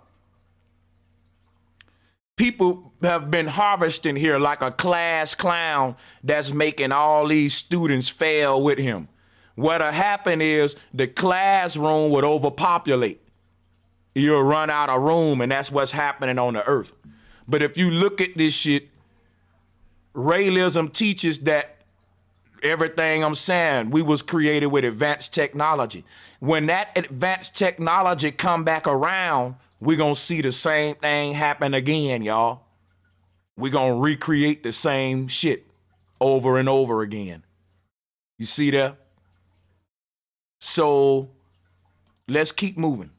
people have been harvesting here like a class clown that's making all these students fail with him. What'll happen is the classroom would overpopulate. You'll run out of room, and that's what's happening on the earth. But if you look at this shit, Raelism teaches that everything I'm saying, we was created with advanced technology. When that advanced technology come back around, we're going to see the same thing happen again, y'all. We're going to recreate the same shit over and over again. You see that? So let's keep moving.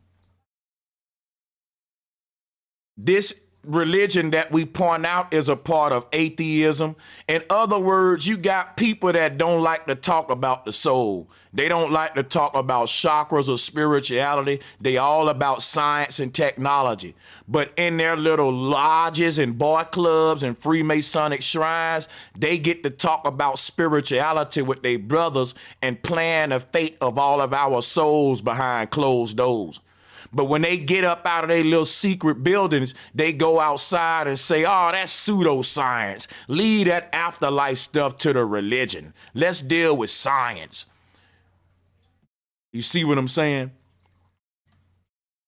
This religion that we point out is a part of atheism. In other words, you got people that don't like to talk about the soul. They don't like to talk about chakras or spirituality. They all about science and technology. But in their little lodges and boy clubs and Freemasonic shrines, they get to talk about spirituality with their brothers and plan the fate of all of our souls behind closed doors. But when they get up out of their little secret buildings, they go outside and say, oh, that's pseudoscience. Leave that afterlife stuff to the religion. Let's deal with science. You see what I'm saying?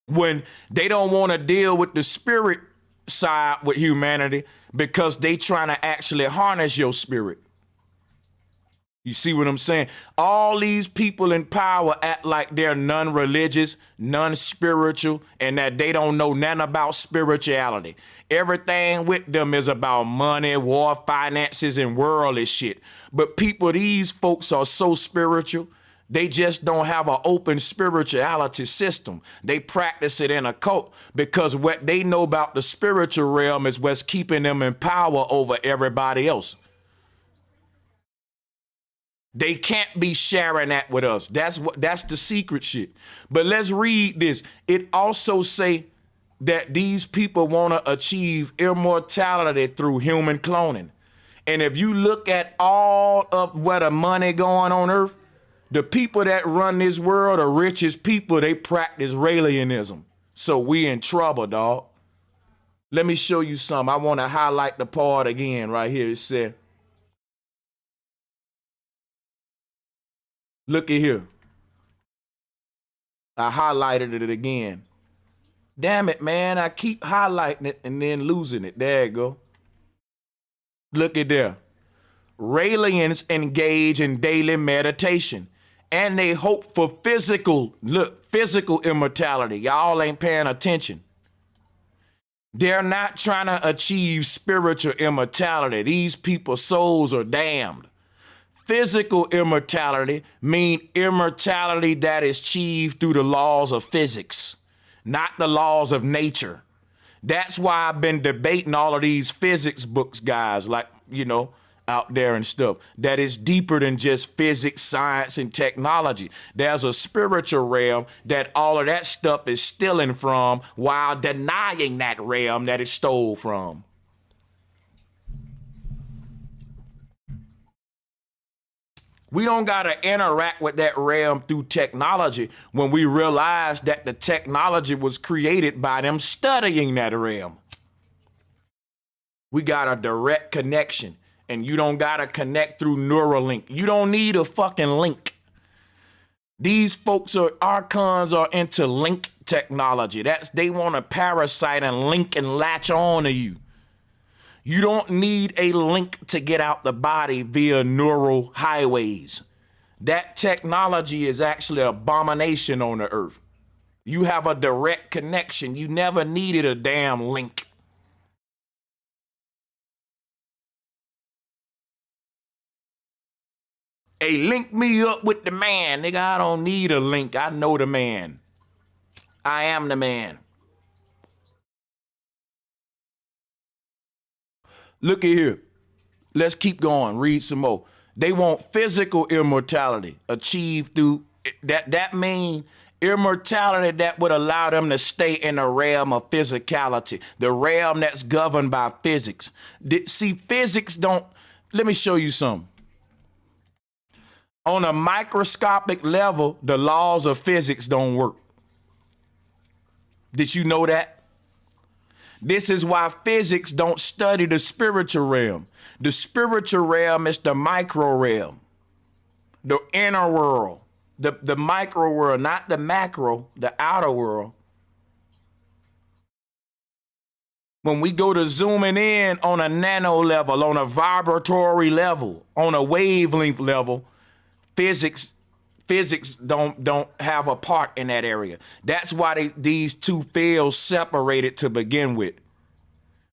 When they don't want to deal with the spirit side with humanity because they trying to actually harness your spirit. You see what I'm saying? All these people in power act like they're non-religious, non-spiritual, and that they don't know nothing about spirituality. Everything with them is about money, war, finances, and worldly shit. But these folks are so spiritual, they just don't have an open spirituality system. They practice it in a cult because what they know about the spiritual realm is what's keeping them in power over everybody else. They can't be sharing that with us. That's the secret shit. But let's read this. It also say that these people want to achieve immortality through human cloning. And if you look at all of where the money going on earth, the people that run this world, the richest people, they practice Raelism. So we in trouble, dog. Let me show you something. I want to highlight the part again right here. It said, look at here. I highlighted it again. Damn it, man. I keep highlighting it and then losing it. There you go. Look at there. Raelians engage in daily meditation and they hope for physical immortality. Y'all ain't paying attention. They're not trying to achieve spiritual immortality. These people's souls are damned. Physical immortality means immortality that is achieved through the laws of physics, not the laws of nature. That's why I've been debating all of these physics books, guys, like, out there and stuff, that is deeper than just physics, science, and technology. There's a spiritual realm that all of that stuff is stealing from while denying that realm that it stole from. We don't got to interact with that realm through technology when we realize that the technology was created by them studying that realm. We got a direct connection, and you don't got to connect through Neuralink. You don't need a fucking link. These folks archons are into link technology. They want to parasite and link and latch on to you. You don't need a link to get out the body via neural highways. That technology is actually an abomination on the earth. You have a direct connection. You never needed a damn link. Hey, link me up with the man. Nigga, I don't need a link. I know the man. I am the man. Look at here. Let's keep going. Read some more. They want physical immortality achieved through that mean Immortality that would allow them to stay in the realm of physicality, the realm that's governed by physics. See, physics don't, let me show you something. On a microscopic level, the laws of physics don't work. Did you know that? This is why physics don't study the spiritual realm. The spiritual realm is the micro realm, the inner world. The micro world, not the macro, the outer world. When we go to zooming in on a nano level, on a vibratory level, on a wavelength level, physics don't have a part in that area. That's why these two fields separated to begin with.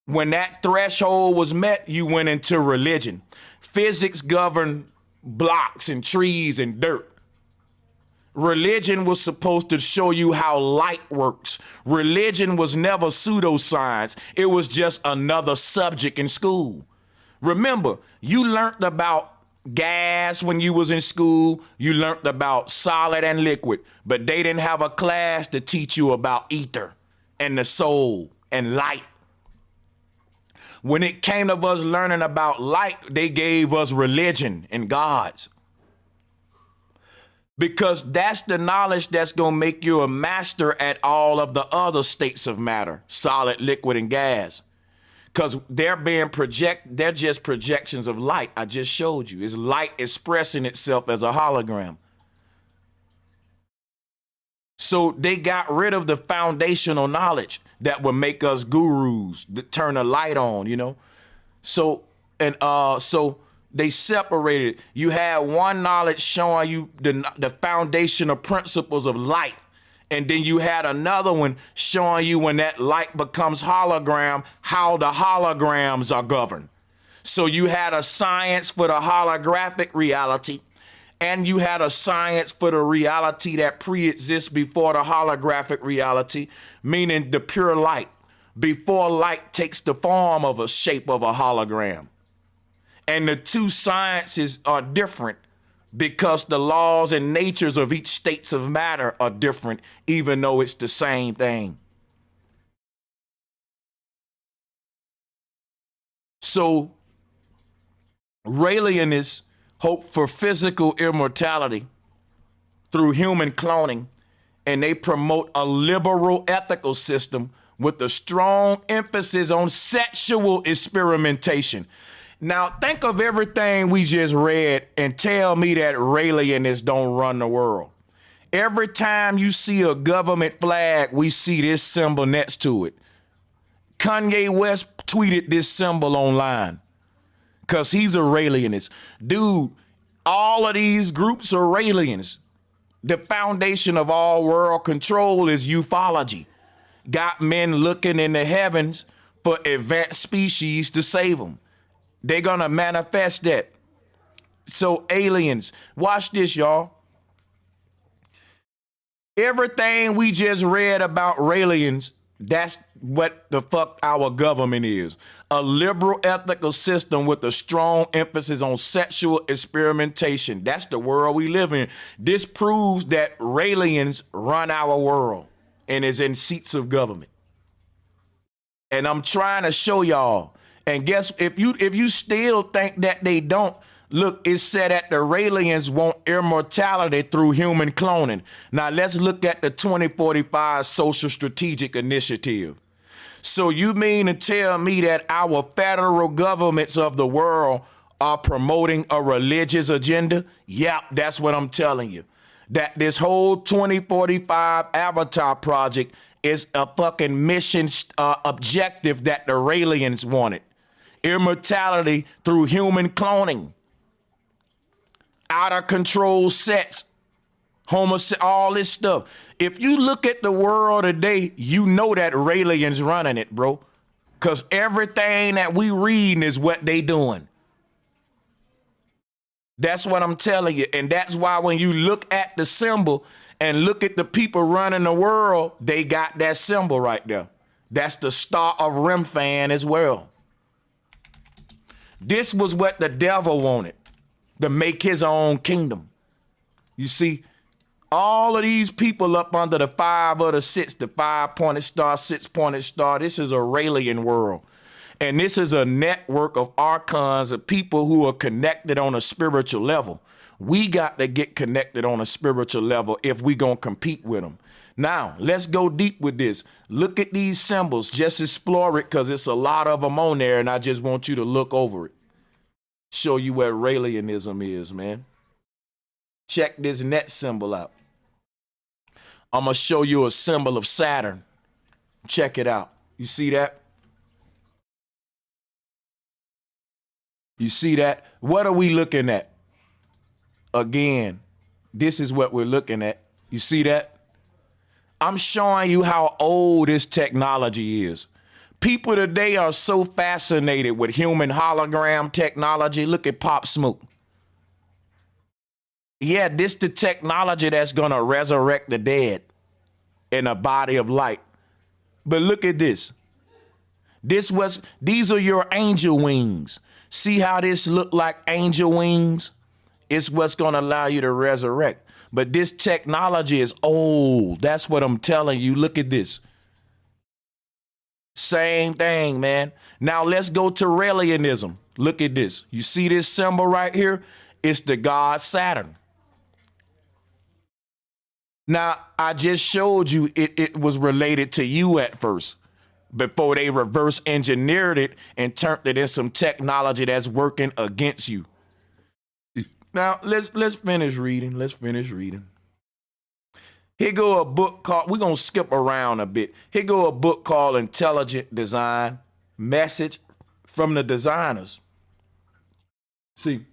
When that threshold was met, you went into religion. Physics governed blocks and trees and dirt. Religion was supposed to show you how light works. Religion was never pseudoscience. It was just another subject in school. Remember, you learned about gas when you was in school. You learned about solid and liquid, but they didn't have a class to teach you about ether and the soul and light. When it came to us learning about light, they gave us religion and gods. Because that's the knowledge that's going to make you a master at all of the other states of matter, solid, liquid, and gas. Because they're just projections of light. I just showed you. It's light expressing itself as a hologram. So they got rid of the foundational knowledge that would make us gurus, that turn the light on, you know? So they separated. You had one knowledge showing you the foundational principles of light. And then you had another one showing you when that light becomes hologram, how the holograms are governed. So you had a science for the holographic reality, and you had a science for the reality that pre-exists before the holographic reality, meaning the pure light, before light takes the form of a shape of a hologram. And the two sciences are different because the laws and natures of each states of matter are different, even though it's the same thing. So Raelianists hope for physical immortality through human cloning, and they promote a liberal ethical system with a strong emphasis on sexual experimentation. Now, think of everything we just read and tell me that Raelianists don't run the world. Every time you see a government flag, we see this symbol next to it. Kanye West tweeted this symbol online because he's a Raelianist. Dude, all of these groups are Raelians. The foundation of all world control is UFOlogy. Got men looking in the heavens for advanced species to save them. They're gonna manifest that. So aliens, watch this, y'all. Everything we just read about Raelians, that's what the fuck our government is. A liberal ethical system with a strong emphasis on sexual experimentation. That's the world we live in. This proves that Raelians run our world and is in seats of government. And I'm trying to show y'all. And guess, if you still think that they don't, look, it said that the Raelians want immortality through human cloning. Now let's look at the 2045 Social Strategic Initiative. So you mean to tell me that our federal governments of the world are promoting a religious agenda? Yep, that's what I'm telling you. That this whole 2045 Avatar project is a fucking mission objective that the Raelians wanted. Immortality through human cloning. Out of control sets. All this stuff. If you look at the world today, you know that Raelians running it, bro. Because everything that we reading is what they doing. That's what I'm telling you. And that's why when you look at the symbol and look at the people running the world, they got that symbol right there. That's the Star of Remphan as well. This was what the devil wanted, to make his own kingdom. You see, All of these people up under the 5 or the 6, the 5-pointed star, 6-pointed star, this is a Raelian world. And this is a network of archons of people who are connected on a spiritual level. We got to get connected on a spiritual level if we gonna compete with them. Now, let's go deep with this. Look at these symbols. Just explore it because it's a lot of them on there, and I just want you to look over it. Show you what Raelianism is, man. Check this net symbol out. I'm going to show you a symbol of Saturn. Check it out. You see that? You see that? What are we looking at? Again, this is what we're looking at. You see that? I'm showing you how old this technology is. People today are so fascinated with human hologram technology. Look at Pop Smoke. Yeah, this the technology that's going to resurrect the dead in a body of light. But look at this. These are your angel wings. See how this look like angel wings? It's what's going to allow you to resurrect. But this technology is old. That's what I'm telling you. Look at this. Same thing, man. Now let's go to Raelianism. Look at this. You see this symbol right here? It's the god Saturn. Now, I just showed you it was related to you at first before they reverse engineered it and turned it into some technology that's working against you. Now, let's finish reading. Let's finish reading. Here go a book called, we're going to skip around a bit. Here go a book called Intelligent Design, Message from the Designers. See,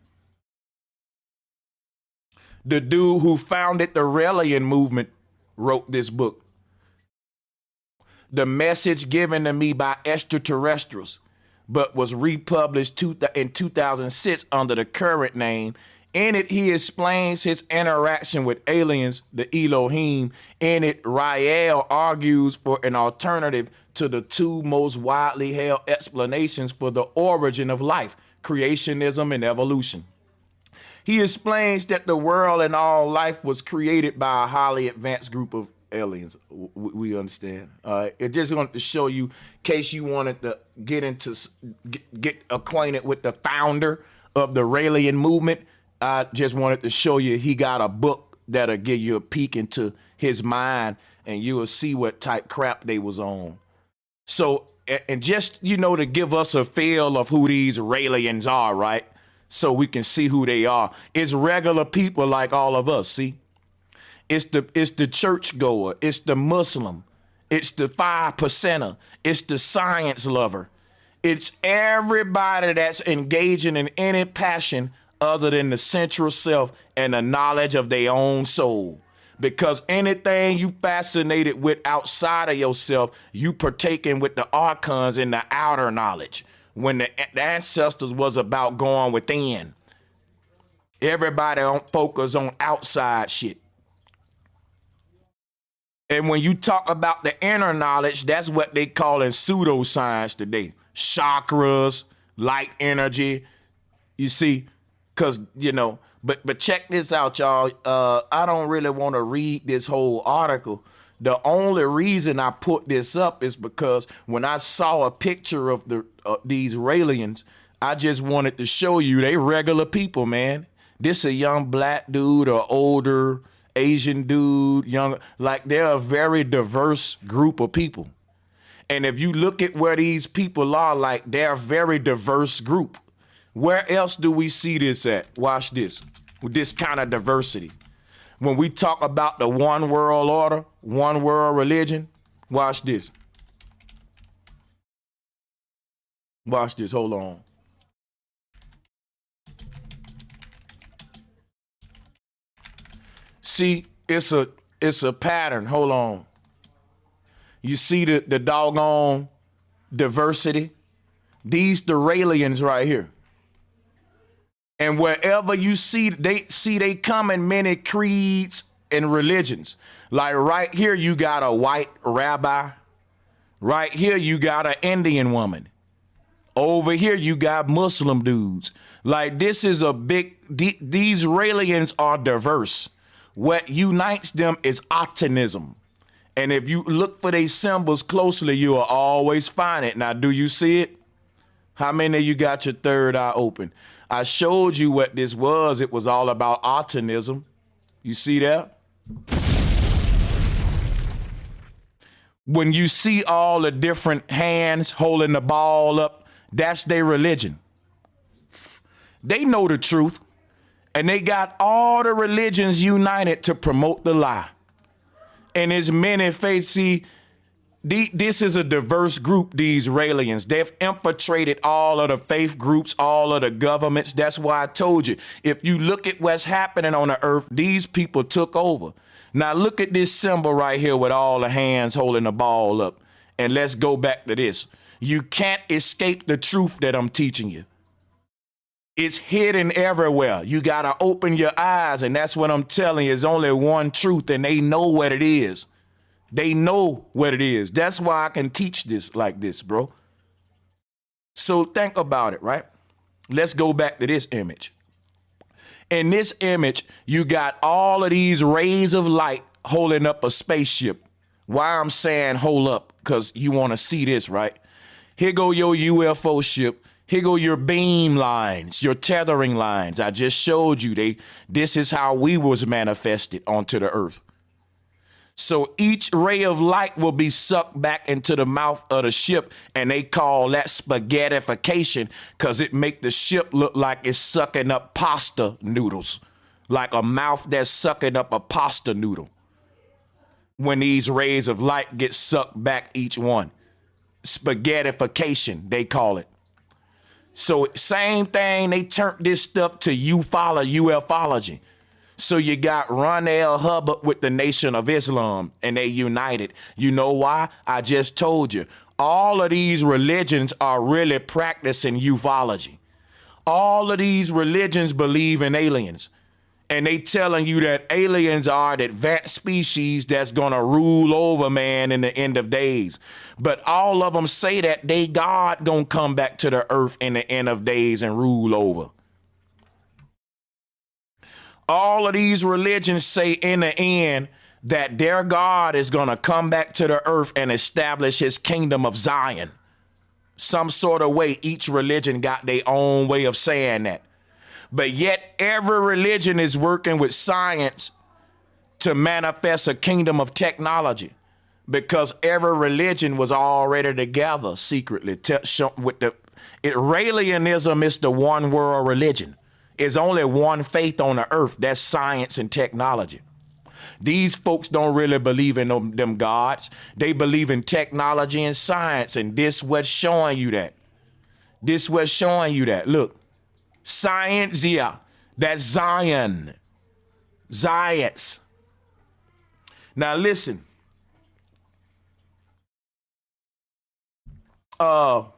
the dude who founded the Raelian movement wrote this book. The message given to me by extraterrestrials, but was republished in 2006 under the current name. In it, he explains his interaction with aliens, the Elohim. In it, Rael argues for an alternative to the two most widely held explanations for the origin of life, creationism and evolution. He explains that the world and all life was created by a highly advanced group of aliens. We understand. It just wanted to show you, in case you wanted to get acquainted with the founder of the Raelian movement. I just wanted to show you he got a book that'll give you a peek into his mind, and you will see what type crap they was on. So, and just, you know, to give us a feel of who these Raelians are, right? So we can see who they are. It's regular people like all of us, see? It's the churchgoer, it's the Muslim, it's the 5%er, it's the science lover. It's everybody that's engaging in any passion other than the central self and the knowledge of their own soul. Because anything you fascinated with outside of yourself, you partaking with the archons in the outer knowledge. When the ancestors was about going within. Everybody focus on outside shit. And when you talk about the inner knowledge, that's what they call in pseudoscience today. Chakras, light energy. You see, because, you know, but check this out, y'all. I don't really want to read this whole article. The only reason I put this up is because when I saw a picture of these Raelians, I just wanted to show you they regular people, man. This a young black dude or older Asian dude, young, like they're a very diverse group of people. And if you look at where these people are, like they're a very diverse group. Where else do we see this at? Watch this, with this kind of diversity. When we talk about the one world order, one world religion, watch this. Watch this, hold on. See, it's a pattern, hold on. You see the doggone diversity? These the Raelians right here. And wherever you see they come in many creeds and religions. Like right here, you got a white rabbi. Right here, you got an Indian woman. Over here, you got Muslim dudes. Like this is a big, these Raelians are diverse. What unites them is optimism. And if you look for these symbols closely, you will always find it. Now, do you see it? How many of you got your third eye open? I showed you what this was. It was all about optimism. You see that? When you see all the different hands holding the ball up, that's their religion. They know the truth, and they got all the religions united to promote the lie. And as many faiths, see, this is a diverse group, these Raelians. They've infiltrated all of the faith groups, all of the governments. That's why I told you, if you look at what's happening on the earth, these people took over. Now look at this symbol right here with all the hands holding the ball up. And let's go back to this. You can't escape the truth that I'm teaching you. It's hidden everywhere. You got to open your eyes, and that's what I'm telling you. There's only one truth, and they know what it is. They know what it is. That's why I can teach this like this, bro. So think about it, right? Let's go back to this image. In this image, you got all of these rays of light holding up a spaceship. Why I'm saying hold up, because you want to see this, right? Here go your UFO ship. Here go your beam lines, your tethering lines. I just showed you this is how we was manifested onto the earth. So each ray of light will be sucked back into the mouth of the ship, and they call that spaghettification because it make the ship look like it's sucking up pasta noodles, like a mouth that's sucking up a pasta noodle. When these rays of light get sucked back, each one. Spaghettification, they call it. So same thing, they turned this stuff to UFOlogy. So you got Ron L. Hubbard with the Nation of Islam, and they united. You know why? I just told you. All of these religions are really practicing ufology. All of these religions believe in aliens. And they telling you that aliens are an advanced species that's gonna rule over man in the end of days. But all of them say that they God gonna come back to the earth in the end of days and rule over. All of these religions say in the end that their God is gonna come back to the earth and establish his kingdom of Zion. Some sort of way, each religion got their own way of saying that. But yet every religion is working with science to manifest a kingdom of technology, because every religion was already together secretly. Raelism is the one world religion. There's only one faith on the earth. That's science and technology. These folks don't really believe in them gods. They believe in technology and science, and this what's showing you that. This what's showing you that. Look. Science, yeah, that's Zion. Zions. Now listen. All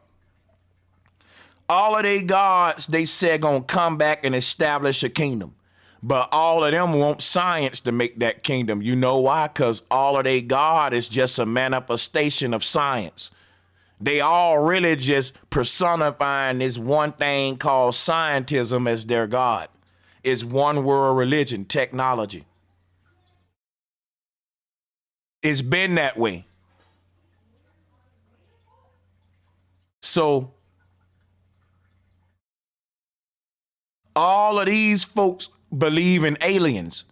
of they gods, they said gonna come back and establish a kingdom. But all of them want science to make that kingdom. You know why? Because all of they God is just a manifestation of science. They all really just personifying this one thing called Scientism as their God. It's one world religion, technology. It's been that way. So all of these folks believe in aliens.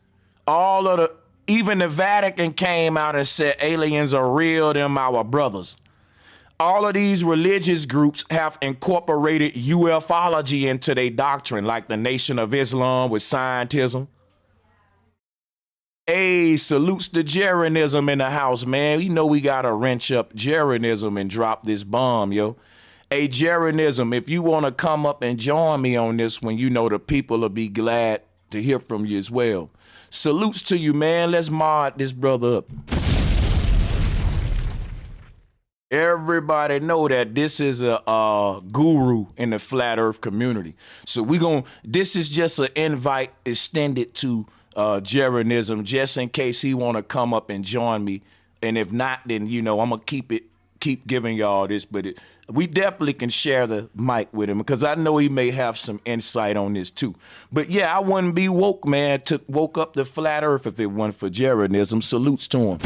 Even the Vatican came out and said aliens are real, them our brothers. All of these religious groups have incorporated UFOlogy into their doctrine, like the Nation of Islam with Scientism. Hey, salutes to Jeranism in the house, man. You know we gotta wrench up Jeranism and drop this bomb, yo. Hey, Jeranism, if you wanna come up and join me on this one, you know the people will be glad to hear from you as well. Salutes to you, man. Let's mod this brother up. Everybody know that this is a guru in the flat earth community. So this is just an invite extended to Jeranism, just in case he want to come up and join me. And if not, then, you know, I'm going to keep it keep giving y'all this, but we definitely can share the mic with him because I know he may have some insight on this too. But yeah, I wouldn't be woke, man. Woke up the flat earth if it wasn't for Jaredism. Salutes to him.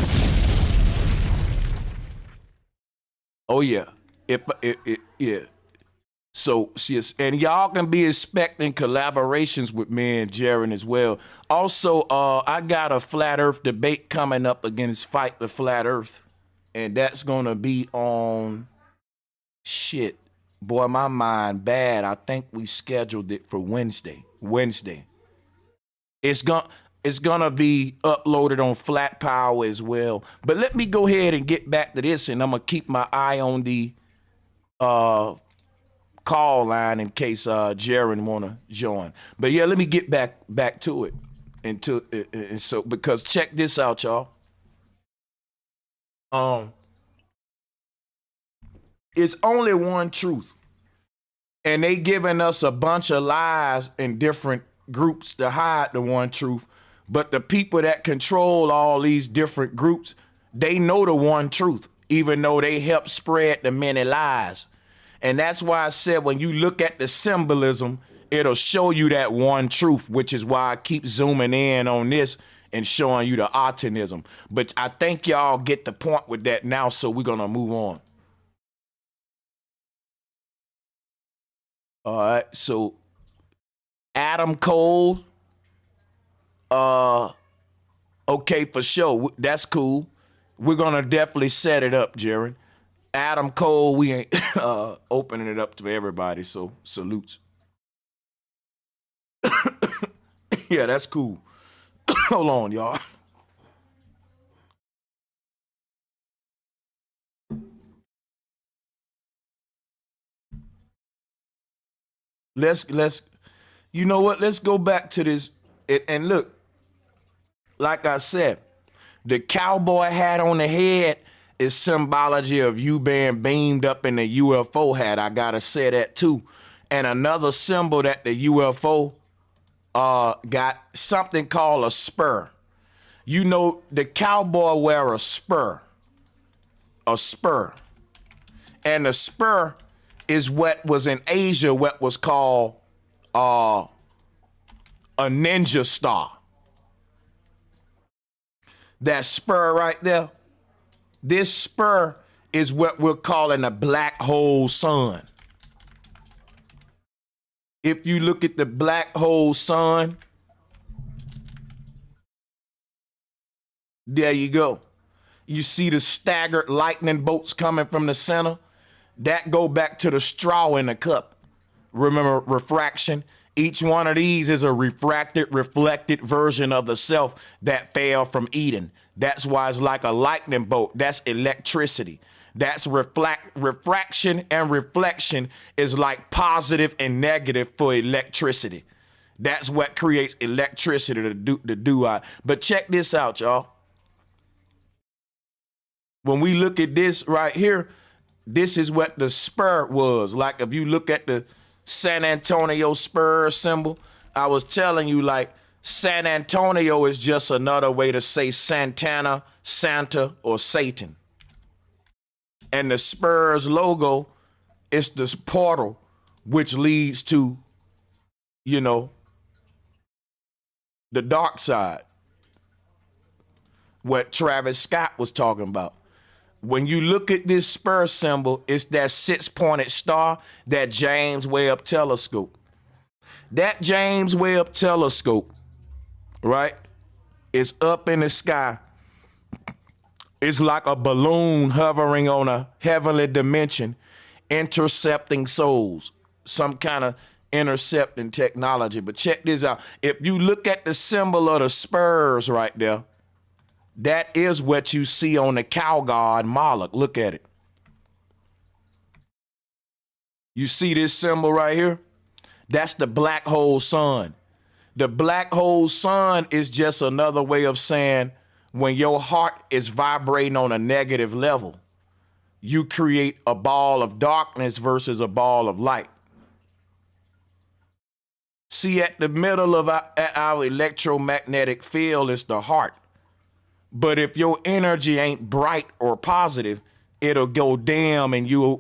Oh yeah, yeah. So yes, and y'all can be expecting collaborations with me and Jared as well. Also, I got a flat earth debate coming up against Fight the Flat Earth. And that's gonna be on shit. Boy, my mind bad. I think we scheduled it for Wednesday. It's gonna be uploaded on Flat Power as well. But let me go ahead and get back to this, and I'm gonna keep my eye on the call line in case Jaron wanna join. But yeah, let me get back to it. And so because check this out, y'all. It's only one truth, and they giving us a bunch of lies in different groups to hide the one truth. But the people that control all these different groups, they know the one truth, even though they help spread the many lies. And that's why I said when you look at the symbolism, it'll show you that one truth, which is why I keep zooming in on this and showing you the optimism. But I think y'all get the point with that now, so we're gonna move on. All right, so Adam Cole, okay, for sure, that's cool. We're gonna definitely set it up, Jaron. Adam Cole, we ain't opening it up to everybody, so salutes. Yeah, that's cool. Hold on, y'all. Let's you know what? Let's go back to this and look. Like I said, the cowboy hat on the head is symbology of you being beamed up in the UFO hat. I gotta say that too. And another symbol that the UFO got something called a spur. You know, the cowboy wear a spur. A spur. And the spur is what was in Asia, what was called a ninja star. That spur right there, this spur is what we're calling a black hole sun. If you look at the black hole sun, there you go. You see the staggered lightning bolts coming from the center? That go back to the straw in the cup. Remember refraction? Each one of these is a reflected version of the self that fell from Eden. That's why it's like a lightning bolt. That's electricity. That's refraction and reflection is like positive and negative for electricity. That's what creates electricity to do. But check this out, y'all. When we look at this right here, this is what the spur was. Like if you look at the San Antonio spur symbol, I was telling you like San Antonio is just another way to say Santana, Santa, or Satan. And the Spurs logo is this portal which leads to, you know, the dark side. What Travis Scott was talking about. When you look at this spur symbol, it's that six-pointed star, that James Webb telescope. That James Webb telescope, right, is up in the sky. It's like a balloon hovering on a heavenly dimension, intercepting souls, some kind of intercepting technology. But check this out. If you look at the symbol of the Spurs right there, that is what you see on the cow god Moloch. Look at it. You see this symbol right here? That's the black hole sun. The black hole sun is just another way of saying when your heart is vibrating on a negative level, you create a ball of darkness versus a ball of light. See, at the middle of our electromagnetic field is the heart. But if your energy ain't bright or positive, it'll go dim and you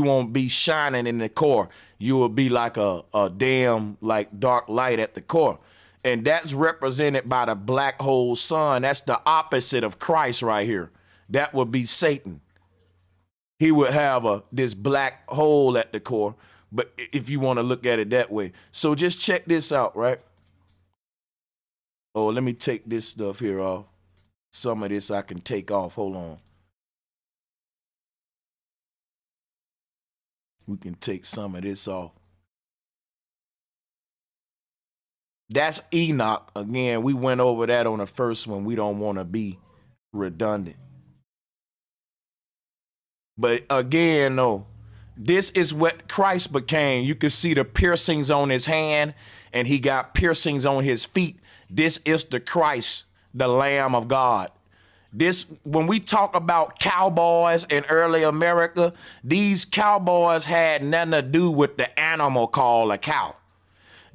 won't be shining in the core. You will be like a dim, like dark light at the core. And that's represented by the black hole sun. That's the opposite of Christ right here. That would be Satan. He would have this black hole at the core, but if you want to look at it that way. So just check this out, right? Oh, let me take this stuff here off. Some of this I can take off. Hold on. We can take some of this off. That's Enoch. Again, we went over that on the first one. We don't want to be redundant. But again, no, this is what Christ became. You can see the piercings on his hand, and he got piercings on his feet. This is the Christ, the Lamb of God. This, when we talk about cowboys in early America, these cowboys had nothing to do with the animal called a cow.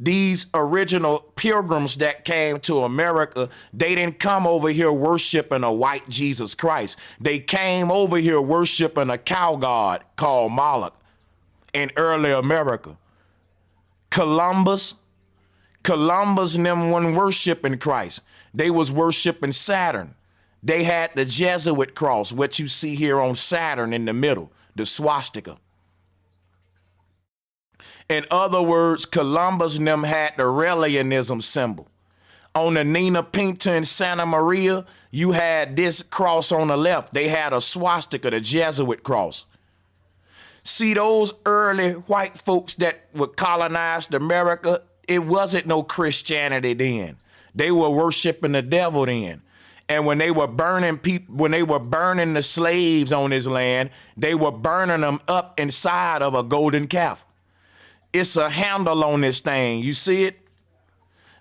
These original pilgrims that came to America, they didn't come over here worshiping a white Jesus Christ. They came over here worshiping a cow god called Moloch in early America. Columbus and them weren't worshiping Christ. They was worshiping Saturn. They had the Jesuit cross, what you see here on Saturn in the middle, the swastika. In other words, Columbus and them had the Raelism symbol. On the Nina Pinta in Santa Maria, you had this cross on the left. They had a swastika, the Jesuit cross. See, those early white folks that would colonize America, it wasn't no Christianity then. They were worshiping the devil then. And when they were burning people, when they were burning the slaves on this land, they were burning them up inside of a golden calf. It's a handle on this thing. You see it?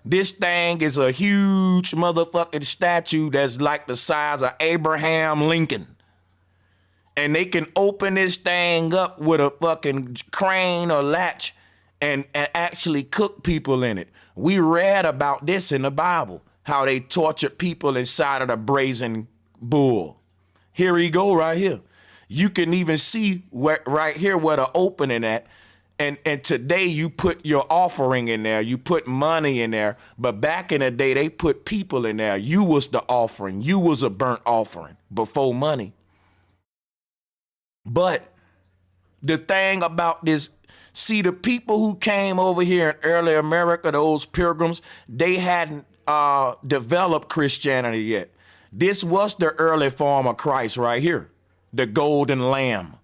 This thing is a huge motherfucking statue that's like the size of Abraham Lincoln. And they can open this thing up with a fucking crane or latch and actually cook people in it. We read about this in the Bible, how they tortured people inside of the brazen bull. Here we go right here. You can even see right here where the opening at. And today you put your offering in there, you put money in there, but back in the day they put people in there. You was the offering, you was a burnt offering before money. But the thing about this, see, the people who came over here in early America, those pilgrims, they hadn't developed Christianity yet. This was the early form of Christ right here, the golden lamb.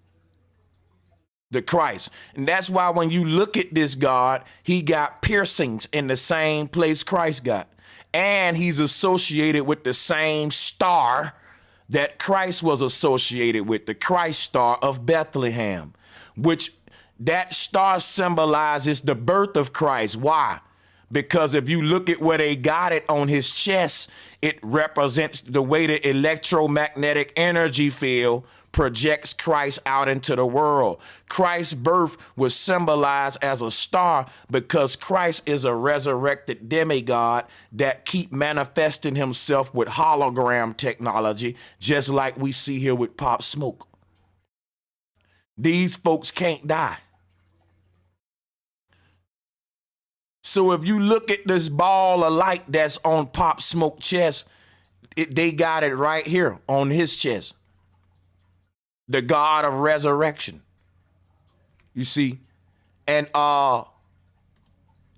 The Christ. And that's why when you look at this God, he got piercings in the same place Christ got. And he's associated with the same star that Christ was associated with, the Christ star of Bethlehem, which that star symbolizes the birth of Christ. Why? Because if you look at where they got it on his chest, it represents the way the electromagnetic energy field projects Christ out into the world. Christ's birth was symbolized as a star because Christ is a resurrected demigod that keep manifesting himself with hologram technology, just like we see here with Pop Smoke. These folks can't die. So if you look at this ball of light that's on Pop Smoke chest, they got it right here on his chest. The God of resurrection. You see? And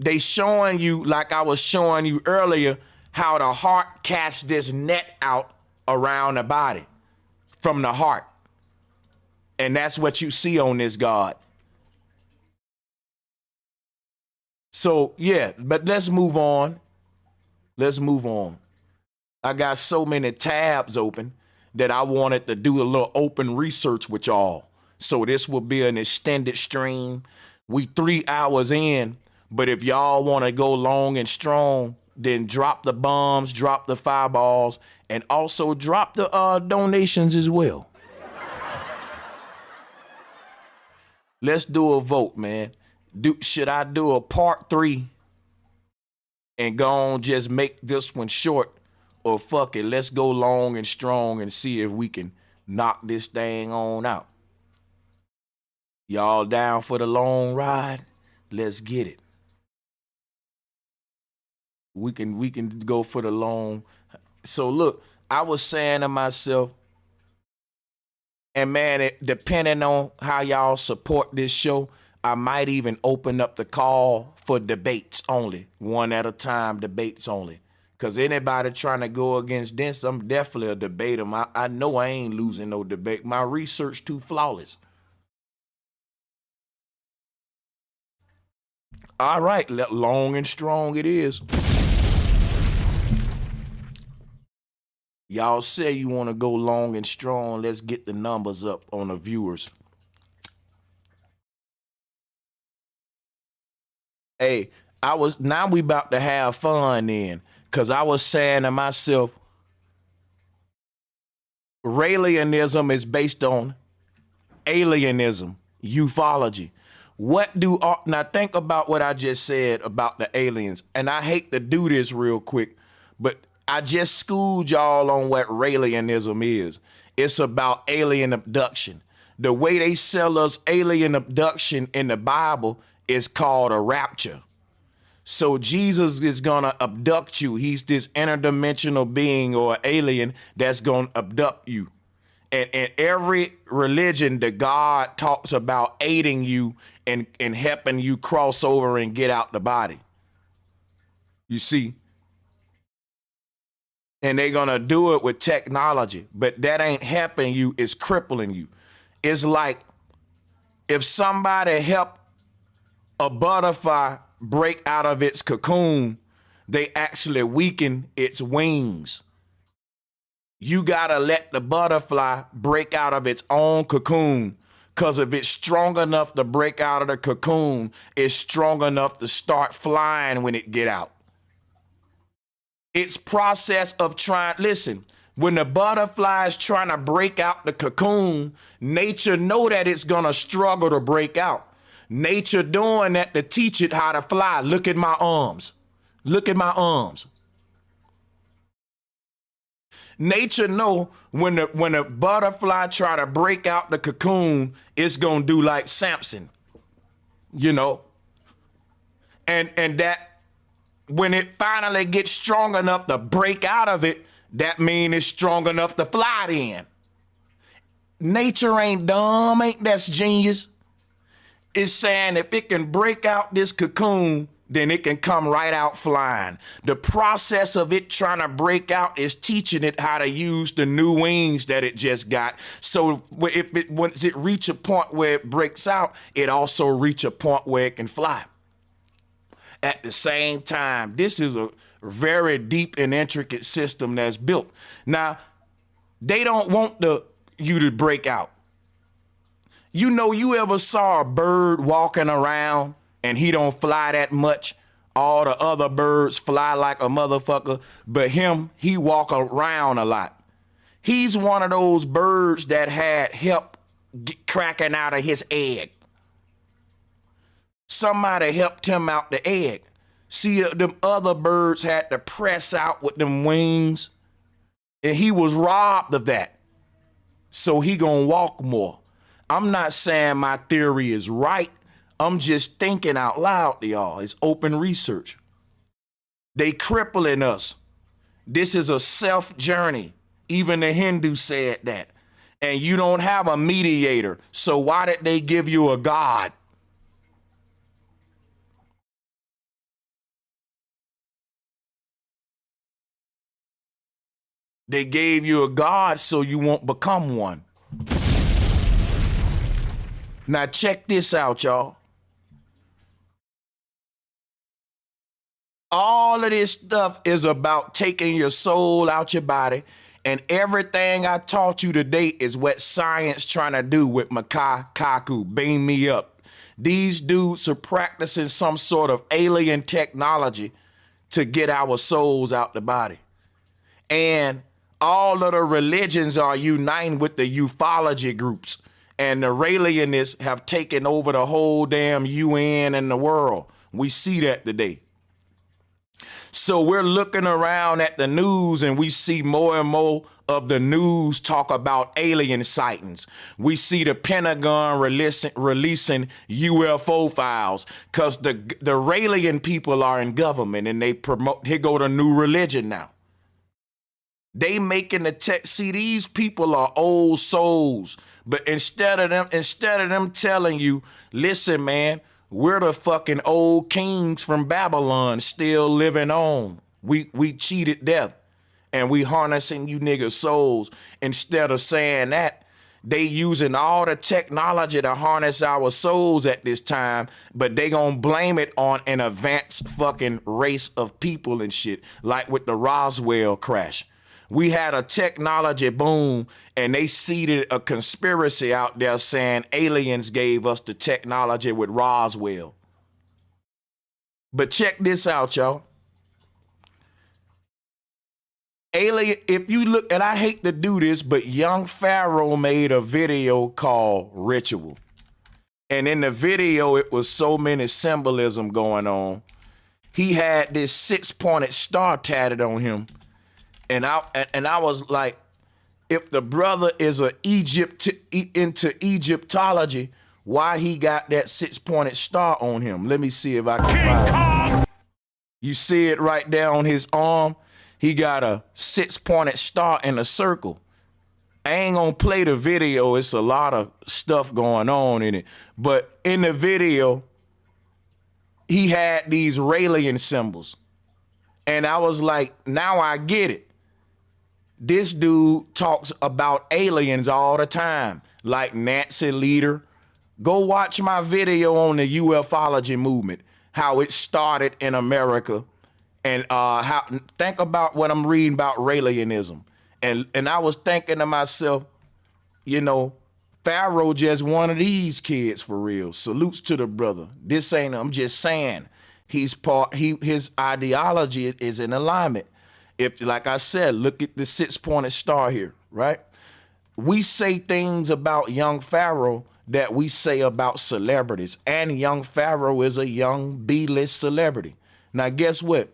they showing you, like I was showing you earlier, how the heart casts this net out around the body from the heart. And that's what you see on this God. So, yeah, but let's move on. Let's move on. I got so many tabs open that I wanted to do a little open research with y'all. So this will be an extended stream. We 3 hours in, but if y'all want to go long and strong, then drop the bombs, drop the fireballs, and also drop the donations as well. Let's do a vote, man. Should I do a part 3 and go on just make this one short? Or fuck it, let's go long and strong and see if we can knock this thing on out. Y'all down for the long ride? Let's get it. We can go for the long. So look, I was saying to myself, and man, depending on how y'all support this show, I might even open up the call for debates only, one at a time, debates only. Because anybody trying to go against this, I'm definitely a debater. I know I ain't losing no debate. My research too flawless. All right, long and strong it is. Y'all say you want to go long and strong. Let's get the numbers up on the viewers. Hey, now we about to have fun then. Because I was saying to myself, Raelism is based on alienism, ufology. Now think about what I just said about the aliens. And I hate to do this real quick, but I just schooled y'all on what Raelism is. It's about alien abduction. The way they sell us alien abduction in the Bible is called a rapture. So Jesus is gonna abduct you. He's this interdimensional being or alien that's gonna abduct you. And in every religion, the God talks about aiding you and helping you cross over and get out the body. You see? And they're gonna do it with technology, but that ain't helping you, it's crippling you. It's like if somebody helped a butterfly break out of its cocoon, they actually weaken its wings. You gotta let the butterfly break out of its own cocoon, because if it's strong enough to break out of the cocoon, it's strong enough to start flying when it get out. It's process of listen, when the butterfly is trying to break out the cocoon, nature know that it's gonna struggle to break out. Nature doing that to teach it how to fly. Look at my arms. Look at my arms. Nature know when a butterfly try to break out the cocoon, it's gonna do like Samson, you know. And that when it finally gets strong enough to break out of it, that means it's strong enough to fly then. Nature ain't dumb, ain't that's genius. It's saying if it can break out this cocoon, then it can come right out flying. The process of it trying to break out is teaching it how to use the new wings that it just got. So once it reach a point where it breaks out, it also reach a point where it can fly. At the same time, this is a very deep and intricate system that's built. Now, they don't want you to break out. You know, you ever saw a bird walking around and he don't fly that much? All the other birds fly like a motherfucker, but he walk around a lot. He's one of those birds that had help cracking out of his egg. Somebody helped him out the egg. See, them other birds had to press out with them wings, and he was robbed of that. So he gonna walk more. I'm not saying my theory is right. I'm just thinking out loud to y'all. It's open research. They crippling us. This is a self journey. Even the Hindu said that. And you don't have a mediator. So why did they give you a God? They gave you a God so you won't become one. Now check this out, y'all. All of this stuff is about taking your soul out your body, and everything I taught you today is what science trying to do with Kaku. Beam me up. These dudes are practicing some sort of alien technology to get our souls out the body. And all of the religions are uniting with the ufology groups. And the Raelianists have taken over the whole damn UN and the world. We see that today. So we're looking around at the news and we see more and more of the news talk about alien sightings. We see the Pentagon releasing UFO files because the Raelian people are in government and they promote, here go the new religion now. They making the tech. See, these people are old souls, but instead of them telling you, listen, man, we're the fucking old kings from Babylon still living on. We cheated death and we harnessing you niggas' souls. Instead of saying that, they using all the technology to harness our souls at this time, but they gonna blame it on an advanced fucking race of people and shit, like with the Roswell crash. We had a technology boom and they seeded a conspiracy out there saying aliens gave us the technology with Roswell. But check this out, y'all. Alien, if you look, and I hate to do this, but Young Pharaoh made a video called Ritual. And in the video, it was so many symbolism going on. He had this 6-pointed star tatted on him. And I was like, if the brother is into Egyptology, why he got that 6-pointed star on him? Let me see if I can find it. You see it right there on his arm? He got a 6-pointed star in a circle. I ain't gonna play the video. It's a lot of stuff going on in it. But in the video, he had these Raelian symbols. And I was like, now I get it. This dude talks about aliens all the time, like Nancy Leader. Go watch my video on the UFOlogy movement, how it started in America, and think about what I'm reading about Raelianism. And I was thinking to myself, you know, Pharaoh just one of these kids for real. Salutes to the brother. This ain't, I'm just saying, his ideology is in alignment. If, like I said, look at the 6-pointed star here, right? We say things about Young Pharaoh that we say about celebrities, and Young Pharaoh is a young B-list celebrity. Now, guess what?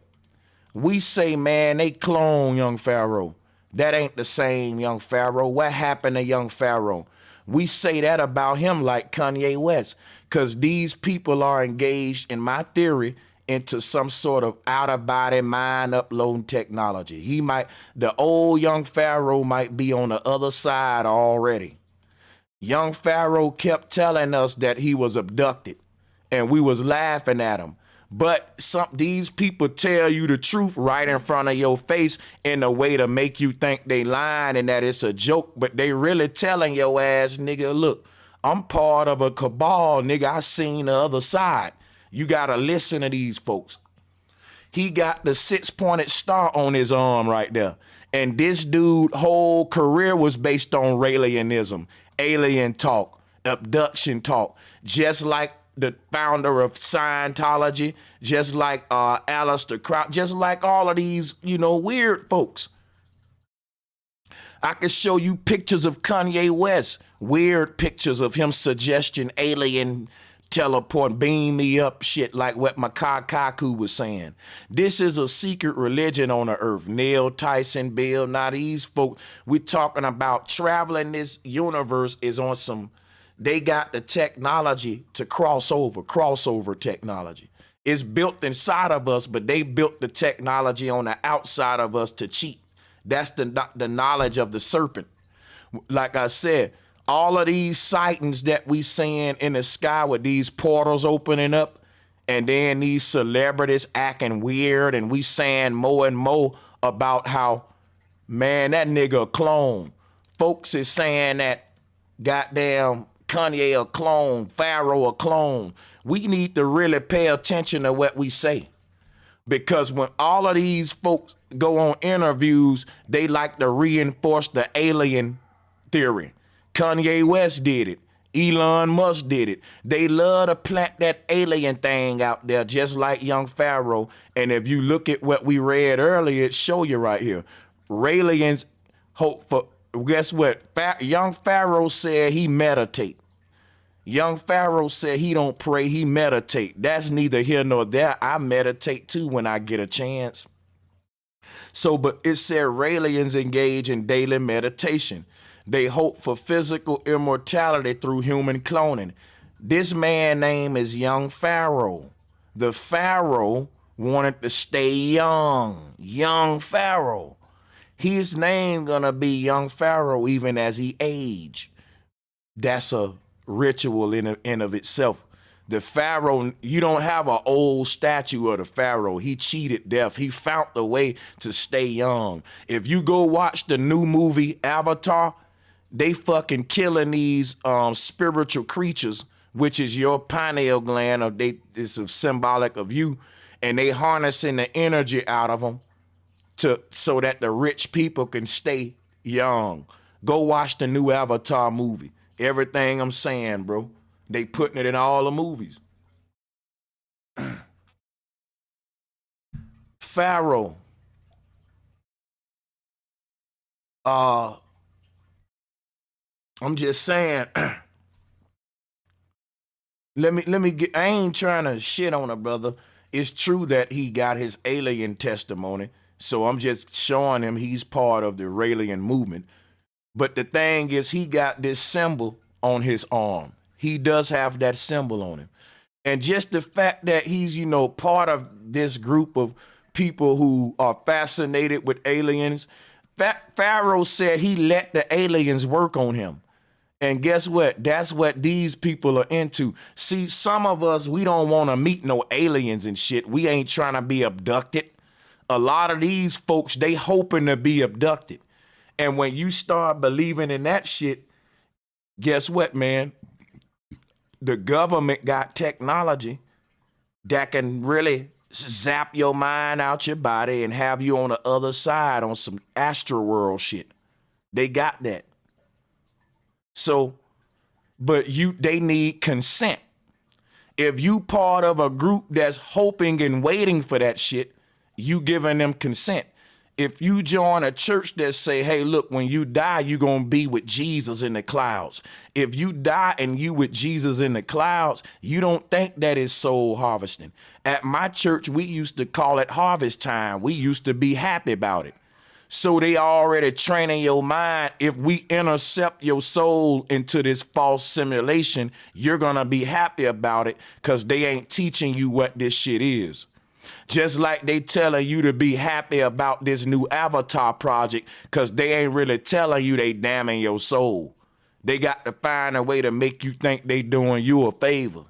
We say, man, they clone Young Pharaoh. That ain't the same Young Pharaoh. What happened to Young Pharaoh? We say that about him like Kanye West, because these people are engaged, in my theory, into some sort of out-of-body mind uploading technology. The old Young Pharaoh might be on the other side already. Young Pharaoh kept telling us that he was abducted, and we was laughing at him. But these people tell you the truth right in front of your face in a way to make you think they lying and that it's a joke, but they really telling your ass, nigga, look, I'm part of a cabal, nigga. I seen the other side. You gotta listen to these folks. He got the 6-pointed star on his arm right there. And this dude's whole career was based on Raelianism, alien talk, abduction talk, just like the founder of Scientology, just like Aleister Crowley, just like all of these, you know, weird folks. I could show you pictures of Kanye West, weird pictures of him suggesting alien teleport, beam me up shit like what my Kaku was saying. This is a secret religion on the earth. Neil Tyson, Bill, now these folks, we talking about traveling this universe is on some, they got the technology to crossover technology. It's built inside of us, but they built the technology on the outside of us to cheat. That's the knowledge of the serpent. Like I said, all of these sightings that we seeing in the sky with these portals opening up and then these celebrities acting weird, and we saying more and more about how, man, that nigga a clone. Folks is saying that goddamn Kanye a clone, Pharaoh a clone. We need to really pay attention to what we say. Because when all of these folks go on interviews, they like to reinforce the alien theory. Kanye West did it. Elon Musk did it. They love to plant that alien thing out there, just like Young Pharaoh. And if you look at what we read earlier, it show you right here. Raelians hope for, guess what? Young Pharaoh said he meditate. Young Pharaoh said he don't pray, he meditate. That's neither here nor there. I meditate too when I get a chance. So, but it said Raelians engage in daily meditation. They hope for physical immortality through human cloning. This man's name is Young Pharaoh. The Pharaoh wanted to stay young. Young Pharaoh. His name gonna be Young Pharaoh even as he age. That's a ritual in of itself. The Pharaoh, you don't have an old statue of the Pharaoh. He cheated death. He found the way to stay young. If you go watch the new movie Avatar, they fucking killing these spiritual creatures, which is your pineal gland, or it's symbolic of you, and they harnessing the energy out of them so that the rich people can stay young. Go watch the new Avatar movie. Everything I'm saying, bro, they putting it in all the movies. Pharaoh. I'm just saying. Let me get. I ain't trying to shit on a brother. It's true that he got his alien testimony, so I'm just showing him he's part of the Raelian movement. But the thing is, he got this symbol on his arm. He does have that symbol on him. And just the fact that he's, part of this group of people who are fascinated with aliens. Pharaoh said he let the aliens work on him. And guess what? That's what these people are into. See, some of us, we don't want to meet no aliens and shit. We ain't trying to be abducted. A lot of these folks, they hoping to be abducted. And when you start believing in that shit, guess what, man? The government got technology that can really zap your mind out your body and have you on the other side on some astroworld shit. They got that. So, but they need consent. If you part of a group that's hoping and waiting for that shit, you giving them consent. If you join a church that say, hey, look, when you die, you're going to be with Jesus in the clouds. If you die and you with Jesus in the clouds, you don't think that is soul harvesting. At my church, we used to call it harvest time. We used to be happy about it. So they already training your mind. If we intercept your soul into this false simulation, you're going to be happy about it because they ain't teaching you what this shit is. Just like they telling you to be happy about this new Avatar project because they ain't really telling you they damning your soul. They got to find a way to make you think they doing you a favor.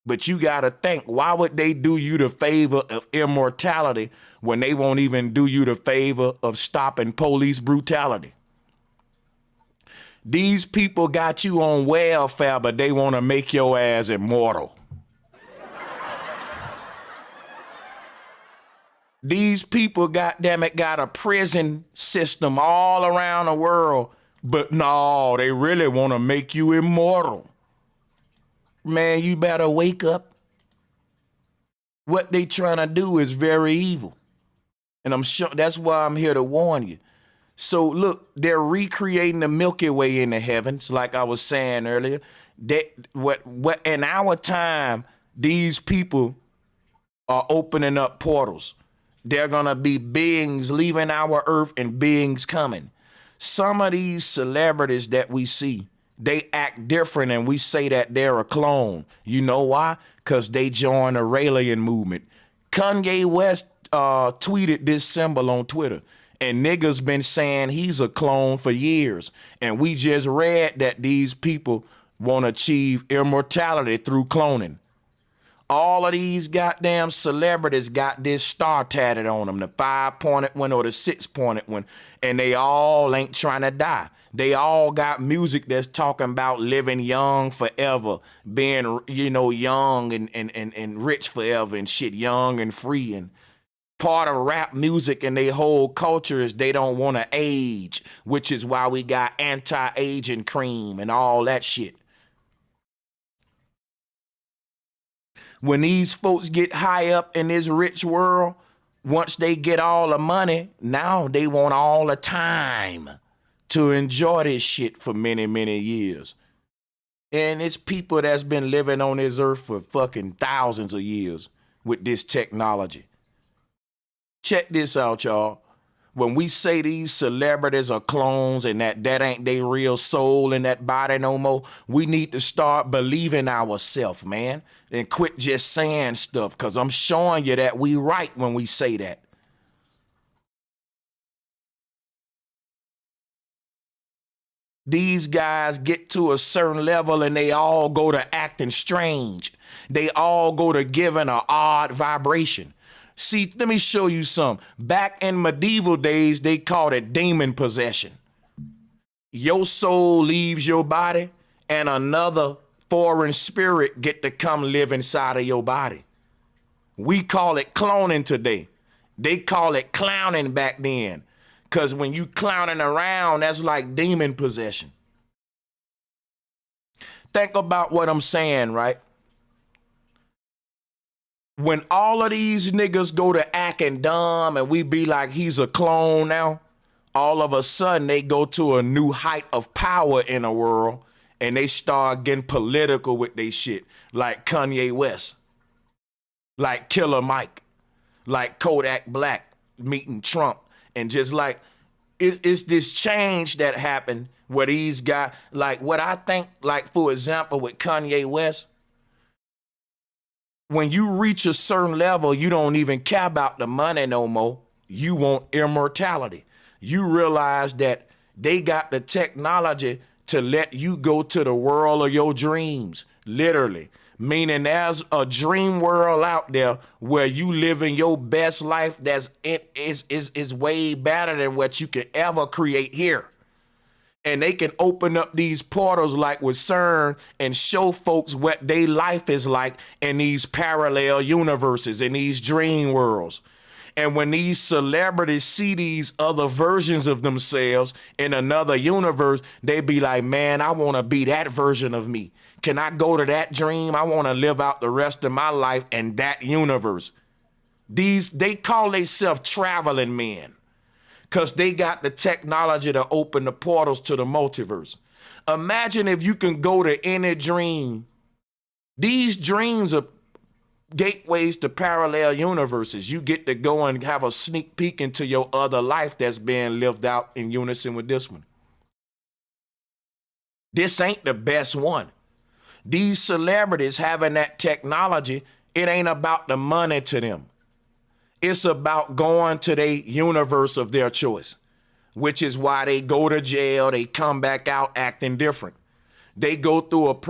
But you got to think, why would they do you the favor of immortality when they won't even do you the favor of stopping police brutality? These people got you on welfare, but they want to make your ass immortal. These people, goddamn it, got a prison system all around the world, but no, they really want to make you immortal. Man, you better wake up. What they trying to do is very evil. And I'm sure that's why I'm here to warn you. So look, they're recreating the Milky Way in the heavens, like I was saying earlier. What in our time, these people are opening up portals. They're going to be beings leaving our earth and beings coming. Some of these celebrities that we see, they act different and we say that they're a clone. You know why? Because they joined the Raelian movement. Kanye West tweeted this symbol on Twitter, and niggas been saying he's a clone for years. And we just read that these people want to achieve immortality through cloning. All of these goddamn celebrities got this star tatted on them, the 5-pointed one or the 6-pointed one, and they all ain't trying to die. They all got music that's talking about living young forever, being, young and rich forever and shit, young and free. And part of rap music and their whole culture is they don't want to age, which is why we got anti-aging cream and all that shit. When these folks get high up in this rich world, once they get all the money, now they want all the time to enjoy this shit for many, many years. And it's people that's been living on this earth for fucking thousands of years with this technology. Check this out, y'all. When we say these celebrities are clones and that ain't their real soul in that body no more, we need to start believing ourselves, man, and quit just saying stuff, because I'm showing you that we right when we say that. These guys get to a certain level and they all go to acting strange. They all go to giving an odd vibration. See, let me show you some. Back in medieval days, they called it demon possession. Your soul leaves your body and another foreign spirit get to come live inside of your body. We call it cloning today. They call it clowning back then. Because when you clowning around, that's like demon possession. Think about what I'm saying, right? When all of these niggas go to acting dumb and we be like, he's a clone now, all of a sudden they go to a new height of power in the world and they start getting political with their shit, like Kanye West, like Killer Mike, like Kodak Black meeting Trump, and just like, it's this change that happened where these guys, like what I think, like for example, with Kanye West, when you reach a certain level, you don't even care about the money no more. You want immortality. You realize that they got the technology to let you go to the world of your dreams, literally. Meaning there's a dream world out there where you living your best life is way better than what you could ever create here. And they can open up these portals like with CERN and show folks what their life is like in these parallel universes, in these dream worlds. And when these celebrities see these other versions of themselves in another universe, they be like, man, I want to be that version of me. Can I go to that dream? I want to live out the rest of my life in that universe. They call themselves traveling men, because they got the technology to open the portals to the multiverse. Imagine if you can go to any dream. These dreams are gateways to parallel universes. You get to go and have a sneak peek into your other life that's being lived out in unison with this one. This ain't the best one. These celebrities having that technology, it ain't about the money to them. It's about going to the universe of their choice, which is why they go to jail, they come back out acting different. They go through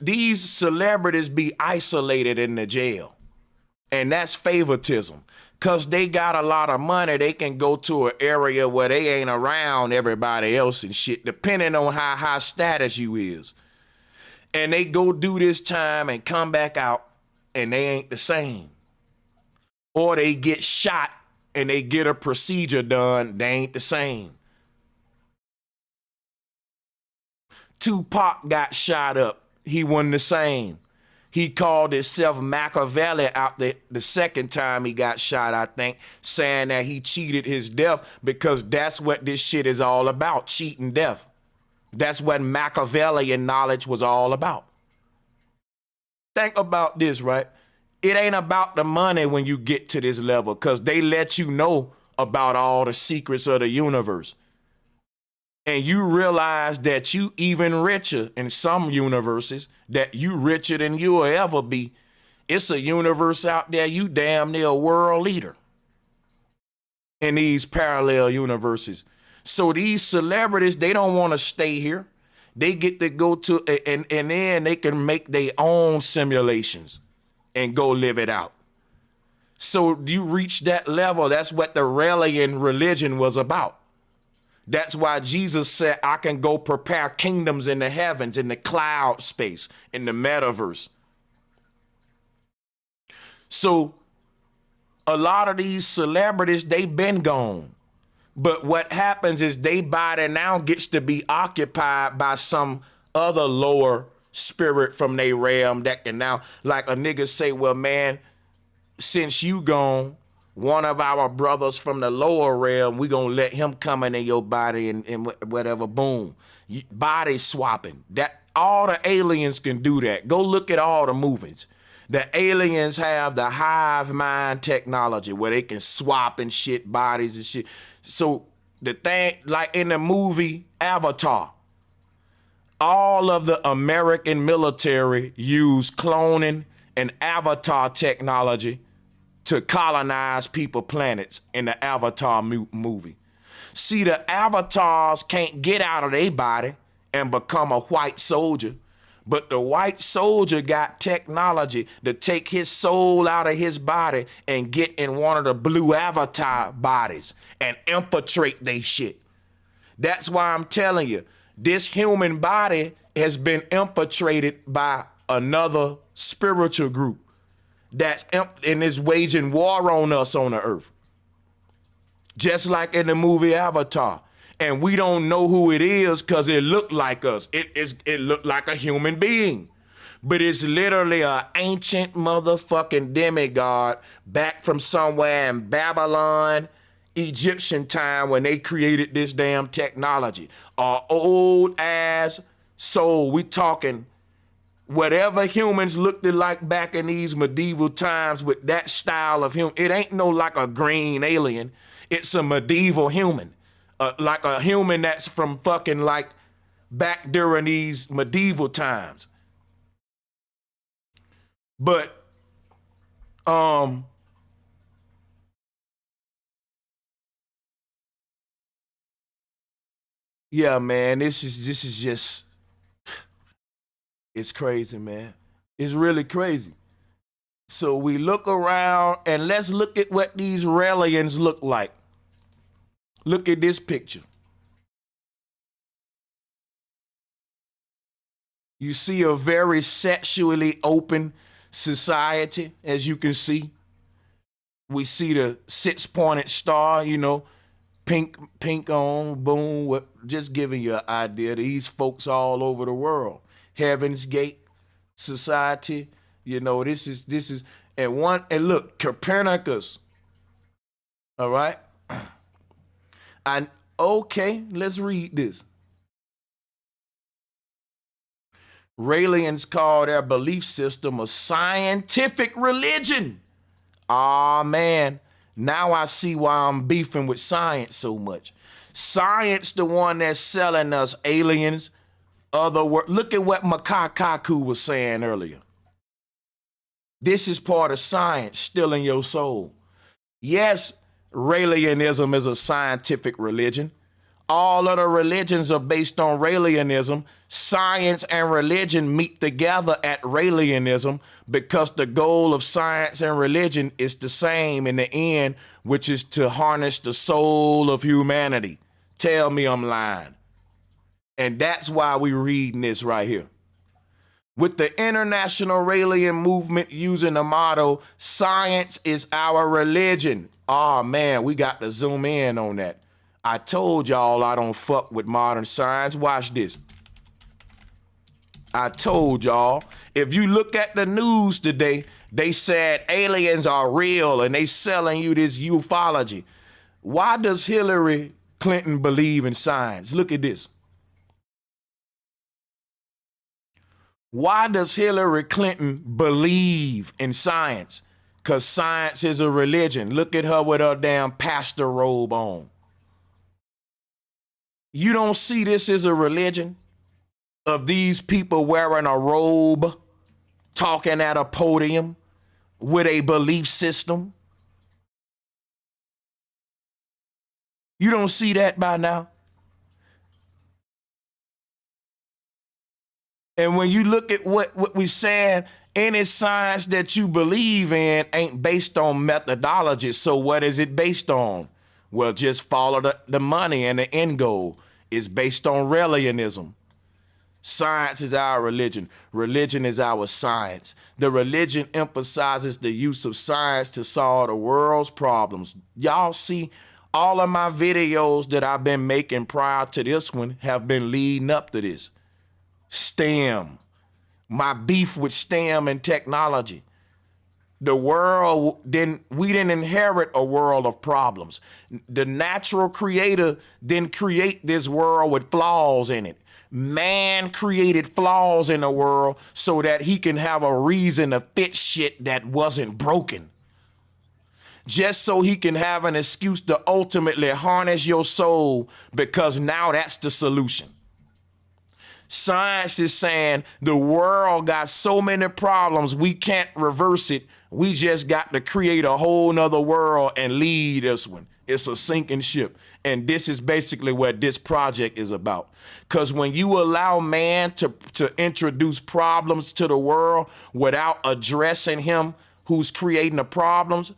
these celebrities be isolated in the jail. And that's favoritism. Because they got a lot of money, they can go to an area where they ain't around everybody else and shit, depending on how high status you is. And they go do this time and come back out and they ain't the same. Or they get shot and they get a procedure done, they ain't the same. Tupac got shot up, he wasn't the same. He called himself Machiavelli out the second time he got shot, I think, saying that he cheated his death because that's what this shit is all about, cheating death. That's what Machiavellian knowledge was all about. Think about this, right? It ain't about the money when you get to this level, because they let you know about all the secrets of the universe. And you realize that you even richer in some universes, that you richer than you will ever be. It's a universe out there, you damn near a world leader in these parallel universes. So these celebrities, they don't want to stay here. They get to go to, and then they can make their own simulations and go live it out. So you reach that level. That's what the Raelian religion was about. That's why Jesus said, I can go prepare kingdoms in the heavens, in the cloud space, in the metaverse. So a lot of these celebrities, they've been gone. But what happens is their body now gets to be occupied by some other lower spirit from their realm that can now, like a nigga say, well, man, since you gone, one of our brothers from the lower realm, we gonna let him come into your body and whatever, boom. Body swapping. That All the aliens can do that. Go look at all the movies. The aliens have the hive mind technology where they can swap and shit bodies and shit. So the thing, like in the movie Avatar, all of the American military use cloning and avatar technology to colonize people planets in the Avatar movie. See, the avatars can't get out of their body and become a white soldier, but the white soldier got technology to take his soul out of his body and get in one of the blue avatar bodies and infiltrate they shit. That's why I'm telling you, this human body has been infiltrated by another spiritual group that's and is waging war on us on the earth. Just like in the movie Avatar. And we don't know who it is because it looked like us. It looked like a human being. But it's literally an ancient motherfucking demigod back from somewhere in Babylon, Egyptian time when they created this damn technology. An old ass soul. We talking whatever humans looked like back in these medieval times with that style of human. It ain't no like a green alien. It's a medieval human. Like a human that's from fucking like back during these medieval times. But yeah, man, this is just, it's crazy, man. It's really crazy. So we look around and let's look at what these Raelians look like. Look at this picture. You see a very sexually open society, as you can see. We see the six-pointed star, you know, pink on, boom, just giving you an idea. These folks all over the world. Heaven's Gate Society, you know, this is, and look, Copernicus, all right? And okay, let's read this. Raelians call their belief system a scientific religion. Ah, man, now I see why I'm beefing with science so much. Science, the one that's selling us aliens, look at what Kaku was saying earlier. This is part of science, stealing your soul. Yes, Raelianism is a scientific religion. All of the religions are based on Raelianism. Science and religion meet together at Raelianism because the goal of science and religion is the same in the end, which is to harness the soul of humanity. Tell me I'm lying. And that's why we're reading this right here. With the international Raelian movement using the motto, science is our religion. Oh man, we got to zoom in on that. I told y'all I don't fuck with modern science. Watch this. I told y'all, if you look at the news today, they said aliens are real and they selling you this UFOlogy. Why does Hillary Clinton believe in science? Look at this. Why does Hillary Clinton believe in science? Because science is a religion. Look at her with her damn pastor robe on. You don't see this as a religion of these people wearing a robe, talking at a podium with a belief system? You don't see that by now? And when you look at what we're saying, any science that you believe in ain't based on methodology. So what is it based on? Well, just follow the money, and the end goal is based on Raelianism. Science is our religion. Religion is our science. The religion emphasizes the use of science to solve the world's problems. Y'all see, all of my videos that I've been making prior to this one have been leading up to this. STEM. My beef with STEM and technology. The world we didn't inherit a world of problems. The natural creator didn't create this world with flaws in it. Man created flaws in the world so that he can have a reason to fix shit that wasn't broken. Just so he can have an excuse to ultimately harness your soul, because now that's the solution. Science is saying the world got so many problems we can't reverse it. We just got to create a whole nother world and lead this one. It's a sinking ship. And this is basically what this project is about. Because when you allow man to introduce problems to the world without addressing him who's creating the problems,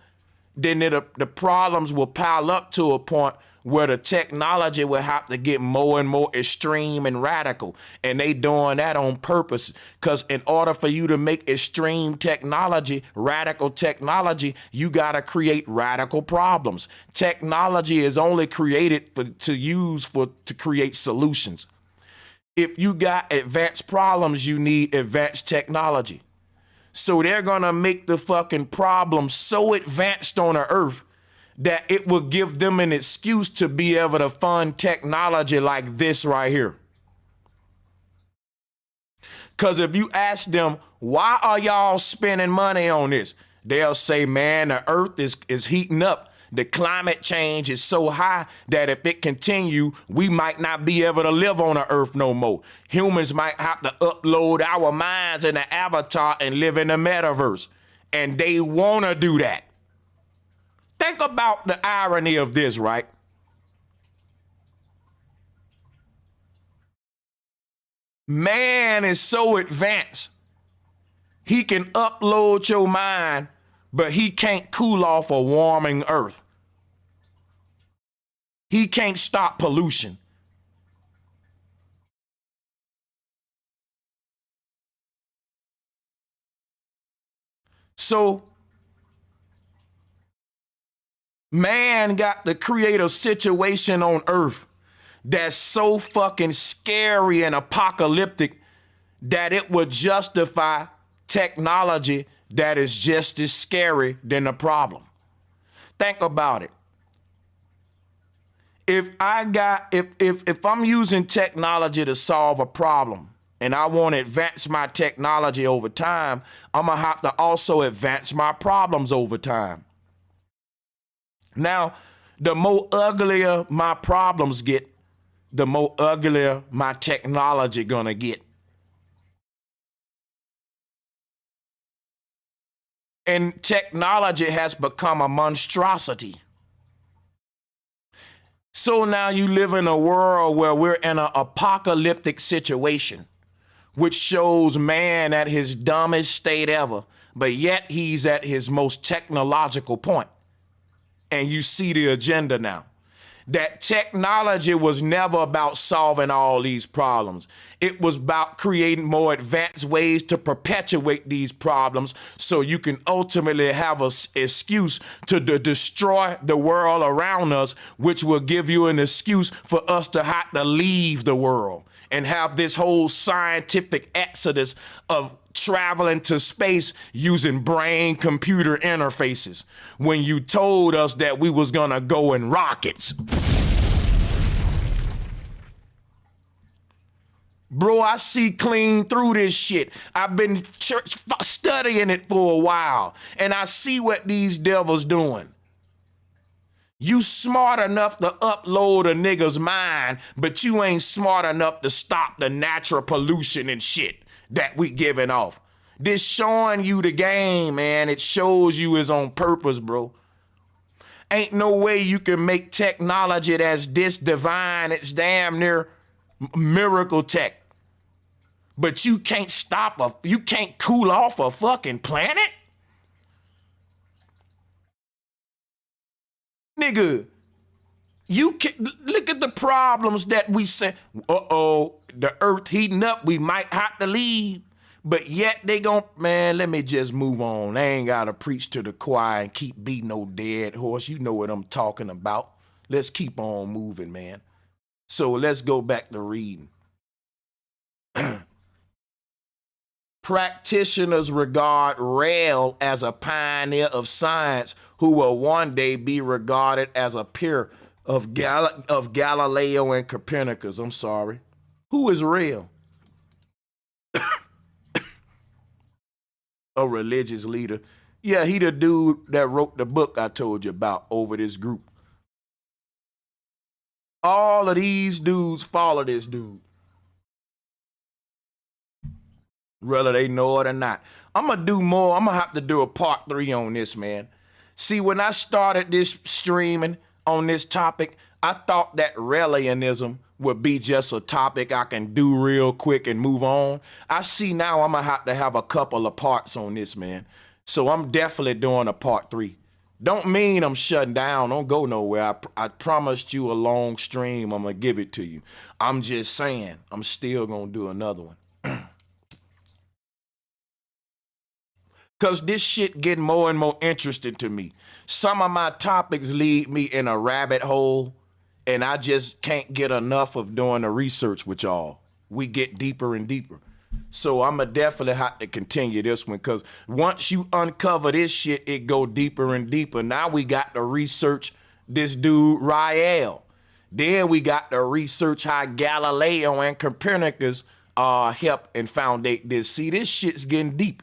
then the problems will pile up to a point where the technology will have to get more and more extreme and radical. And they doing that on purpose, because in order for you to make extreme technology, radical technology, you got to create radical problems. Technology is only created to create solutions. If you got advanced problems, you need advanced technology. So they're gonna make the fucking problem so advanced on the earth that it will give them an excuse to be able to fund technology like this right here. Because if you ask them, why are y'all spending money on this? They'll say, man, the earth is heating up. The climate change is so high that if it continue, we might not be able to live on the earth no more. Humans might have to upload our minds in an avatar and live in the metaverse. And they want to do that. Think about the irony of this, right? Man is so advanced, he can upload your mind, but he can't cool off a warming earth. He can't stop pollution. So, man got to create a situation on earth that's so fucking scary and apocalyptic that it would justify technology that is just as scary than the problem. Think about it. If I'm using technology to solve a problem and I want to advance my technology over time, I'm gonna have to also advance my problems over time. Now, the more uglier my problems get, the more uglier my technology gonna get. And technology has become a monstrosity. So now you live in a world where we're in an apocalyptic situation, which shows man at his dumbest state ever, but yet he's at his most technological point. And you see the agenda now. That technology was never about solving all these problems. It was about creating more advanced ways to perpetuate these problems so you can ultimately have an excuse to destroy the world around us, which will give you an excuse for us to have to leave the world and have this whole scientific exodus of traveling to space using brain-computer interfaces when you told us that we was gonna go in rockets. Bro, I see clean through this shit. I've been studying it for a while, and I see what these devils doing. You smart enough to upload a nigga's mind, but you ain't smart enough to stop the natural pollution and shit that we giving off. This showing you the game, man. It shows you is on purpose, bro. Ain't no way you can make technology that's this divine. It's damn near miracle tech. But you can't you can't cool off a fucking planet? Nigga, you can look at the problems that we say. The earth heating up, we might have to leave. But yet they man, let me just move on. I ain't gotta preach to the choir and keep beating no dead horse. You know what I'm talking about. Let's keep on moving, man. So let's go back to reading. Practitioners regard Rael as a pioneer of science who will one day be regarded as a peer of Galileo and Copernicus. I'm sorry. Who is Rael? A religious leader. Yeah, he the dude that wrote the book I told you about over this group. All of these dudes follow this dude, whether they know it or not. I'm gonna do more. I'm gonna have to do a part 3 on this, man. See, when I started this streaming on this topic, I thought that Raelism would be just a topic I can do real quick and move on. I see now I'm gonna have a couple of parts on this, man. So I'm definitely doing a part 3. Don't mean I'm shutting down. Don't go nowhere. I promised you a long stream. I'm gonna give it to you. I'm just saying I'm still gonna do another one. Cause this shit getting more and more interesting to me. Some of my topics lead me in a rabbit hole, and I just can't get enough of doing the research with y'all. We get deeper and deeper. So I'ma definitely have to continue this one, because once you uncover this shit, it go deeper and deeper. Now we got to research this dude Rael. Then we got to research how Galileo and Copernicus helped and foundate this. See, this shit's getting deep.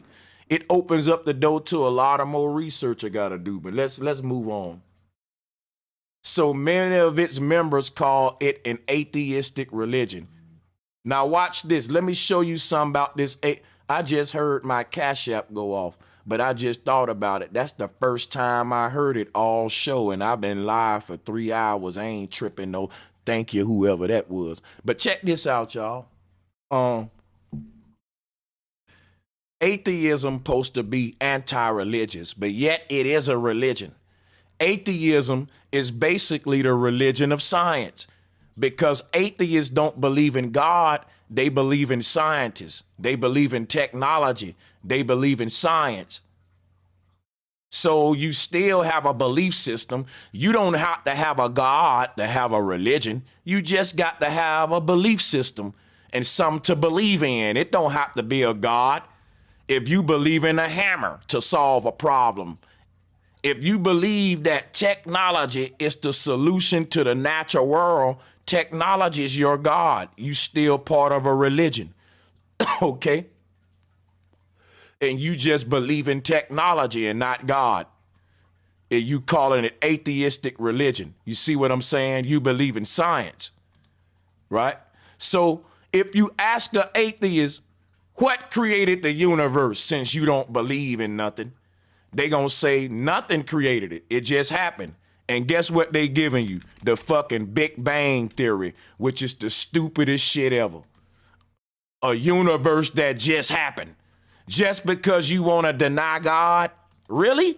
It opens up the door to a lot of more research I gotta do, but let's move on. So many of its members call it an atheistic religion. Now watch this. Let me show you something about this. I just heard my Cash App go off, but I just thought about it. That's the first time I heard it all show, and I've been live for 3 hours. I ain't tripping, no. Thank you, whoever that was. But check this out, y'all. Atheism supposed to be anti-religious, but yet it is a religion. Atheism is basically the religion of science, because atheists don't believe in God. They believe in scientists. They believe in technology. They believe in science. So you still have a belief system. You don't have to have a God to have a religion. You just got to have a belief system and something to believe in. It don't have to be a God. If you believe in a hammer to solve a problem, if you believe that technology is the solution to the natural world, technology is your God. You still part of a religion, okay? And you just believe in technology and not God. And you calling it atheistic religion. You see what I'm saying? You believe in science, right? So if you ask an atheist, what created the universe, since you don't believe in nothing, they gonna say nothing created it. It just happened. And guess what they giving you? The fucking Big Bang Theory, which is the stupidest shit ever. A universe that just happened. Just because you want to deny God? Really?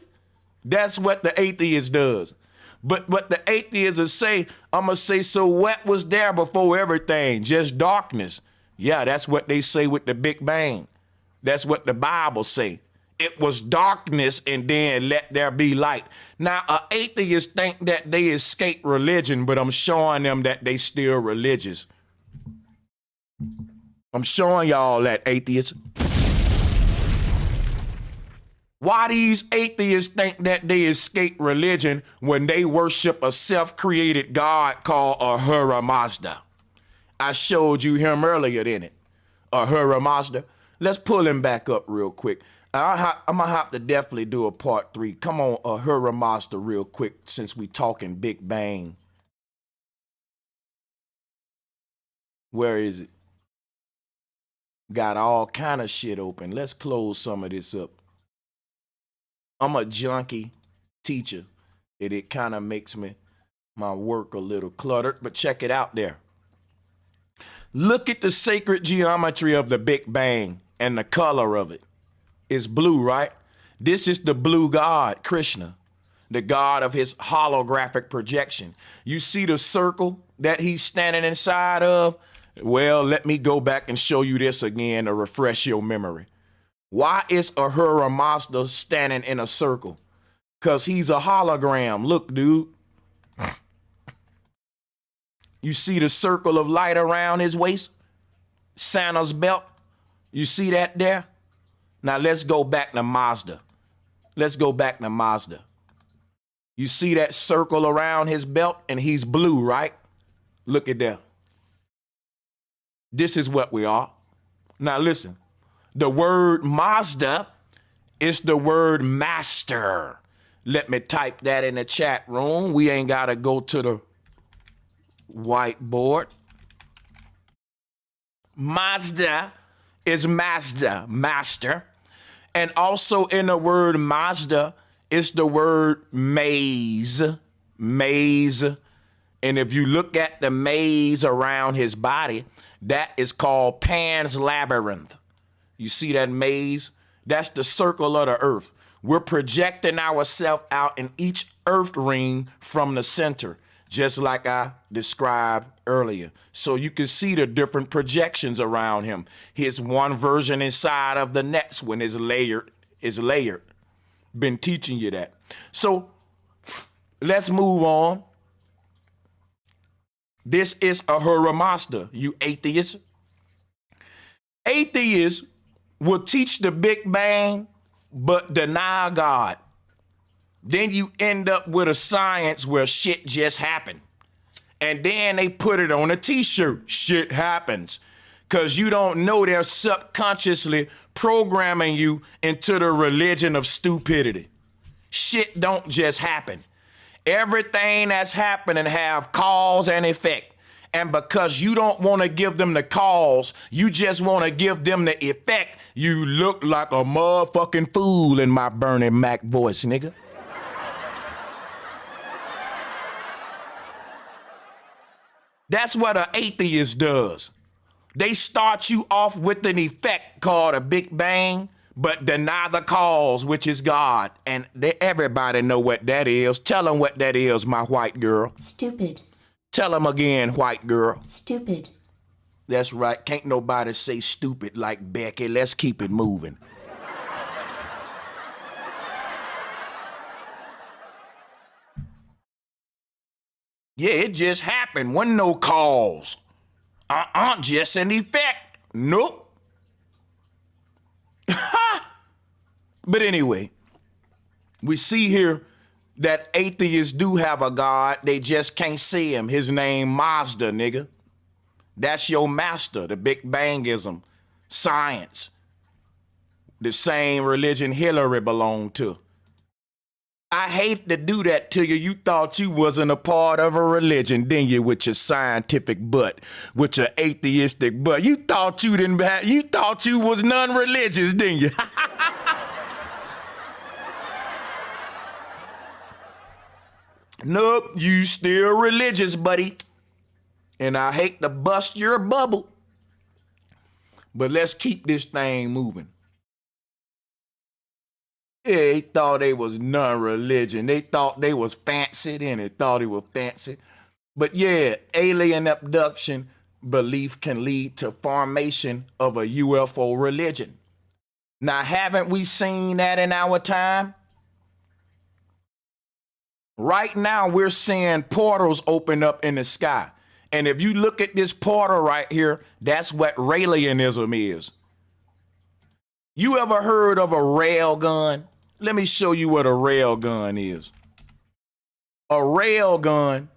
That's what the atheist does. But what the atheists say, I'm gonna say, so what was there before everything? Just darkness. Yeah, that's what they say with the Big Bang. That's what the Bible say. It was darkness and then let there be light. Now, atheists think that they escape religion, but I'm showing them that they still religious. I'm showing y'all that, atheists. Why these atheists think that they escape religion when they worship a self-created God called Ahura Mazda? I showed you him earlier, didn't it? Ahura Mazda. Let's pull him back up real quick. I'm gonna have to definitely do a part 3. Come on, Ahura Mazda, real quick, since we talking Big Bang. Where is it? Got all kind of shit open. Let's close some of this up. I'm a junkie teacher, and it kind of makes my work a little cluttered, but check it out there. Look at the sacred geometry of the Big Bang and the color of it. It's blue, right? This is the blue God, Krishna, the God of his holographic projection. You see the circle that he's standing inside of? Well, let me go back and show you this again to refresh your memory. Why is Ahura Mazda standing in a circle? Because he's a hologram. Look, dude. You see the circle of light around his waist? Santa's belt? You see that there? Now let's go back to Mazda. Let's go back to Mazda. You see that circle around his belt and he's blue, right? Look at that. This is what we are. Now listen, the word Mazda is the word master. Let me type that in the chat room. We ain't got to go to the whiteboard. Mazda is Mazda, master. And also in the word Mazda is the word maze, maze. And if you look at the maze around his body, that is called Pan's Labyrinth. You see that maze? That's the circle of the earth. We're projecting ourselves out in each earth ring from the center, just like I described earlier. So you can see the different projections around him. His one version inside of the next one is layered. Been teaching you that. So let's move on. This is Ahura Mazda, you atheists. Atheists will teach the Big Bang, but deny God. Then you end up with a science where shit just happened. And then they put it on a t-shirt, shit happens. Because you don't know they're subconsciously programming you into the religion of stupidity. Shit don't just happen. Everything that's happening have cause and effect. And because you don't want to give them the cause, you just want to give them the effect, you look like a motherfucking fool in my Bernie Mac voice, nigga. That's what an atheist does. They start you off with an effect called a Big Bang, but deny the cause, which is God. And everybody know what that is. Tell them what that is, my white girl. Stupid. Tell them again, white girl. Stupid. That's right. Can't nobody say stupid like Becky. Let's keep it moving. Yeah, it just happened. Wasn't no cause. Just an effect. Nope. But anyway, we see here that atheists do have a God. They just can't see him. His name Mazda, nigga. That's your master, the Big Bangism, science. The same religion Hillary belonged to. I hate to do that to you. You thought you wasn't a part of a religion, didn't you, with your scientific butt, with your atheistic butt. You thought you was non-religious, didn't you? Nope, you still religious, buddy. And I hate to bust your bubble. But let's keep this thing moving. Yeah, they thought they was non-religion. They thought they was fancy, and they thought it was fancy. But yeah, alien abduction belief can lead to formation of a UFO religion. Now, haven't we seen that in our time? Right now, we're seeing portals open up in the sky. And if you look at this portal right here, that's what Raelism is. You ever heard of a rail gun? Let me show you what a rail gun is. A rail gun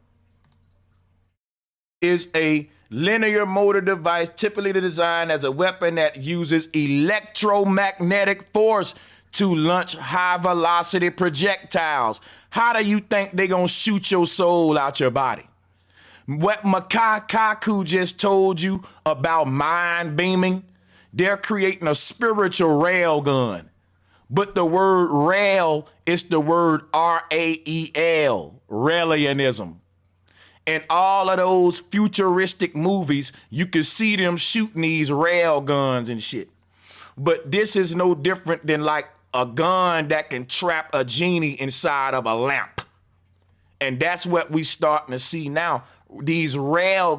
is a linear motor device typically designed as a weapon that uses electromagnetic force to launch high-velocity projectiles. How do you think they're going to shoot your soul out your body? What Kaku just told you about mind beaming, they're creating a spiritual rail gun. But the word rail is the word R-A-E-L, Raelism. In all of those futuristic movies, you can see them shooting these rail guns and shit. But this is no different than like a gun that can trap a genie inside of a lamp. And that's what we starting to see now. This rail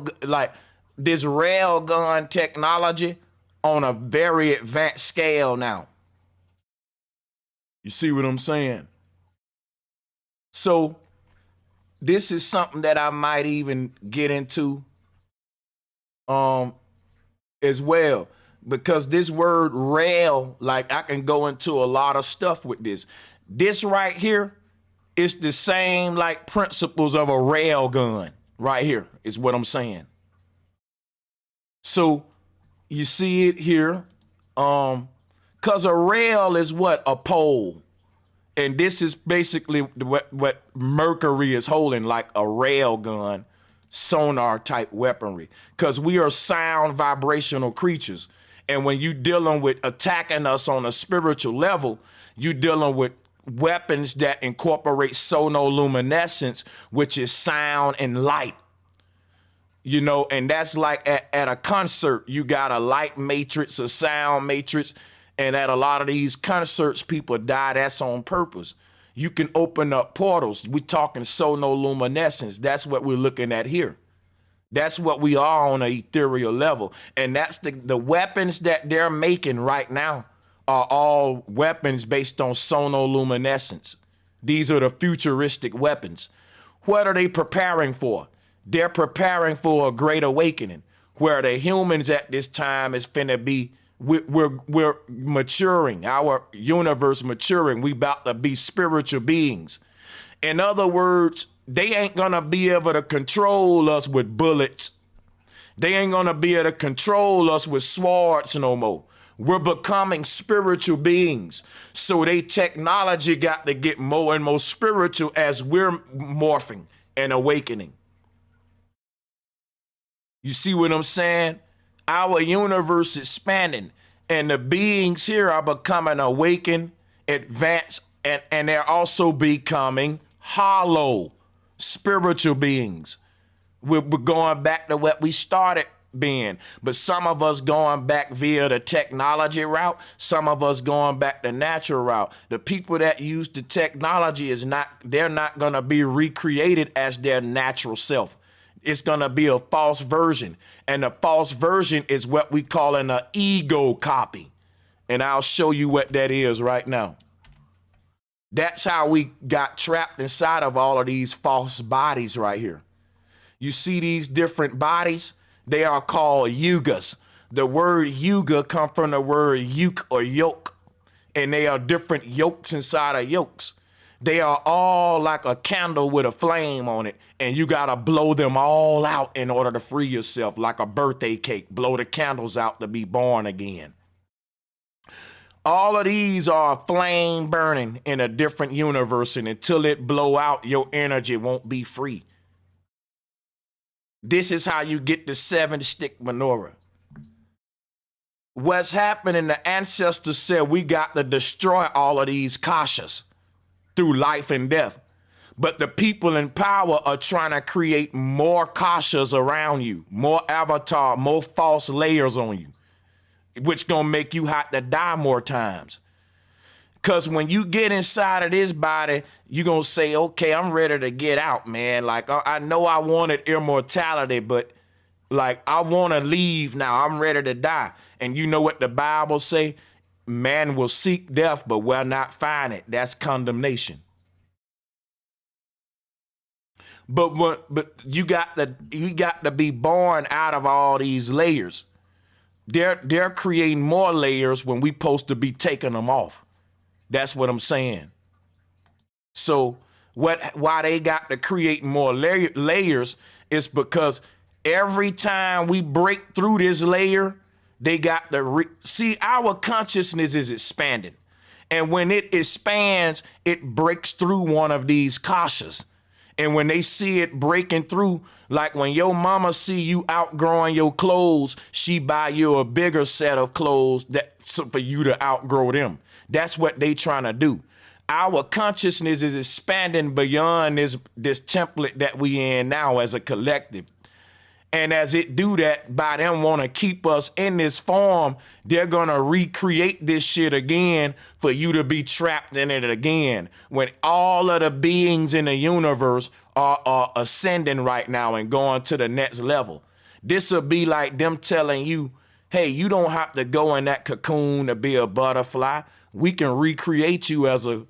gun technology on a very advanced scale now. You see what I'm saying? So this is something that I might even get into as well. because this word rail, like I can go into a lot of stuff with this. This right here is the same like principles of a rail gun right here is what I'm saying. So you see it here. Cause a rail is what? A pole. And this is basically what Mercury is holding, like a rail gun, sonar type weaponry. Cause we are sound vibrational creatures. And when you dealing with attacking us on a spiritual level, you dealing with weapons that incorporate sonoluminescence, which is sound and light. You know, and that's like at a concert, you got a light matrix, a sound matrix. And at a lot of these concerts, people die. That's on purpose. You can open up portals. We're talking sonoluminescence. That's what we're looking at here. That's what we are on an ethereal level. And that's the weapons that they're making right now are all weapons based on sonoluminescence. These are the futuristic weapons. What are they preparing for? They're preparing for a great awakening, where the humans at this time is finna be, we're maturing, our universe maturing. We about to be spiritual beings. In other words, they ain't gonna be able to control us with bullets. They ain't gonna be able to control us with swords no more. We're becoming spiritual beings. So they technology got to get more and more spiritual as we're morphing and awakening. You see what I'm saying? Our universe is expanding, and the beings here are becoming awakened, advanced, and they're also becoming hollow spiritual beings. We're going back to what we started being, but some of us going back via the technology route, some of us going back the natural route. The people that use the technology they're not gonna be recreated as their natural self. It's gonna be a false version, and the false version is what we call an ego copy. And I'll show you what that is right now. That's how we got trapped inside of all of these false bodies right here. You see these different bodies? They are called Yugas. The word Yuga comes from the word yuk or yoke, and they are different yokes inside of yokes. They are all like a candle with a flame on it, and you gotta blow them all out in order to free yourself, like a birthday cake. Blow the candles out to be born again. All of these are flame burning in a different universe, and until it blow out, your energy won't be free. This is how you get the 7-stick menorah. What's happening, the ancestors said we got to destroy all of these kashas through life and death. But the people in power are trying to create more kashas around you, more avatar, more false layers on you, which gonna make you have to die more times. Because when you get inside of this body, you're going to say, okay, I'm ready to get out, man. Like, I know I wanted immortality, but, like, I want to leave now. I'm ready to die. And you know what the Bible say? Man will seek death, but will not find it. That's condemnation. But you got to be born out of all these layers. They're creating more layers when we supposed to be taking them off. That's what I'm saying. So why they got to create more layers is because every time we break through this layer, they got to see, our consciousness is expanding. And when it expands, it breaks through one of these kashas. And when they see it breaking through, like when your mama see you outgrowing your clothes, she buy you a bigger set of clothes for you to outgrow them. That's what they trying to do. Our consciousness is expanding beyond this template that we in now as a collective. And as it do that, by them want to keep us in this form, they're going to recreate this shit again for you to be trapped in it again. When all of the beings in the universe are ascending right now and going to the next level. This will be like them telling you, hey, you don't have to go in that cocoon to be a butterfly. We can recreate you as a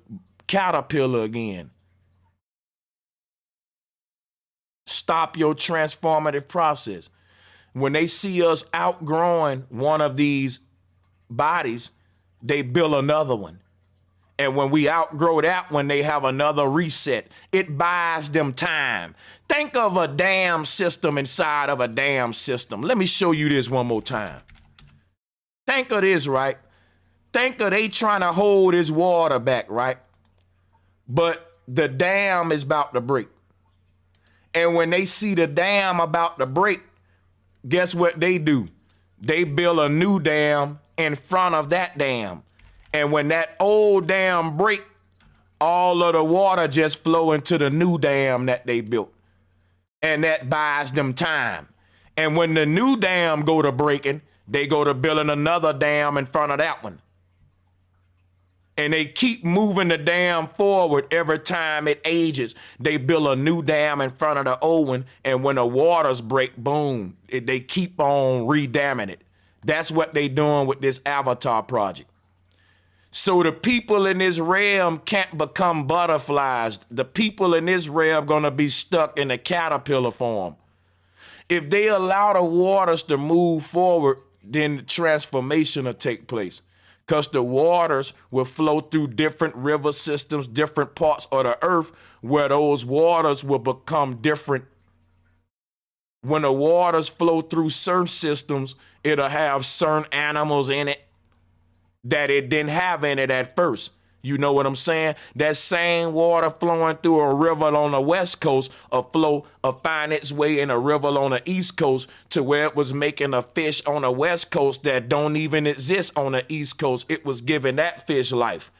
caterpillar again. Stop your transformative process. When they see us outgrowing one of these bodies, they build another one. And when we outgrow that one, they have another reset. It buys them time. Think of a dam system inside of a dam system. Let me show you this one more time. Think of this, right? Think of they trying to hold this water back, right? But the dam is about to break. And when they see the dam about to break, guess what they do? They build a new dam in front of that dam. And when that old dam break, all of the water just flow into the new dam that they built. And that buys them time. And when the new dam go to breaking, they go to building another dam in front of that one. And they keep moving the dam forward every time it ages. They build a new dam in front of the old one. And when the waters break, boom, they keep on redamming it. That's what they doing with this Avatar project. So the people in this realm can't become butterflies. The people in this realm gonna be stuck in a caterpillar form. If they allow the waters to move forward, then the transformation will take place. Because the waters will flow through different river systems, different parts of the earth, where those waters will become different. When the waters flow through certain systems, it'll have certain animals in it that it didn't have in it at first. You know what I'm saying? That same water flowing through a river on the west coast will find its way in a river on the east coast to where it was making a fish on the west coast that don't even exist on the east coast. It was giving that fish life.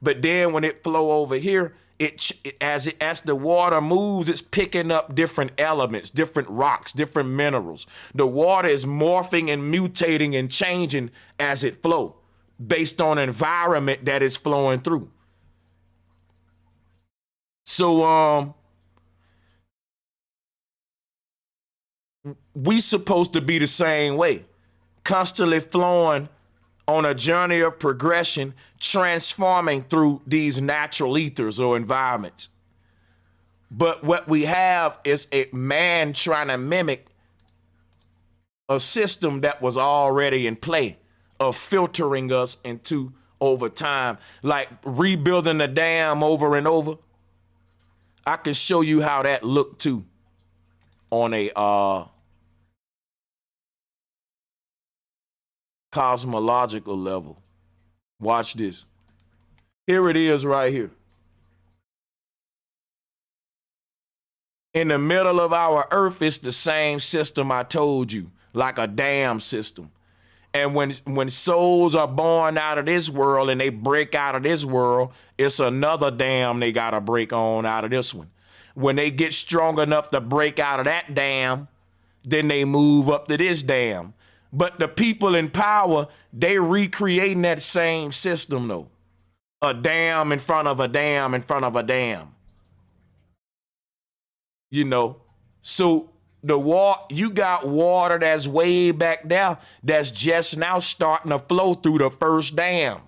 But then when it flow over here, as the water moves, it's picking up different elements, different rocks, different minerals. The water is morphing and mutating and changing as it flows, based on environment that is flowing through. So we supposed to be the same way, constantly flowing on a journey of progression, transforming through these natural ethers or environments. But what we have is a man trying to mimic a system that was already in play, of filtering us into over time, like rebuilding the dam over and over. I can show you how that looked too on a cosmological level. Watch this. Here it is right here. In the middle of our earth, it's the same system I told you, like a dam system. And when souls are born out of this world and they break out of this world, it's another dam they got to break on out of this one. When they get strong enough to break out of that dam, then they move up to this dam. But the people in power, they recreating that same system though. A dam in front of a dam in front of a dam. You know, so you got water that's way back there that's just now starting to flow through the first dam.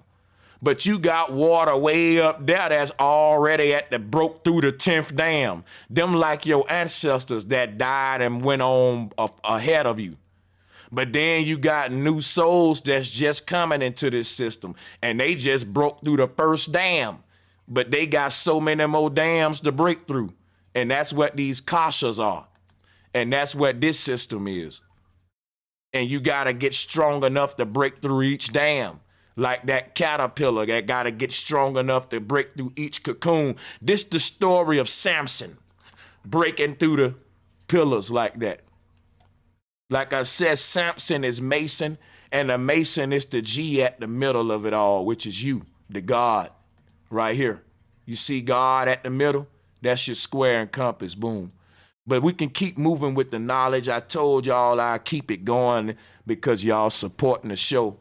But you got water way up there that's already broke through the 10th dam. Them like your ancestors that died and went on ahead of you. But then you got new souls that's just coming into this system and they just broke through the first dam. But they got so many more dams to break through. And that's what these kashas are. And that's what this system is. And you got to get strong enough to break through each dam. Like that caterpillar that got to get strong enough to break through each cocoon. This the story of Samson breaking through the pillars like that. Like I said, Samson is Mason, and the Mason is the G at the middle of it all, which is you, the God, right here. You see God at the middle? That's your square and compass, boom. But we can keep moving with the knowledge. I told y'all I keep it going because y'all supporting the show.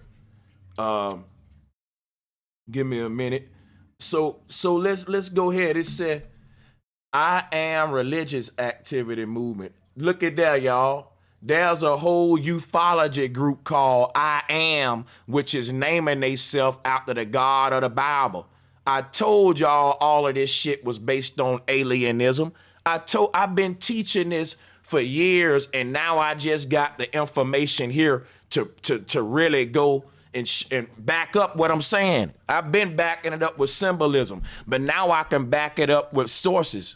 Give me a minute. So let's go ahead. It said, I am religious activity movement. Look at that, y'all. There's a whole ufology group called I Am, which is naming themselves after the God of the Bible. I told y'all all of this shit was based on alienism. I've been teaching this for years, and now I just got the information here to really go and back up what I'm saying. I've been backing it up with symbolism, but now I can back it up with sources.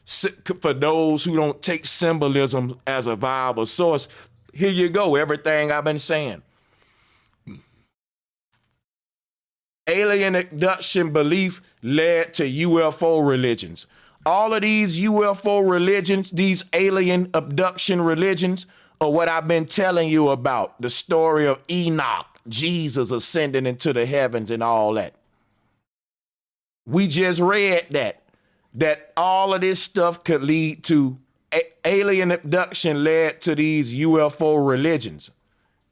For those who don't take symbolism as a viable source, here you go, everything I've been saying. Alien abduction belief led to UFO religions. All of these UFO religions, these alien abduction religions, are what I've been telling you about. The story of Enoch, Jesus ascending into the heavens and all that. We just read that all of this stuff could lead to alien abduction led to these UFO religions.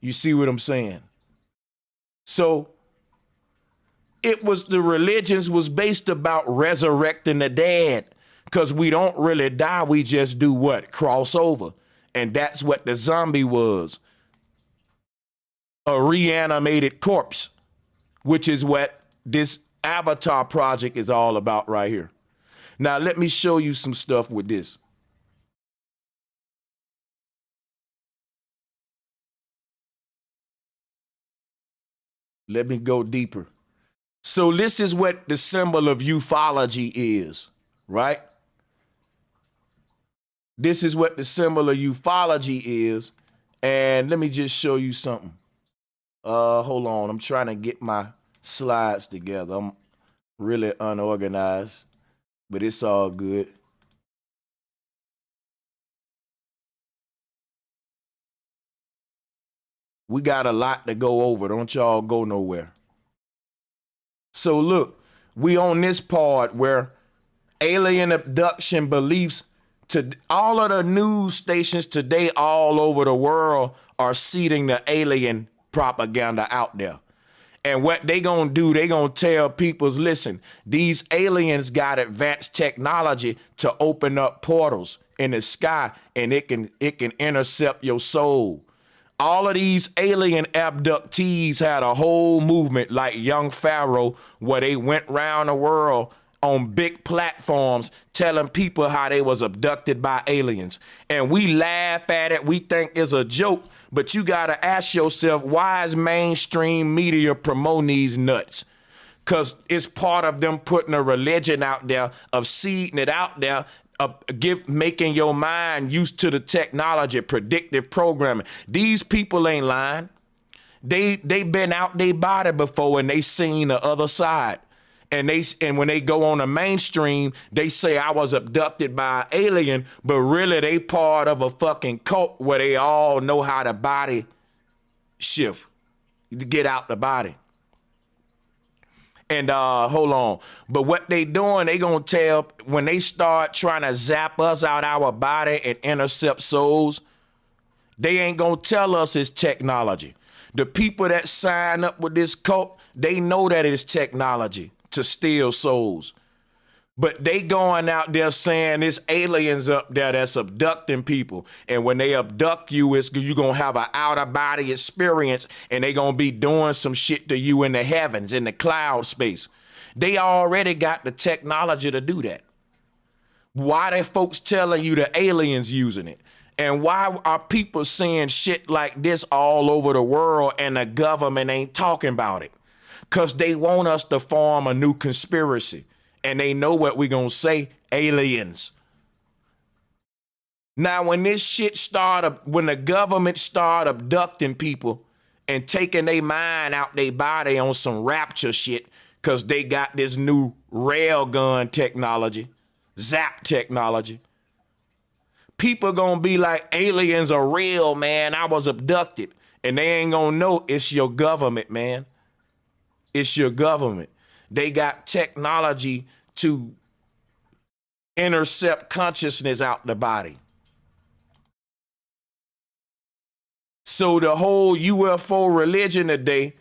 You see what I'm saying? So it was the religions was based about resurrecting the dead, because we don't really die. We just do what? Cross over. And that's what the zombie was. A reanimated corpse, which is what this Avatar project is all about right here. Now, let me show you some stuff with this. Let me go deeper. So this is what the symbol of ufology is, right? This is what the symbol of ufology is. And let me just show you something. Hold on. I'm trying to get my slides together. I'm really unorganized, but it's all good. We got a lot to go over. Don't y'all go nowhere. So look, we on this part where alien abduction beliefs, to all of the news stations today all over the world are seeding the alien propaganda out there. And what they gonna do, they gonna tell people, listen, these aliens got advanced technology to open up portals in the sky, and it can intercept your soul. All of these alien abductees had a whole movement like Young Pharaoh, where they went around the world on big platforms telling people how they was abducted by aliens. And we laugh at it, we think it's a joke, but you gotta ask yourself, why is mainstream media promoting these nuts? Because it's part of them putting a religion out there, of seeding it out there, making your mind used to the technology, predictive programming. These people ain't lying. They been out their body before, and they seen the other side. And when they go on the mainstream, they say I was abducted by an alien, but really they part of a fucking cult where they all know how the body shift to get out the body. And hold on. But what they doing, they gonna tell, when they start trying to zap us out our body and intercept souls, they ain't gonna tell us it's technology. The people that sign up with this cult, they know that it's technology to steal souls. But they going out there saying it's aliens up there that's abducting people. And when they abduct you, you're going to have an out-of-body experience, and they going to be doing some shit to you in the heavens, in the cloud space. They already got the technology to do that. Why they folks telling you the aliens using it? And why are people saying shit like this all over the world and the government ain't talking about it? Because they want us to form a new conspiracy. And they know what we gonna say, aliens. Now, when this shit started, when the government started abducting people and taking their mind out their body on some rapture shit, because they got this new railgun technology, zap technology, people gonna be like, aliens are real, man. I was abducted. And they ain't gonna know it's your government, man. It's your government. They got technology to intercept consciousness out the body. So the whole UFO religion today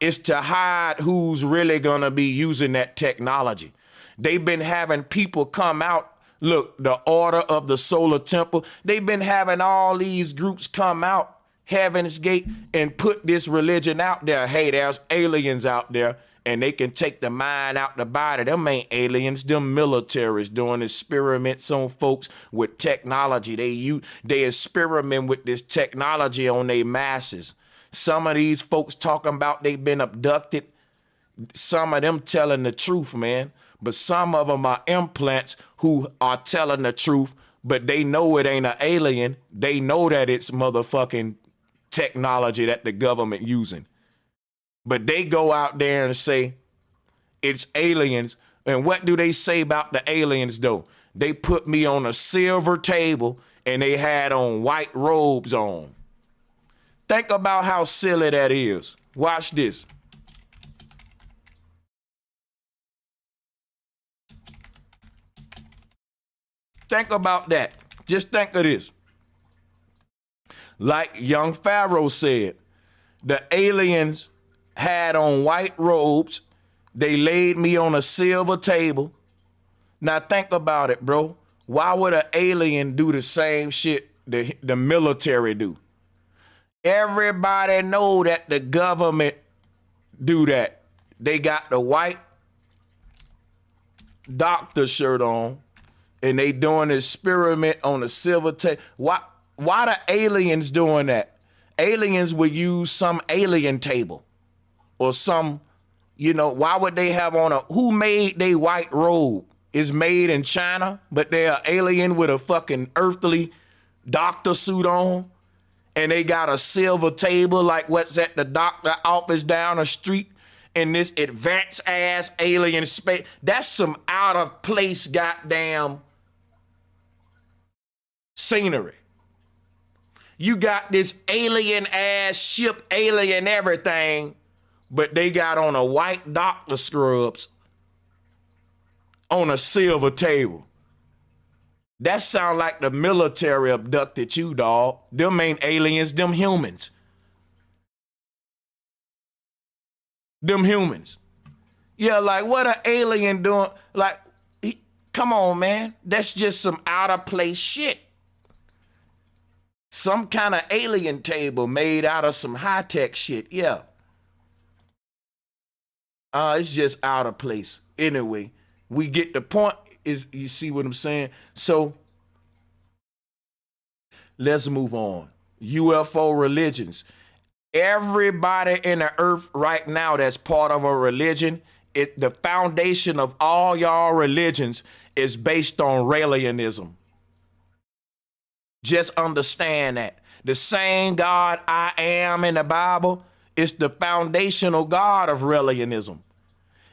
is to hide who's really gonna be using that technology. They've been having people come out. Look, the Order of the Solar Temple, they've been having all these groups come out, Heaven's Gate, and put this religion out there. Hey, there's aliens out there, and they can take the mind out the body. Them ain't aliens, them militaries doing experiments on folks with technology. They experiment with this technology on their masses. Some of these folks talking about they been abducted. Some of them telling the truth, man. But some of them are implants who are telling the truth, but they know it ain't an alien. They know that it's motherfucking technology that the government using. But they go out there and say it's aliens. And what do they say about the aliens, though? They put me on a silver table and they had on white robes on. Think about how silly that is. Watch this. Think about that. Just think of this. Like young Pharaoh said, the aliens had on white robes. They laid me on a silver table. Now think about it, bro. Why would an alien do the same shit the military do? Everybody know that the government do that. They got the white doctor shirt on, and they doing an experiment on a silver table. Why the aliens doing that? Aliens would use some alien table or some, why would they have on who made they white robe? Is made in China, but they're an alien with a fucking earthly doctor suit on, and they got a silver table like what's at the doctor office down the street in this advanced ass alien space. That's some out of place goddamn scenery. You got this alien ass ship, alien everything, but they got on a white doctor scrubs on a silver table. That sound like the military abducted you, dog. Them ain't aliens, them humans. Them humans. Yeah, like what an alien doing? Like, come on, man. That's just some out of place shit. Some kind of alien table made out of some high-tech shit, yeah. It's just out of place. Anyway, we get the point. Is you see what I'm saying? So let's move on. UFO religions. Everybody in the earth right now that's part of a religion, the foundation of all y'all religions is based on Raelism. Just understand that. The same God I am in the Bible is the foundational God of Raelism.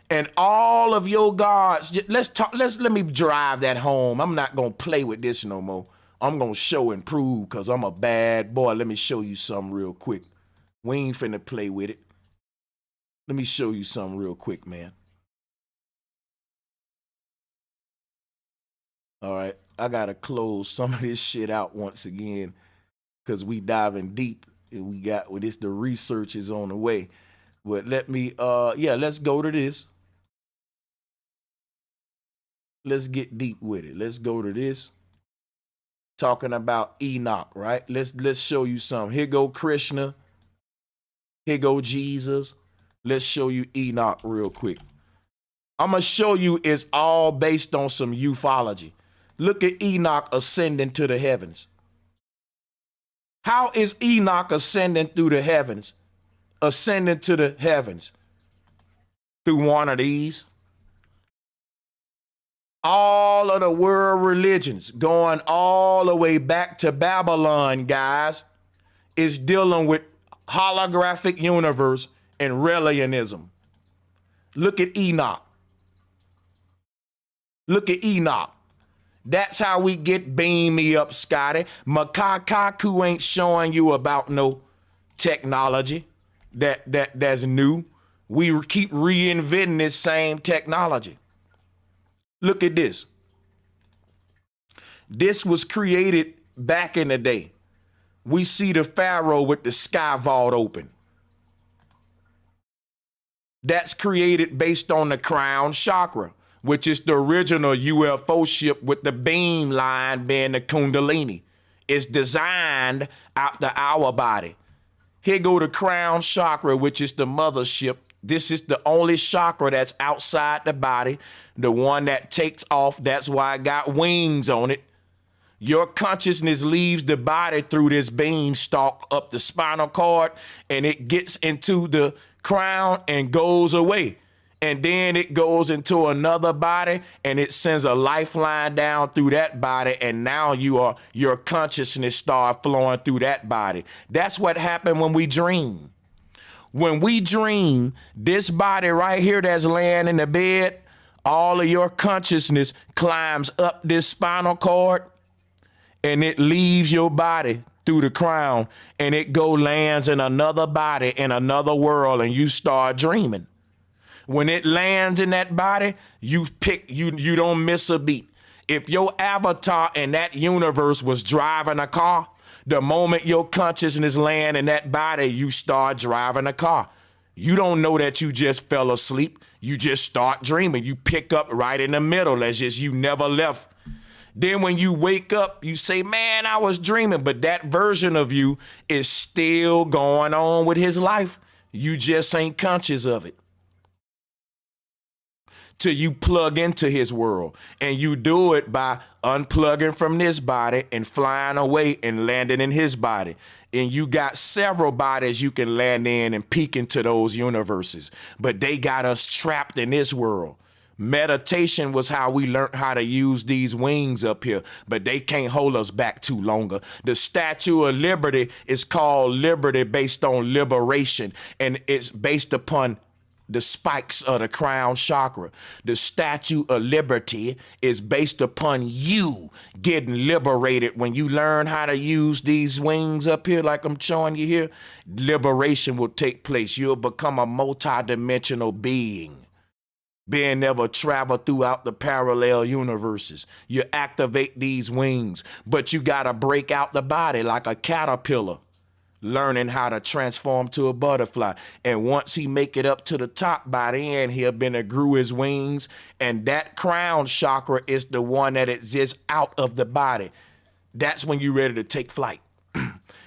And all of your gods, let me drive that home. I'm not gonna play with this no more. I'm gonna show and prove because I'm a bad boy. Let me show you something real quick. We ain't finna play with it. Let me show you something real quick, man. All right, I gotta close some of this shit out once again because we diving deep and we got with this, the research is on the way. But let me, let's go to this. Let's get deep with it. Let's go to this. Talking about Enoch, right? Let's show you something. Here go Krishna. Here go Jesus. Let's show you Enoch real quick. I'm gonna show you it's all based on some ufology. Look at Enoch ascending to the heavens. How is Enoch ascending through the heavens? Ascending to the heavens through one of these. All of the world religions going all the way back to Babylon, guys, is dealing with holographic universe and Raelism. Look at Enoch. Look at Enoch. That's how we get beam me up, Scotty. Kaku ain't showing you about no technology that's new. We keep reinventing this same technology. Look at this. This was created back in the day. We see the pharaoh with the sky vault open. That's created based on the crown chakra, which is the original UFO ship with the beam line being the Kundalini. It's designed after our body. Here go the crown chakra, which is the mothership, This is the only chakra that's outside the body, the one that takes off. That's why it got wings on it. Your consciousness leaves the body through this beanstalk up the spinal cord, and it gets into the crown and goes away. And then it goes into another body, and it sends a lifeline down through that body, and now your consciousness start flowing through that body. That's what happened when we dream. When we dream, this body right here that's laying in the bed, all of your consciousness climbs up this spinal cord, and it leaves your body through the crown, and it lands in another body in another world, and you start dreaming. When it lands in that body, you don't miss a beat. If your avatar in that universe was driving a car, the moment your consciousness land in that body, you start driving a car. You don't know that you just fell asleep. You just start dreaming. You pick up right in the middle as just you never left. Then when you wake up, you say, man, I was dreaming. But that version of you is still going on with his life. You just ain't conscious of it. Till you plug into his world. And you do it by unplugging from this body and flying away and landing in his body. And you got several bodies you can land in and peek into those universes. But they got us trapped in this world. Meditation was how we learned how to use these wings up here, but they can't hold us back too longer. The Statue of Liberty is called Liberty based on liberation, and it's based upon the spikes of the crown chakra. The Statue of Liberty is based upon you getting liberated. When you learn how to use these wings up here, like I'm showing you here, liberation will take place. You'll become a multi-dimensional being able to travel throughout the parallel universes. You activate these wings, but you got to break out the body like a caterpillar, learning how to transform to a butterfly. And once he make it up to the top, by the end, he'll been to grew his wings. And that crown chakra is the one that exists out of the body. That's when you're ready to take flight.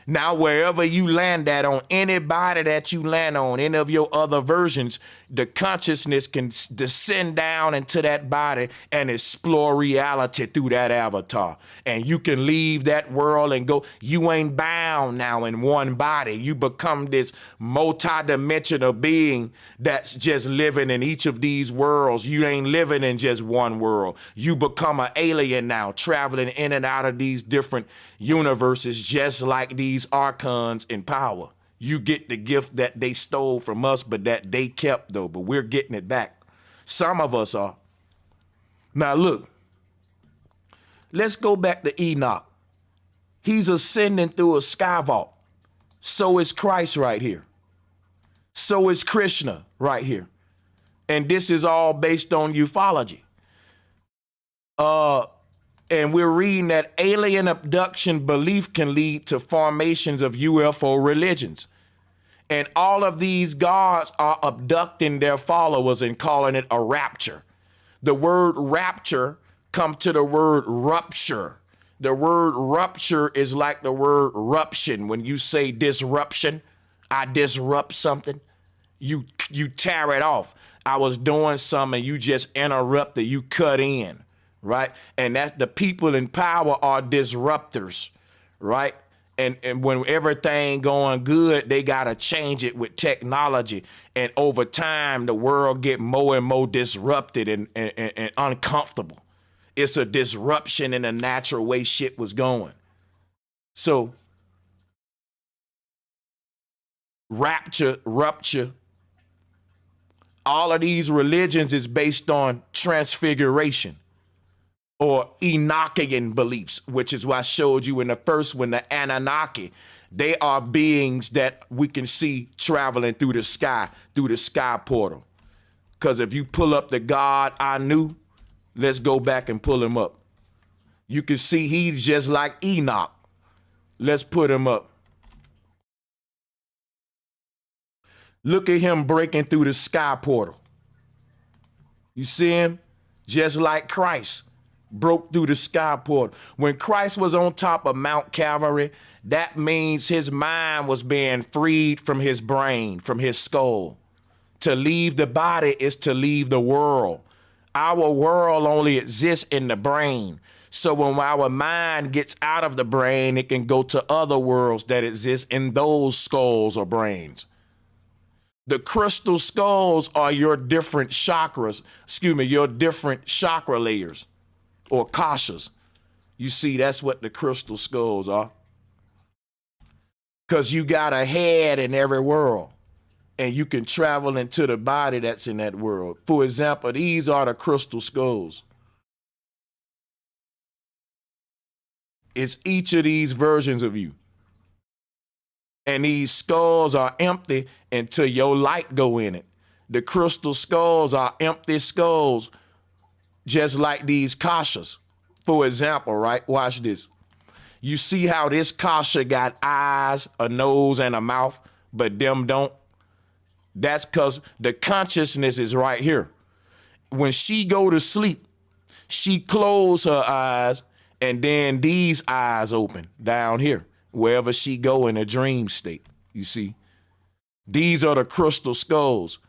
Now, wherever you land at, on any body that you land on, any of your other versions, the consciousness can descend down into that body and explore reality through that avatar. And you can leave that world and go. You ain't bound now in one body. You become this multi-dimensional being that's just living in each of these worlds. You ain't living in just one world. You become an alien now, traveling in and out of these different universes, just like these archons in power. You get the gift that they stole from us, but that they kept though, but we're getting it back. Some of us are. Now look, let's go back to Enoch. He's ascending through a sky vault. So is Christ right here. So is Krishna right here. And this is all based on ufology. And we're reading that alien abduction belief can lead to formations of UFO religions. And all of these gods are abducting their followers and calling it a rapture. The word rapture comes to the word rupture. The word rupture is like the word ruption. When you say disruption, I disrupt something, you tear it off. I was doing something, you just interrupted, you cut in. Right? And that's the people in power are disruptors, right? And when everything going good, they got to change it with technology. And over time, the world get more and more disrupted and uncomfortable. It's a disruption in the natural way shit was going. So rupture, all of these religions is based on transfiguration. Or Enochian beliefs, which is what I showed you in the first one, the Anunnaki. They are beings that we can see traveling through the sky portal. Because if you pull up the God Anu, let's go back and pull him up. You can see he's just like Enoch. Let's put him up. Look at him breaking through the sky portal. You see him? Just like Christ broke through the sky portal. When Christ was on top of Mount Calvary, that means his mind was being freed from his brain, from his skull, To leave the body is to leave the world. Our world only exists in the brain. So when our mind gets out of the brain, it can go to other worlds that exist in those skulls or brains. The crystal skulls are your different chakras, your different chakra layers or kashas. You see, that's what the crystal skulls are. Because you got a head in every world, and you can travel into the body that's in that world. For example, these are the crystal skulls. It's each of these versions of you. And these skulls are empty until your light go in it. The crystal skulls are empty skulls, just like these kashas. For example, right? Watch this. You see how this kasha got eyes, a nose, and a mouth, but them don't? That's because the consciousness is right here. When she go to sleep, she close her eyes, and then these eyes open down here, wherever she go in a dream state, you see. These are the crystal skulls,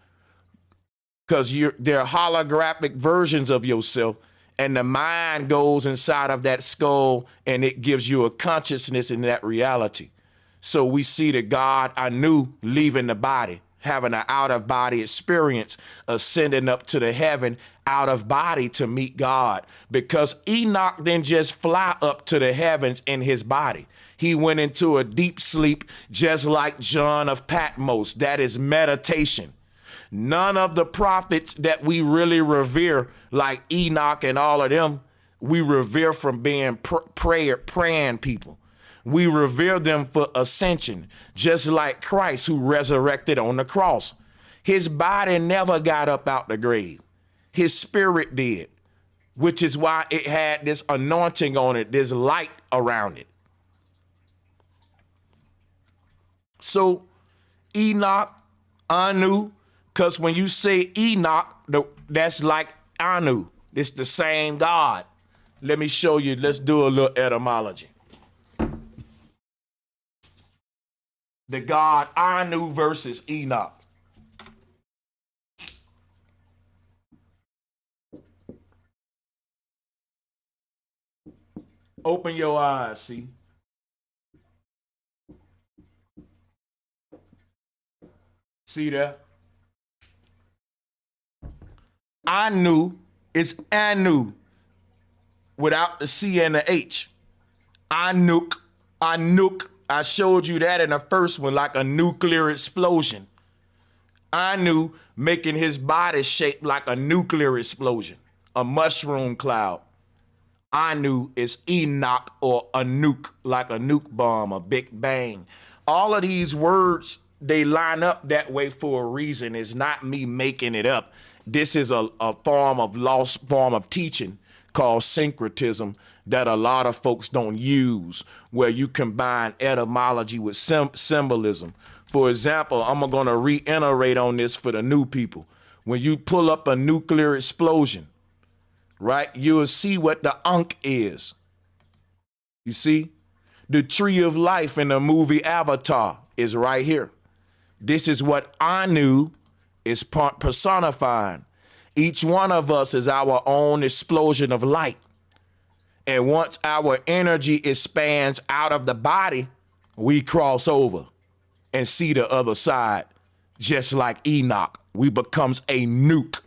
because they're holographic versions of yourself, and the mind goes inside of that skull, and it gives you a consciousness in that reality. So we see the God Anu leaving the body, having an out-of-body experience, ascending up to the heaven out of body to meet God. Because Enoch didn't just fly up to the heavens in his body. He went into a deep sleep, just like John of Patmos. That is meditation. None of the prophets that we really revere, like Enoch and all of them, we revere from being praying people. We revere them for ascension, just like Christ, who resurrected on the cross. His body never got up out the grave. His spirit did, which is why it had this anointing on it, this light around it. So Enoch, Anu, because when you say Enoch, that's like Anu. It's the same God. Let me show you. Let's do a little etymology. The God Anu versus Enoch. Open your eyes, see? See that? Anu is Anu without the C and the H. Anuk, Anuk. I showed you that in the first one, like a nuclear explosion. Anu making his body shaped like a nuclear explosion, a mushroom cloud. Anu is Enoch or a nuke, like a nuke bomb, a big bang. All of these words, they line up that way for a reason. It's not me making it up. This is a form of lost form of teaching called syncretism that a lot of folks don't use, where you combine etymology with symbolism. For example, I'm going to reiterate on this for the new people. When you pull up a nuclear explosion, right, you'll see what the Ankh is. You see? The tree of life in the movie Avatar is right here. This is what Anu is personifying. Each one of us is our own explosion of light. And once our energy expands out of the body, we cross over and see the other side. Just like Enoch, we becomes a nuke.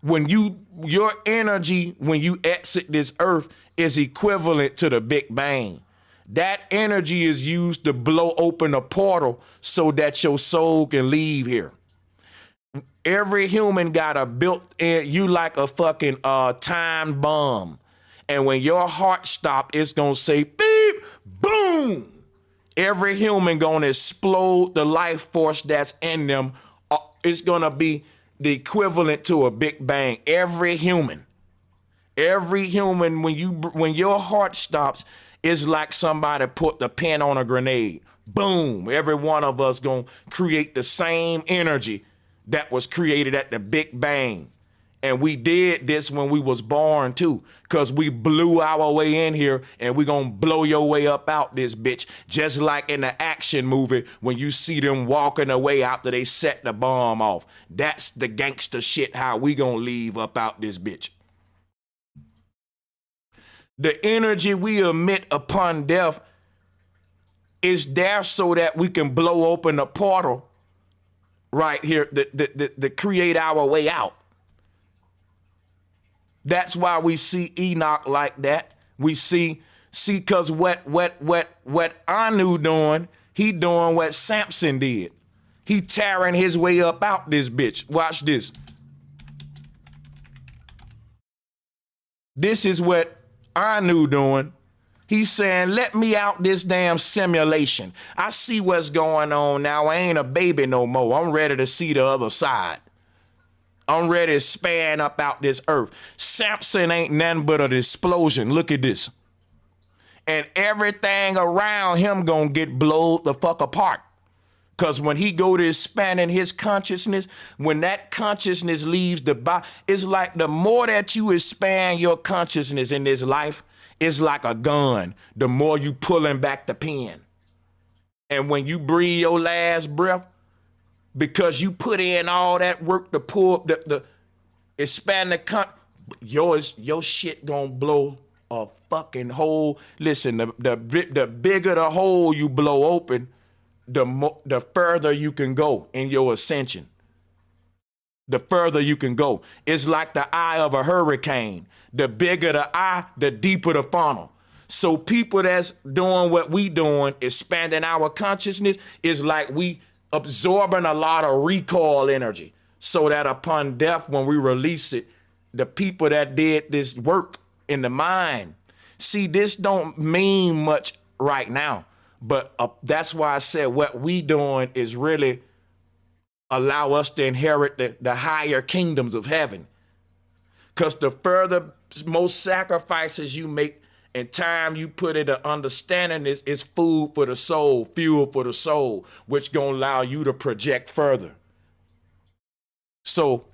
When your energy, when you exit this earth, is equivalent to the Big Bang. That energy is used to blow open a portal so that your soul can leave here. Every human got a built-in, you like a fucking time bomb. And when your heart stops, it's gonna say beep, boom. Every human gonna explode the life force that's in them. It's gonna be the equivalent to a Big Bang. Every human, when your heart stops, it's like somebody put the pin on a grenade. Boom. Every one of us gonna create the same energy that was created at the Big Bang. And we did this when we was born too, because we blew our way in here and we gonna blow your way up out this bitch. Just like in the action movie when you see them walking away after they set the bomb off. That's the gangster shit, how we gonna leave up out this bitch. The energy we emit upon death is there so that we can blow open the portal right here to create our way out. That's why we see Enoch like that. We see cause what Anu doing, he doing what Samson did. He tearing his way up out this bitch. Watch this. This is what Anu doing. He's saying, let me out this damn simulation. I see what's going on now. I ain't a baby no more. I'm ready to see the other side. I'm ready to span up out this earth. Samson ain't nothing but an explosion. Look at this. And everything around him gonna get blown the fuck apart. Because when he go to expanding his consciousness, when that consciousness leaves the body, it's like the more that you expand your consciousness in this life, it's like a gun. The more you pulling back the pin. And when you breathe your last breath, because you put in all that work to pull the expand the your shit gonna blow a fucking hole. Listen, the bigger the hole you blow open, the further you can go in your ascension. The further you can go. It's like the eye of a hurricane. The bigger the eye, the deeper the funnel. So people that's doing what we doing, expanding our consciousness, is like we absorbing a lot of recoil energy so that upon death, when we release it, the people that did this work in the mind, see, this don't mean much right now, but that's why I said what we doing is really allow us to inherit the higher kingdoms of heaven. Because the further, most sacrifices you make and time you put into understanding is food for the soul, fuel for the soul, which gonna allow you to project further. So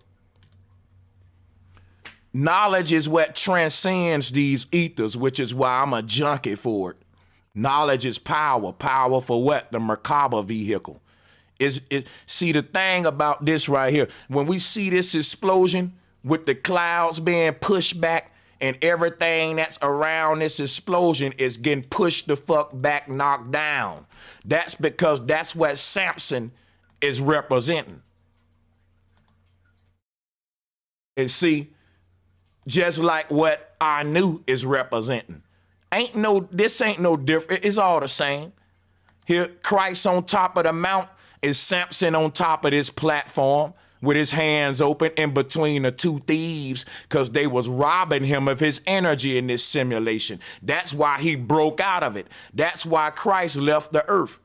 knowledge is what transcends these ethers, which is why I'm a junkie for it. Knowledge is power. Power for what? The Merkaba vehicle. See, the thing about this right here, when we see this explosion with the clouds being pushed back, and everything that's around this explosion is getting pushed the fuck back, knocked down. That's because that's what Samson is representing. And see, just like what Anu is representing. This ain't no different. It's all the same. Here, Christ on top of the mount is Samson on top of this platform, with his hands open in between the two thieves, because they was robbing him of his energy in this simulation. That's why he broke out of it. That's why Christ left the earth.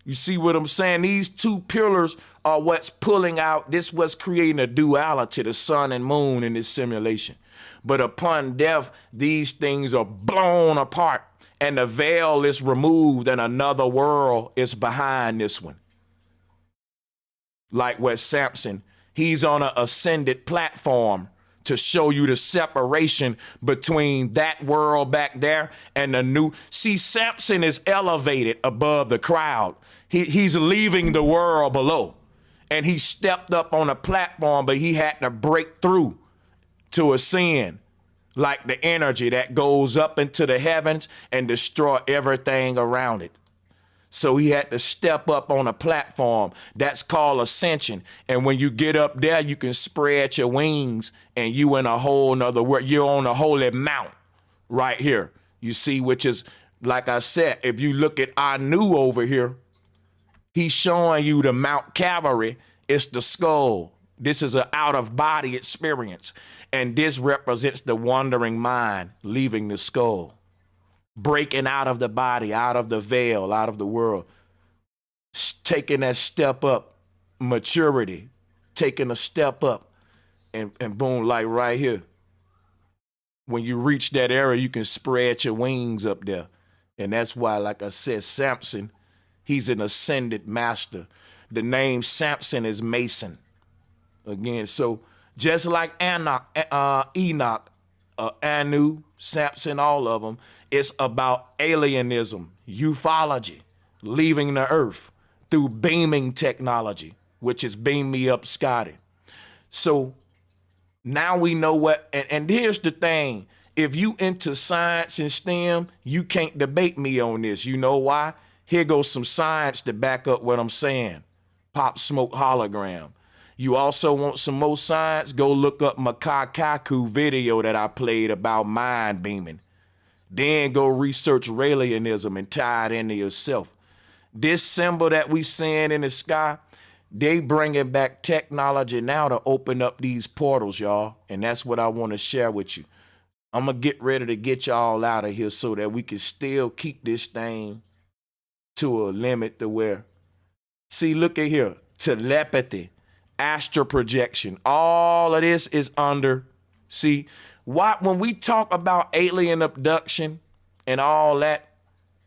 You see what I'm saying? These two pillars are what's pulling out. This was creating a duality, the sun and moon in this simulation. But upon death, these things are blown apart and the veil is removed and another world is behind this one. Like what Samson, he's on an ascended platform to show you the separation between that world back there and the new. See, Samson is elevated above the crowd. He's leaving the world below. And he stepped up on a platform, but he had to break through to ascend, like the energy that goes up into the heavens and destroy everything around it. So he had to step up on a platform. That's called ascension. And when you get up there, you can spread your wings and you in a whole nother world. You're on a holy mount right here. You see, which is, like I said, if you look at Anu over here, he's showing you the Mount Calvary. It's the skull. This is an out-of-body experience. And this represents the wandering mind leaving the skull. Breaking out of the body, out of the veil, out of the world. Taking that step up, maturity. Taking a step up. And boom, like right here. When you reach that area, you can spread your wings up there. And that's why, like I said, Samson, he's an ascended master. The name Samson is Mason. Again, so Just like Enoch, Anu, Samson, all of them, it's about alienism, ufology, leaving the earth through beaming technology, which is beam me up, Scotty. So now we know what, and here's the thing. If you into science and STEM, you can't debate me on this. You know why? Here goes some science to back up what I'm saying. Pop Smoke hologram. You also want some more science? Go look up my Kaku video that I played about mind beaming. Then go research Raelism and tie it into yourself. This symbol that we seeing in the sky, they bringing back technology now to open up these portals, y'all. And that's what I want to share with you. I'm going to get ready to get y'all out of here so that we can still keep this thing to a limit to where, see, look at here, telepathy, astral projection, all of this is under, see, when we talk about alien abduction and all that,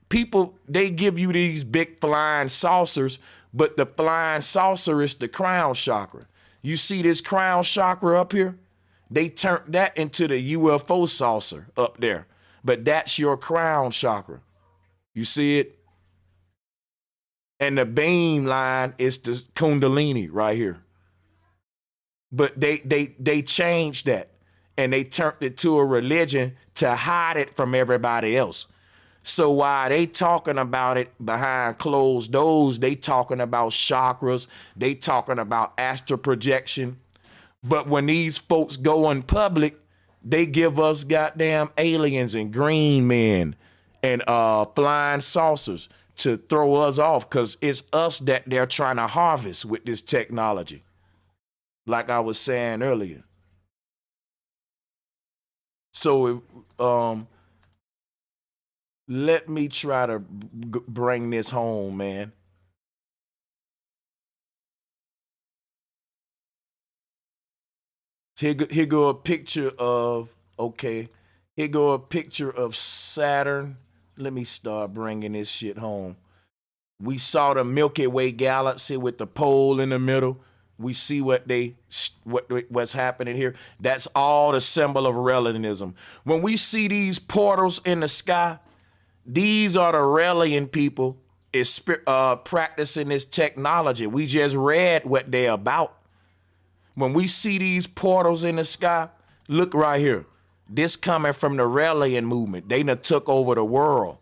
people, they give you these big flying saucers, but the flying saucer is the crown chakra. You see this crown chakra up here? They turned that into the UFO saucer up there, but that's your crown chakra. You see it? And the beam line is the Kundalini right here. But they changed that and they turned it to a religion to hide it from everybody else. So while they talking about it behind closed doors, they talking about chakras, they talking about astral projection. But when these folks go in public, they give us goddamn aliens and green men and flying saucers to throw us off, because it's us that they're trying to harvest with this technology. Like I was saying earlier. So let me try to bring this home, man. Here go a picture of, okay, here go a picture of Saturn. Let me start bringing this shit home. We saw the Milky Way galaxy with the pole in the middle. We see what's happening here. That's all the symbol of Raelism. When we see these portals in the sky, these are the Raelian people is practicing this technology. We just read what they're about. When we see these portals in the sky, look right here. This coming from the Raelian movement. They done took over the world.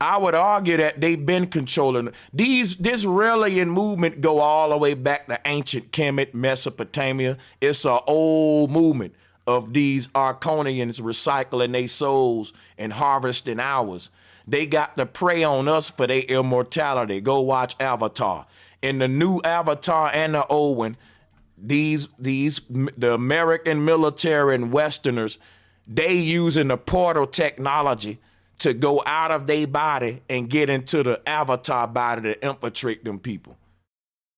I would argue that they've been controlling. This Raelian movement go all the way back to ancient Kemet, Mesopotamia. It's an old movement of these Arconians recycling their souls and harvesting ours. They got to prey on us for their immortality. Go watch Avatar. In the new Avatar and the old one, the American military and Westerners, they using the portal technology to go out of their body and get into the avatar body to infiltrate them people.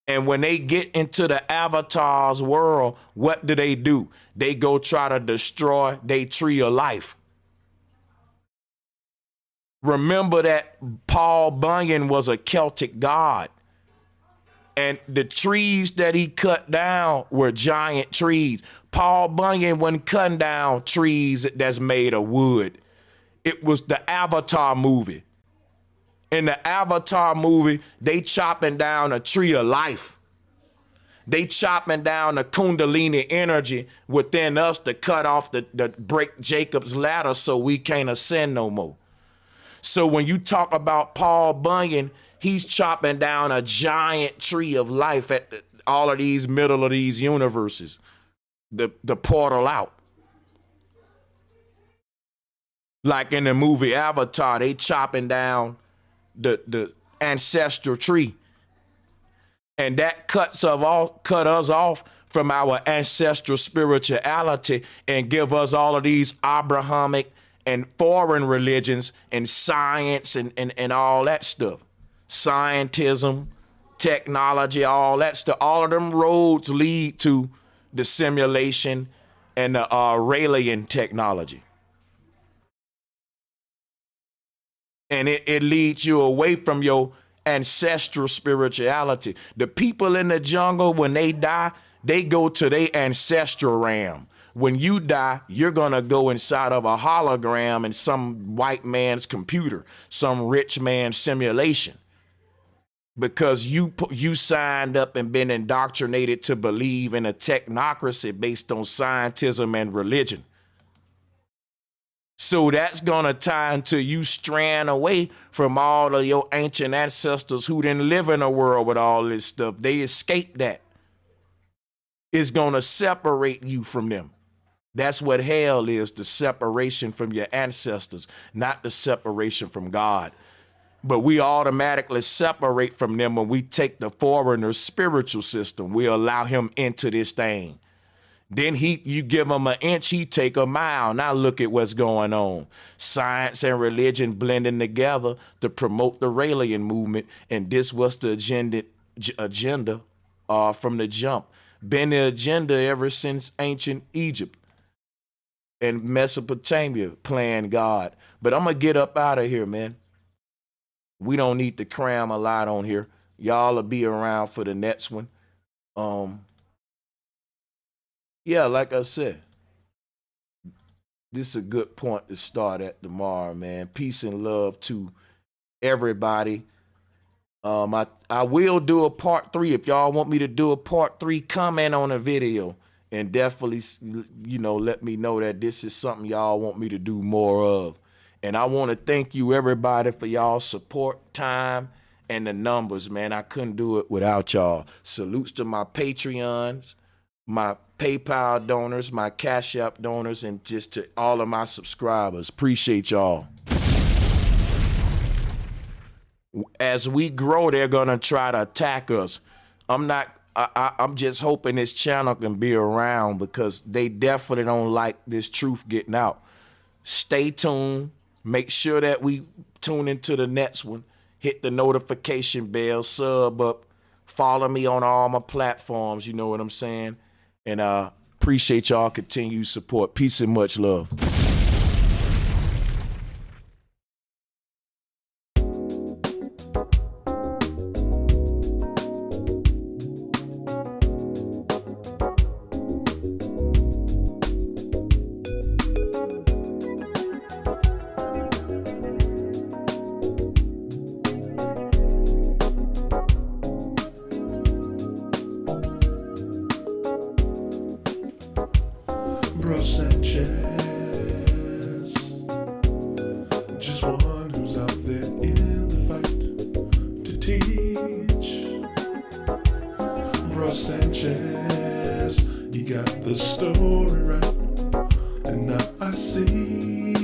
And when they get into the avatar's world, what do? They go try to destroy their tree of life. Remember that Paul Bunyan was a Celtic god. And the trees that he cut down were giant trees. Paul Bunyan wasn't cutting down trees that's made of wood. It was the Avatar movie. In the Avatar movie, they chopping down a tree of life. They chopping down the Kundalini energy within us to cut off the break Jacob's ladder so we can't ascend no more. So when you talk about Paul Bunyan, he's chopping down a giant tree of life at all of these middle of these universes, the portal out. Like in the movie Avatar, they chopping down the ancestral tree. And that cut us off from our ancestral spirituality and give us all of these Abrahamic and foreign religions and science and all that stuff. Scientism, technology, all that stuff. All of them roads lead to the simulation and the Raelian technology. And it leads you away from your ancestral spirituality. The people in the jungle, when they die, They go to their ancestral realm. When you die, you're gonna go inside of a hologram in some white man's computer, some rich man's simulation, because you signed up and been indoctrinated to believe in a technocracy based on scientism and religion. So that's gonna tie into you straying away from all of your ancient ancestors who didn't live in a world with all this stuff. They escaped that. It's gonna separate you from them. That's what hell is, the separation from your ancestors, not the separation from God. But we automatically separate from them when we take the foreigner's spiritual system. We allow him into this thing. Then you give him an inch, he take a mile. Now look at what's going on. Science and religion blending together to promote the Raelism movement. And this was the agenda from the jump. Been the agenda ever since ancient Egypt and Mesopotamia playing God. But I'm going to get up out of here, man. We don't need to cram a lot on here. Y'all will be around for the next one. Yeah, like I said, this is a good point to start at tomorrow, man. Peace and love to everybody. I will do a part 3. If y'all want me to do a part 3, comment on the video and definitely, let me know that this is something y'all want me to do more of. And I want to thank you, everybody, for y'all support, time, and the numbers, man. I couldn't do it without y'all. Salutes to my Patreons, my PayPal donors, my Cash App donors, and just to all of my subscribers. Appreciate y'all. As we grow, they're gonna try to attack us. I'm just hoping this channel can be around because they definitely don't like this truth getting out. Stay tuned. Make sure that we tune into the next one. Hit the notification bell, sub up, follow me on all my platforms. You know what I'm saying? And appreciate y'all continued support. Peace and much love. Bro Sanchez, just one who's out there in the fight to teach. Bro Sanchez, you got the story right, and now I see